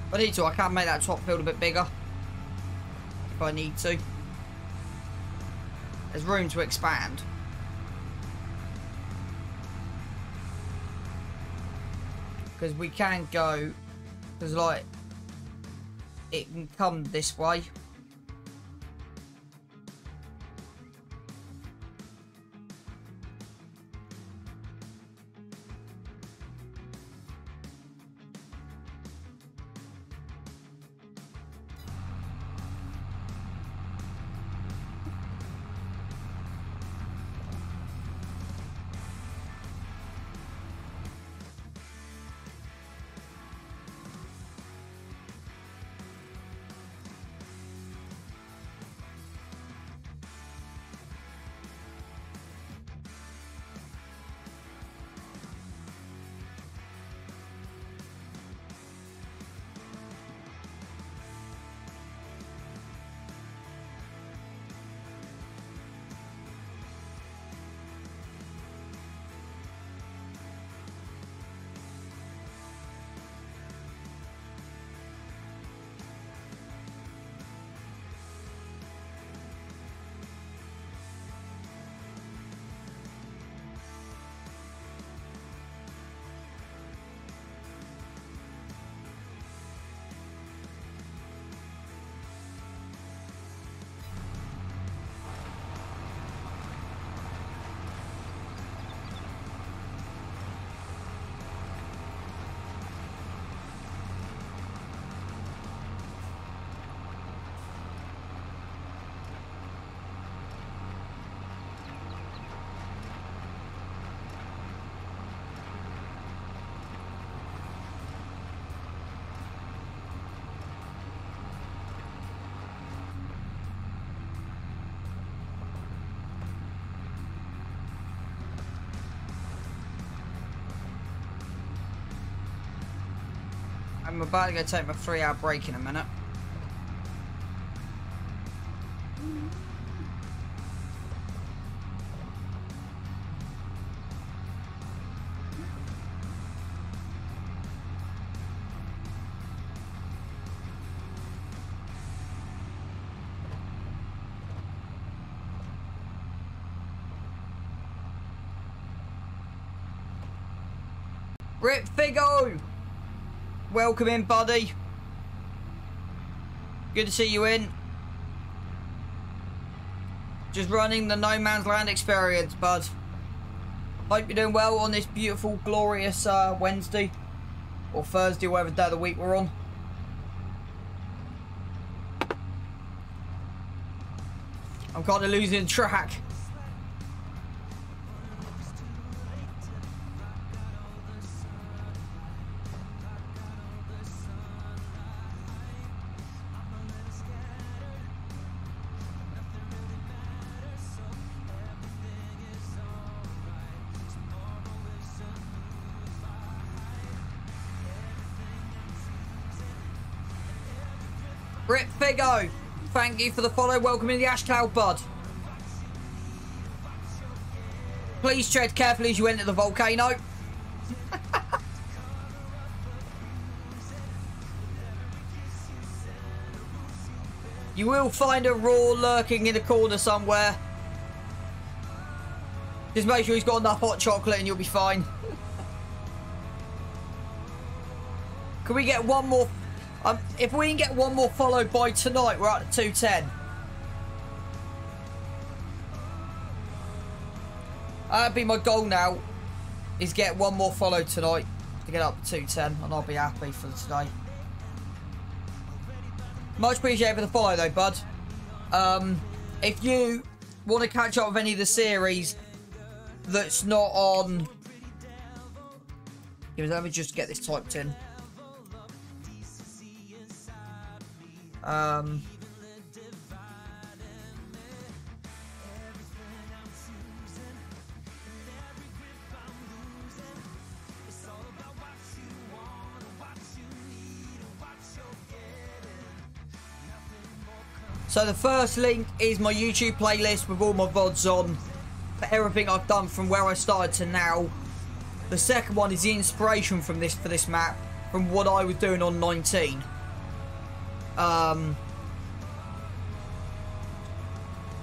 If I need to, I can make that top field a bit bigger. If I need to. There's room to expand. Because we can go, because like, it can come this way. I'm about to go take my 3-hour break in a minute. Rip Figo! Welcome in, buddy. Good to see you in. Just running the No Man's Land experience, bud. Hope you're doing well on this beautiful, glorious Wednesday. Or Thursday, whatever day of the week we're on. I'm kind of losing track. Rip Figo, thank you for the follow. Welcome in the Ash Cloud, bud. Please tread carefully as you enter the volcano. You will find a roar lurking in the corner somewhere. Just make sure he's got enough hot chocolate and you'll be fine. Can we get one more? If we can get one more followed by tonight, we're at 210. That'd be my goal now, is get one more follow tonight to get up to 210, and I'll be happy for today. Much appreciated for the follow though, bud. If you want to catch up with any of the series that's not on... Let me just get this typed in. So the first link is my YouTube playlist with all my VODs on for everything I've done from where I started to now. The second one is the inspiration from this for this map from what I was doing on 19.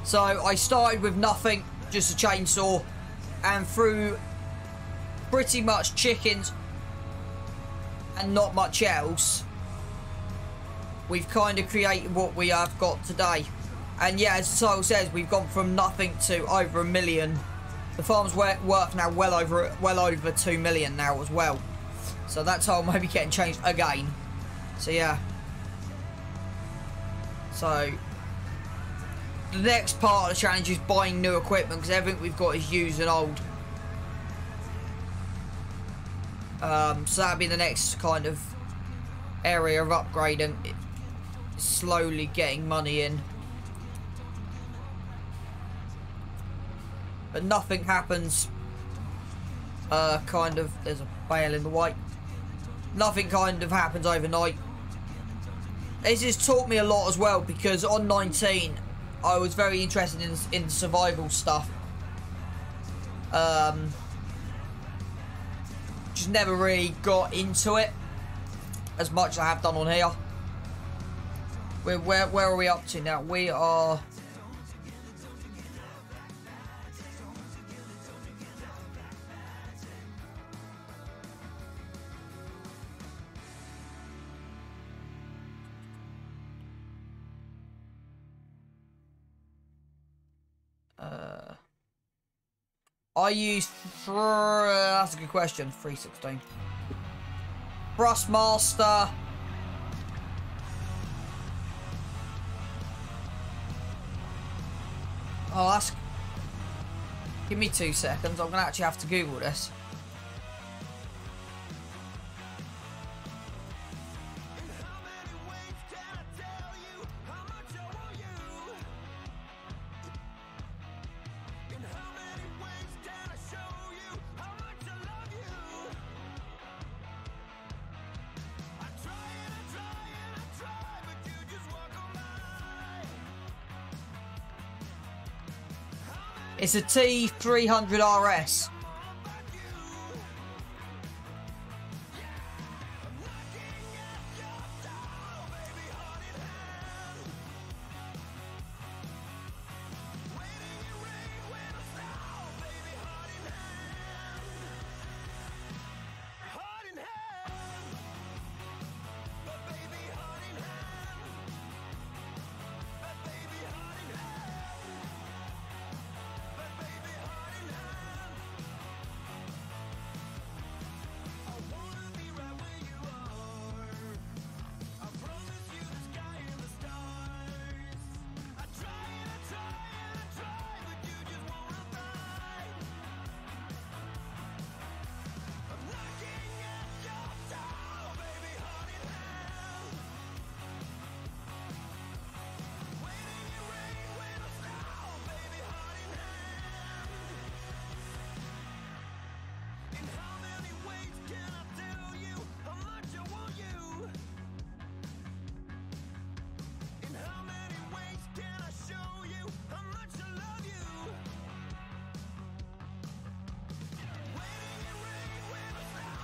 So I started with nothing, just a chainsaw, and through pretty much chickens and not much else, we've kind of created what we have got today. And yeah, as the title says, we've gone from nothing to over 1 million. The farm's worth now well over 2 million now as well. So that title might be getting changed again. So yeah. So the next part of the challenge is buying new equipment, because everything we've got is used and old. So that'll be the next kind of area of upgrading. Slowly getting money in, but nothing happens kind of, there's a bale in the way, nothing kind of happens overnight. This has taught me a lot as well, because on 19 I was very interested in survival stuff, just never really got into it as much as I have done on here. Where are we up to now? We are... I use... that's a good question. 316. Thrustmaster... Oh, that's... Give me 2 seconds. I'm going to actually have to Google this. It's a T300 RS.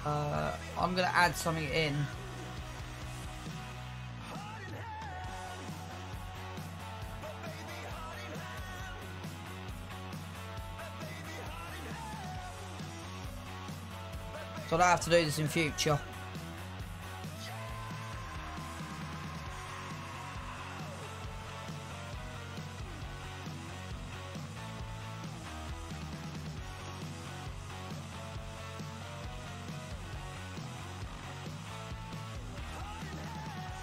I'm going to add something in. So I don't have to do this in future.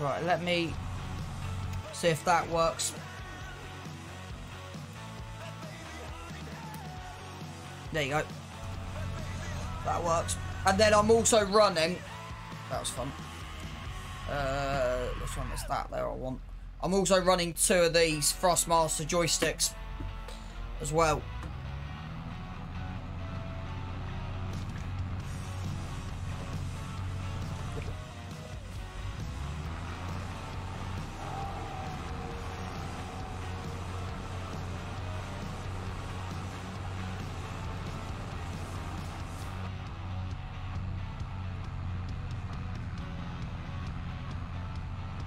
Right, let me see if that works. There you go. That works. And then I'm also running. That was fun. Which one is that there I want? I'm also running 2 of these Thrustmaster joysticks as well.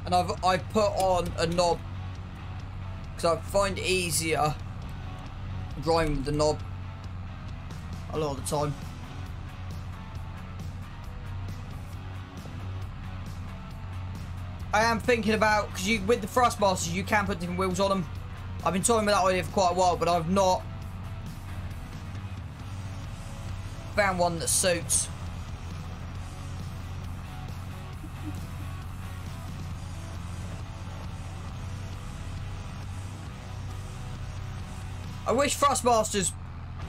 And I've put on a knob because I find it easier driving with the knob a lot of the time. I am thinking about, because with the Thrustmasters you can put different wheels on them. I've been toying with that idea for quite a while, but I've not found one that suits. I wish Thrustmasters,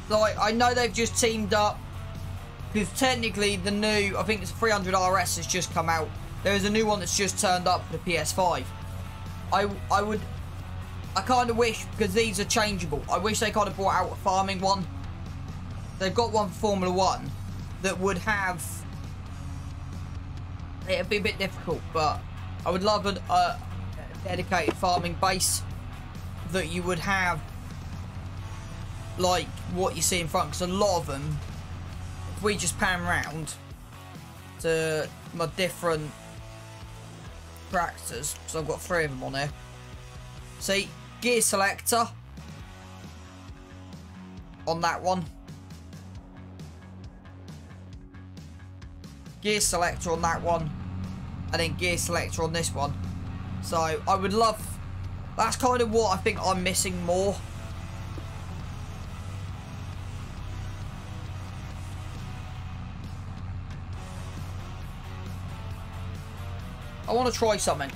like, I know they've just teamed up, because technically the new, I think it's 300 RS has just come out. There is a new one that's just turned up for the PS5. I kind of wish, because these are changeable, I wish they kind of brought out a farming one. They've got one for Formula 1 that would have, it'd be a bit difficult, but I would love a dedicated farming base that you would have like what you see in front, because a lot of them, if we just pan round to my different tractors, because I've got 3 of them on here. See, gear selector on that one, gear selector on that one, and then gear selector on this one. So I would love, that's kind of what I think I'm missing more. I want to try something.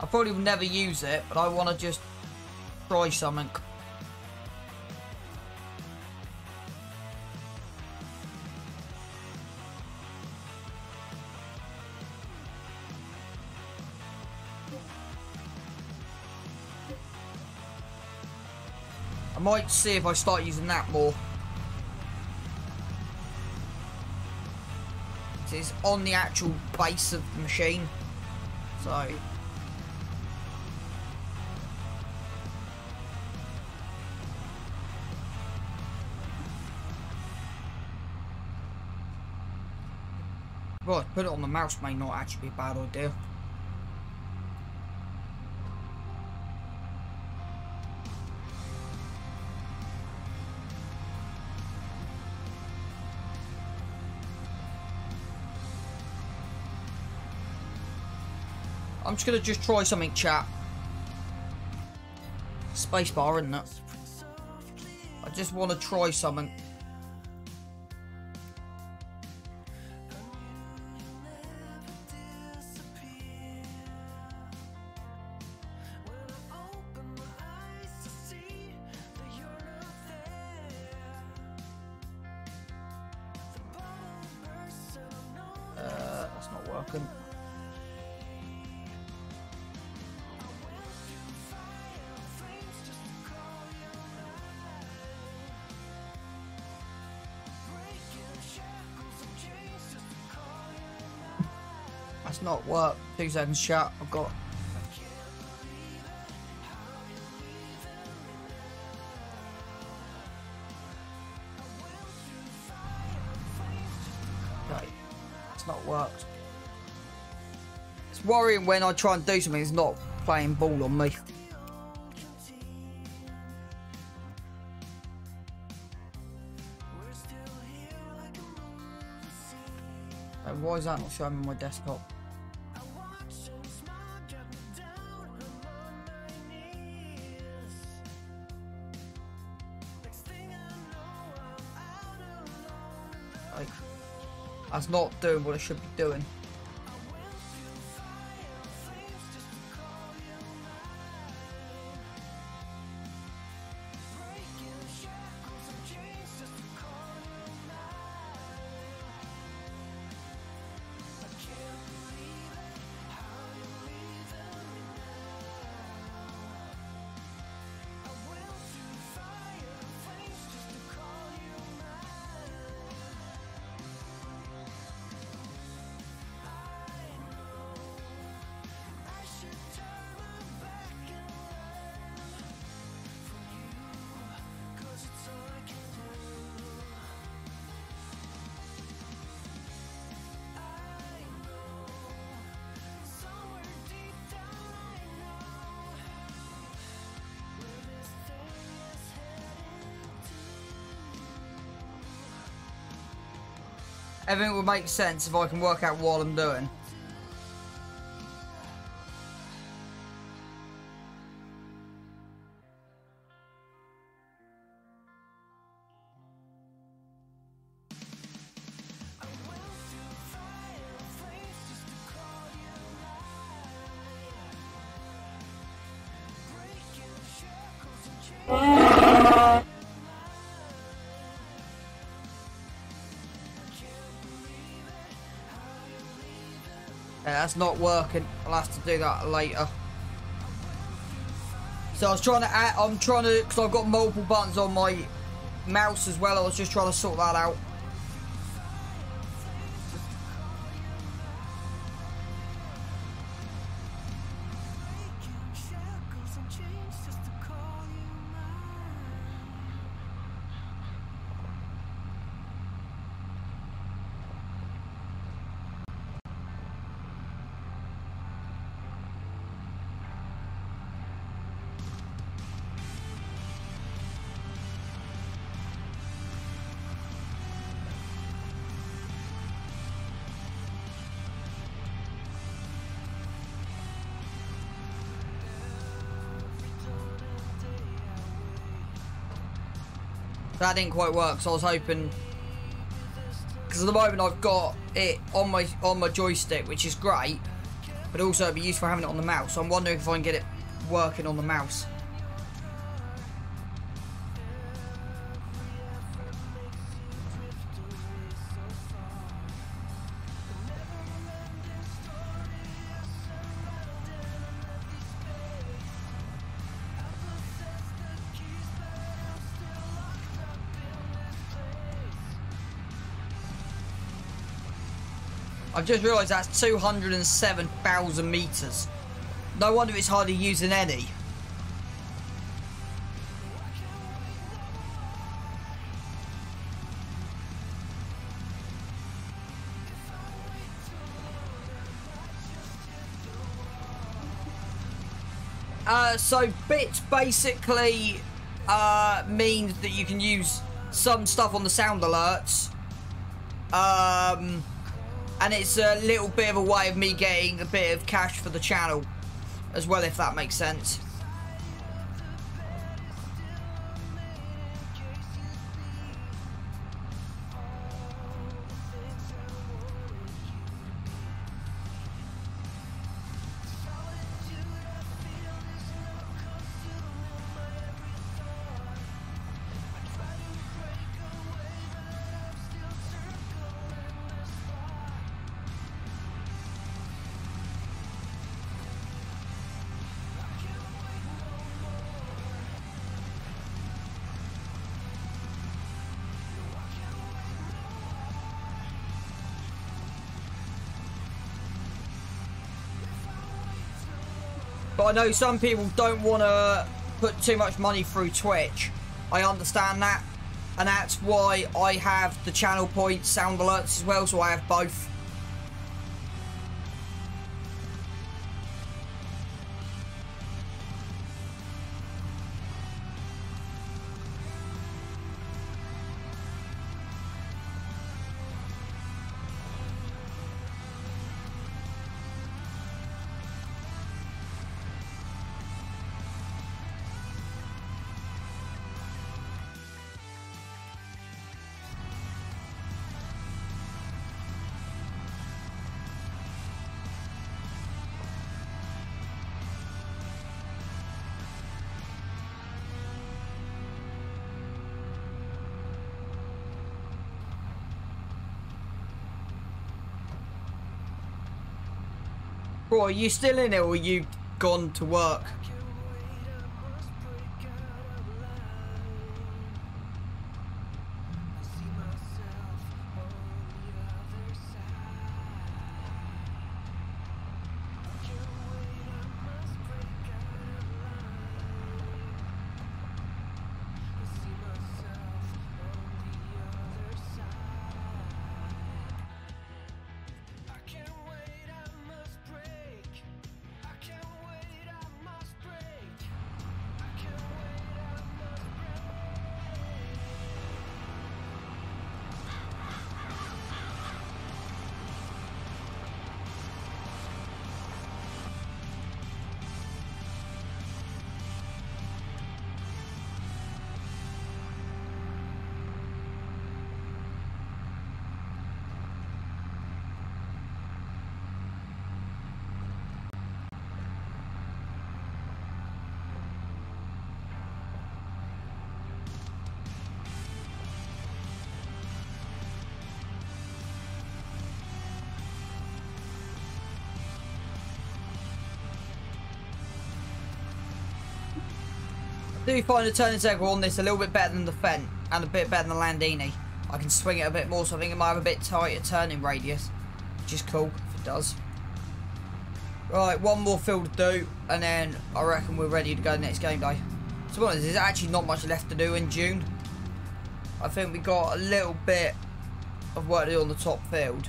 I probably will never use it, but I want to just try something. I might see if I start using that more. Is on the actual base of the machine, so right, put it on the mouse may not actually be a bad idea. I'm just going to just try something, chat. Spacebar, isn't it? I just want to try something. That's not working. That's not work. 2 seconds, chat. I've got. Okay. It's not worked. It's worrying when I try and do something, it's not playing ball on me. Why is that not showing on my desktop? Like, that's not doing what it should be doing. Everything would make sense if I can work out what I'm doing. Yeah, that's not working. I'll have to do that later. So I was trying to add, because I've got multiple buttons on my mouse as well. I was just trying to sort that out. That didn't quite work, so I was hoping, because at the moment I've got it on my joystick, which is great, but also it'd be useful having it on the mouse. So I'm wondering if I can get it working on the mouse. I've just realised that's 207,000 metres. No wonder it's hardly using any. So bits basically means that you can use some stuff on the sound alerts. And it's a little bit of a way of me getting a bit of cash for the channel as well, if that makes sense. But I know some people don't want to put too much money through Twitch. I understand that. And that's why I have the channel points sound alerts as well, so I have both. Bro, are you still in it or are you gone to work? Do you find the turn integral on this a little bit better than the Fendt and a bit better than the Landini? I can swing it a bit more, so I think it might have a bit tighter turning radius, which is cool if it does. Right, one more field to do, and then I reckon we're ready to go next game day. To be honest, there's actually not much left to do in June. I think we got a little bit of work to do on the top field.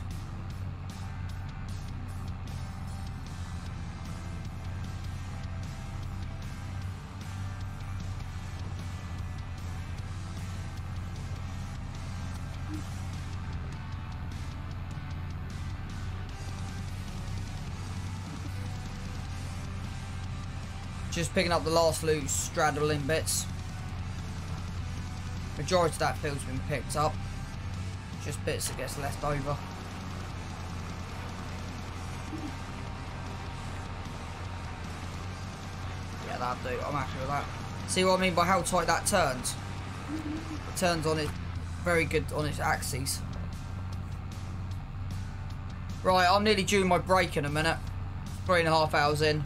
Just picking up the last loose straddling bits. Majority of that field's been picked up. Just bits that gets left over. Yeah, that'll do. I'm happy with that. See what I mean by how tight that turns? It turns on it very good on its axes. Right, I'm nearly due my break in a minute. 3.5 hours in.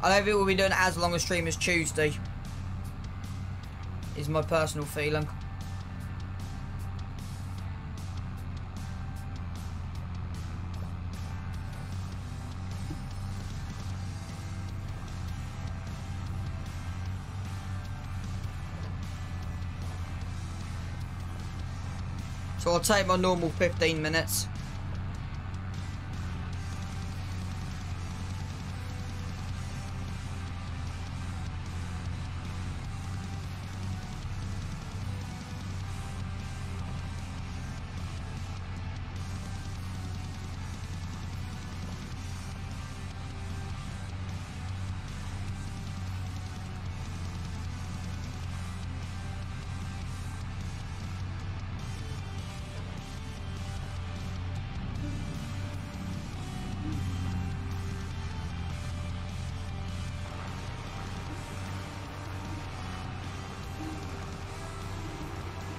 I don't think we'll be doing it as long a stream as Tuesday. Is my personal feeling. So I'll take my normal 15 minutes.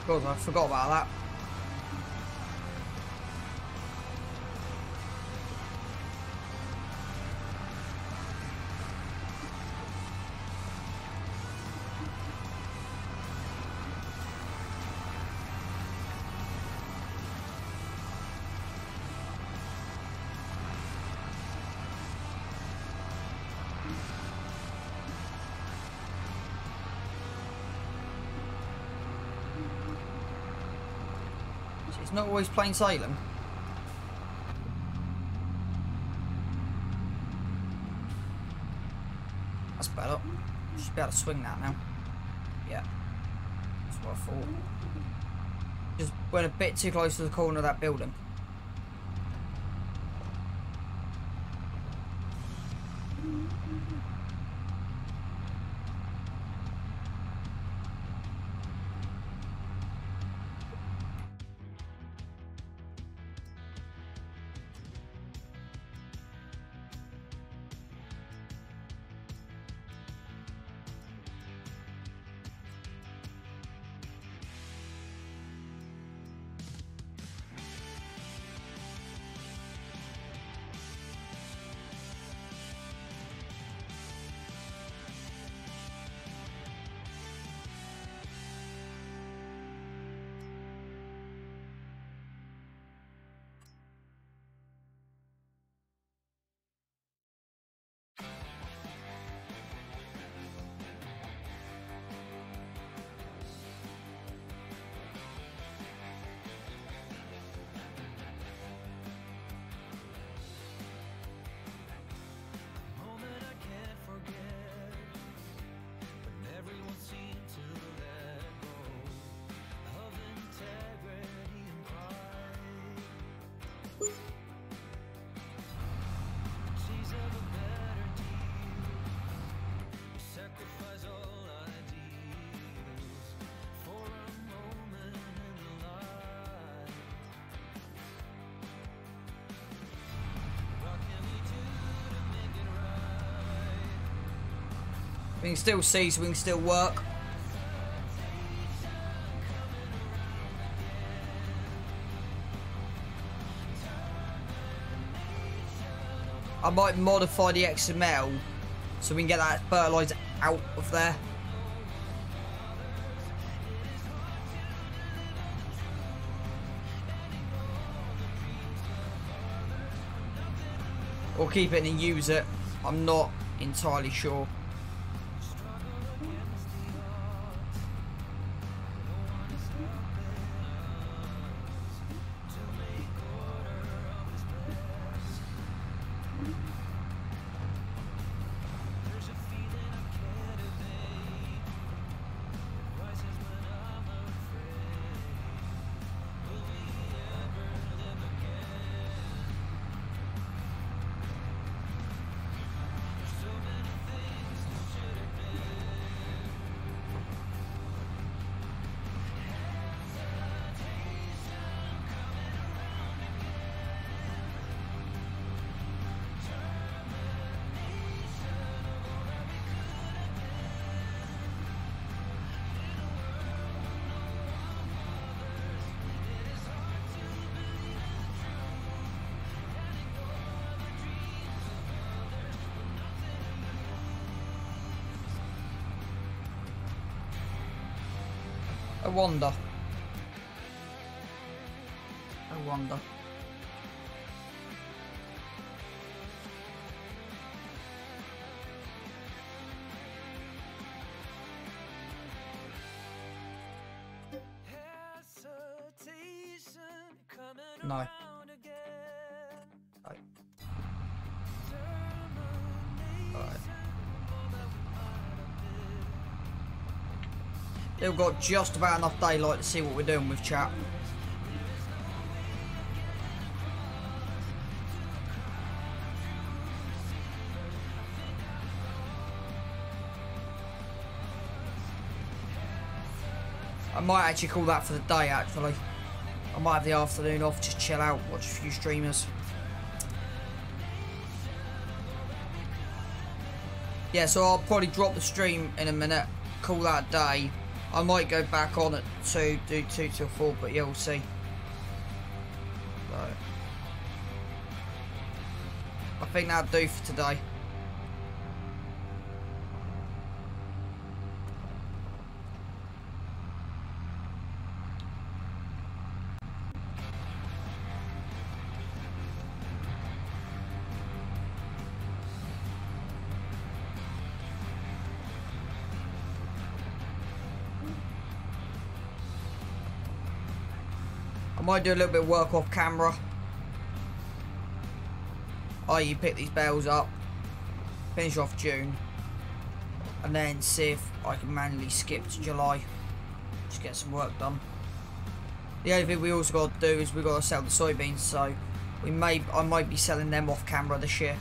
God, I forgot about that. It's not always plain sailing. That's better. Should be able to swing that now. Yeah. That's what I thought. Just went a bit too close to the corner of that building. We can still see, so we can still work. I might modify the XML so we can get that fertilizer out of there. Or keep it and use it. I'm not entirely sure. I wonder. I wonder. No. Right. Alright. They've got just about enough daylight to see what we're doing with chat. I might actually call that for the day, actually. I might have the afternoon off, just chill out, watch a few streamers. Yeah, so I'll probably drop the stream in a minute, call that a day. I might go back on at 2, do 2 till 4, but yeah, we'll see. So, I think that'll do for today. I might do a little bit of work off camera. You pick these bales up, finish off June, and then see if I can manually skip to July. Just get some work done. The only thing we also got to do is we got to sell the soybeans, so I might be selling them off camera this year.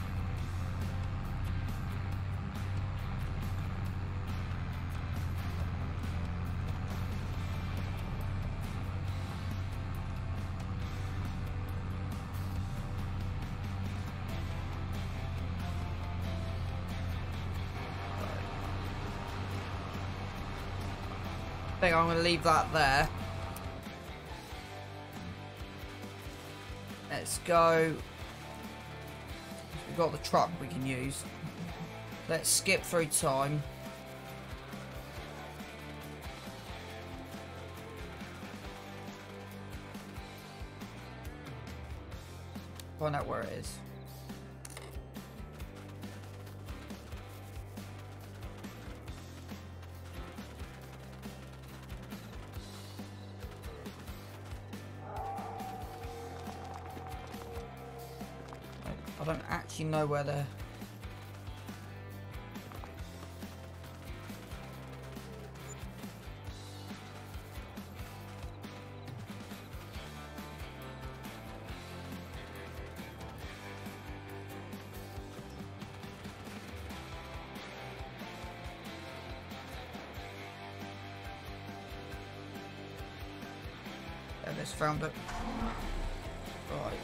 I think I'm going to leave that there. Let's go. We've got the truck we can use. Let's skip through time. Find out where it is. I don't actually know where they're... I just found it. Right.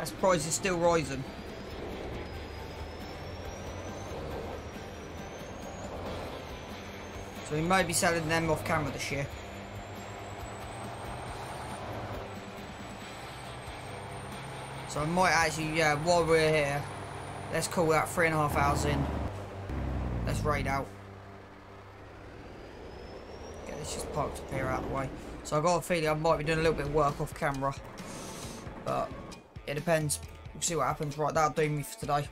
As price is still rising. So we may be selling them off camera this year. So I might actually, yeah, while we're here, let's call that 3.5 hours in. Let's raid out. Okay, let's just park up here out of the way. So I've got a feeling I might be doing a little bit of work off camera. But it depends. We'll see what happens. Right, that'll do me for today.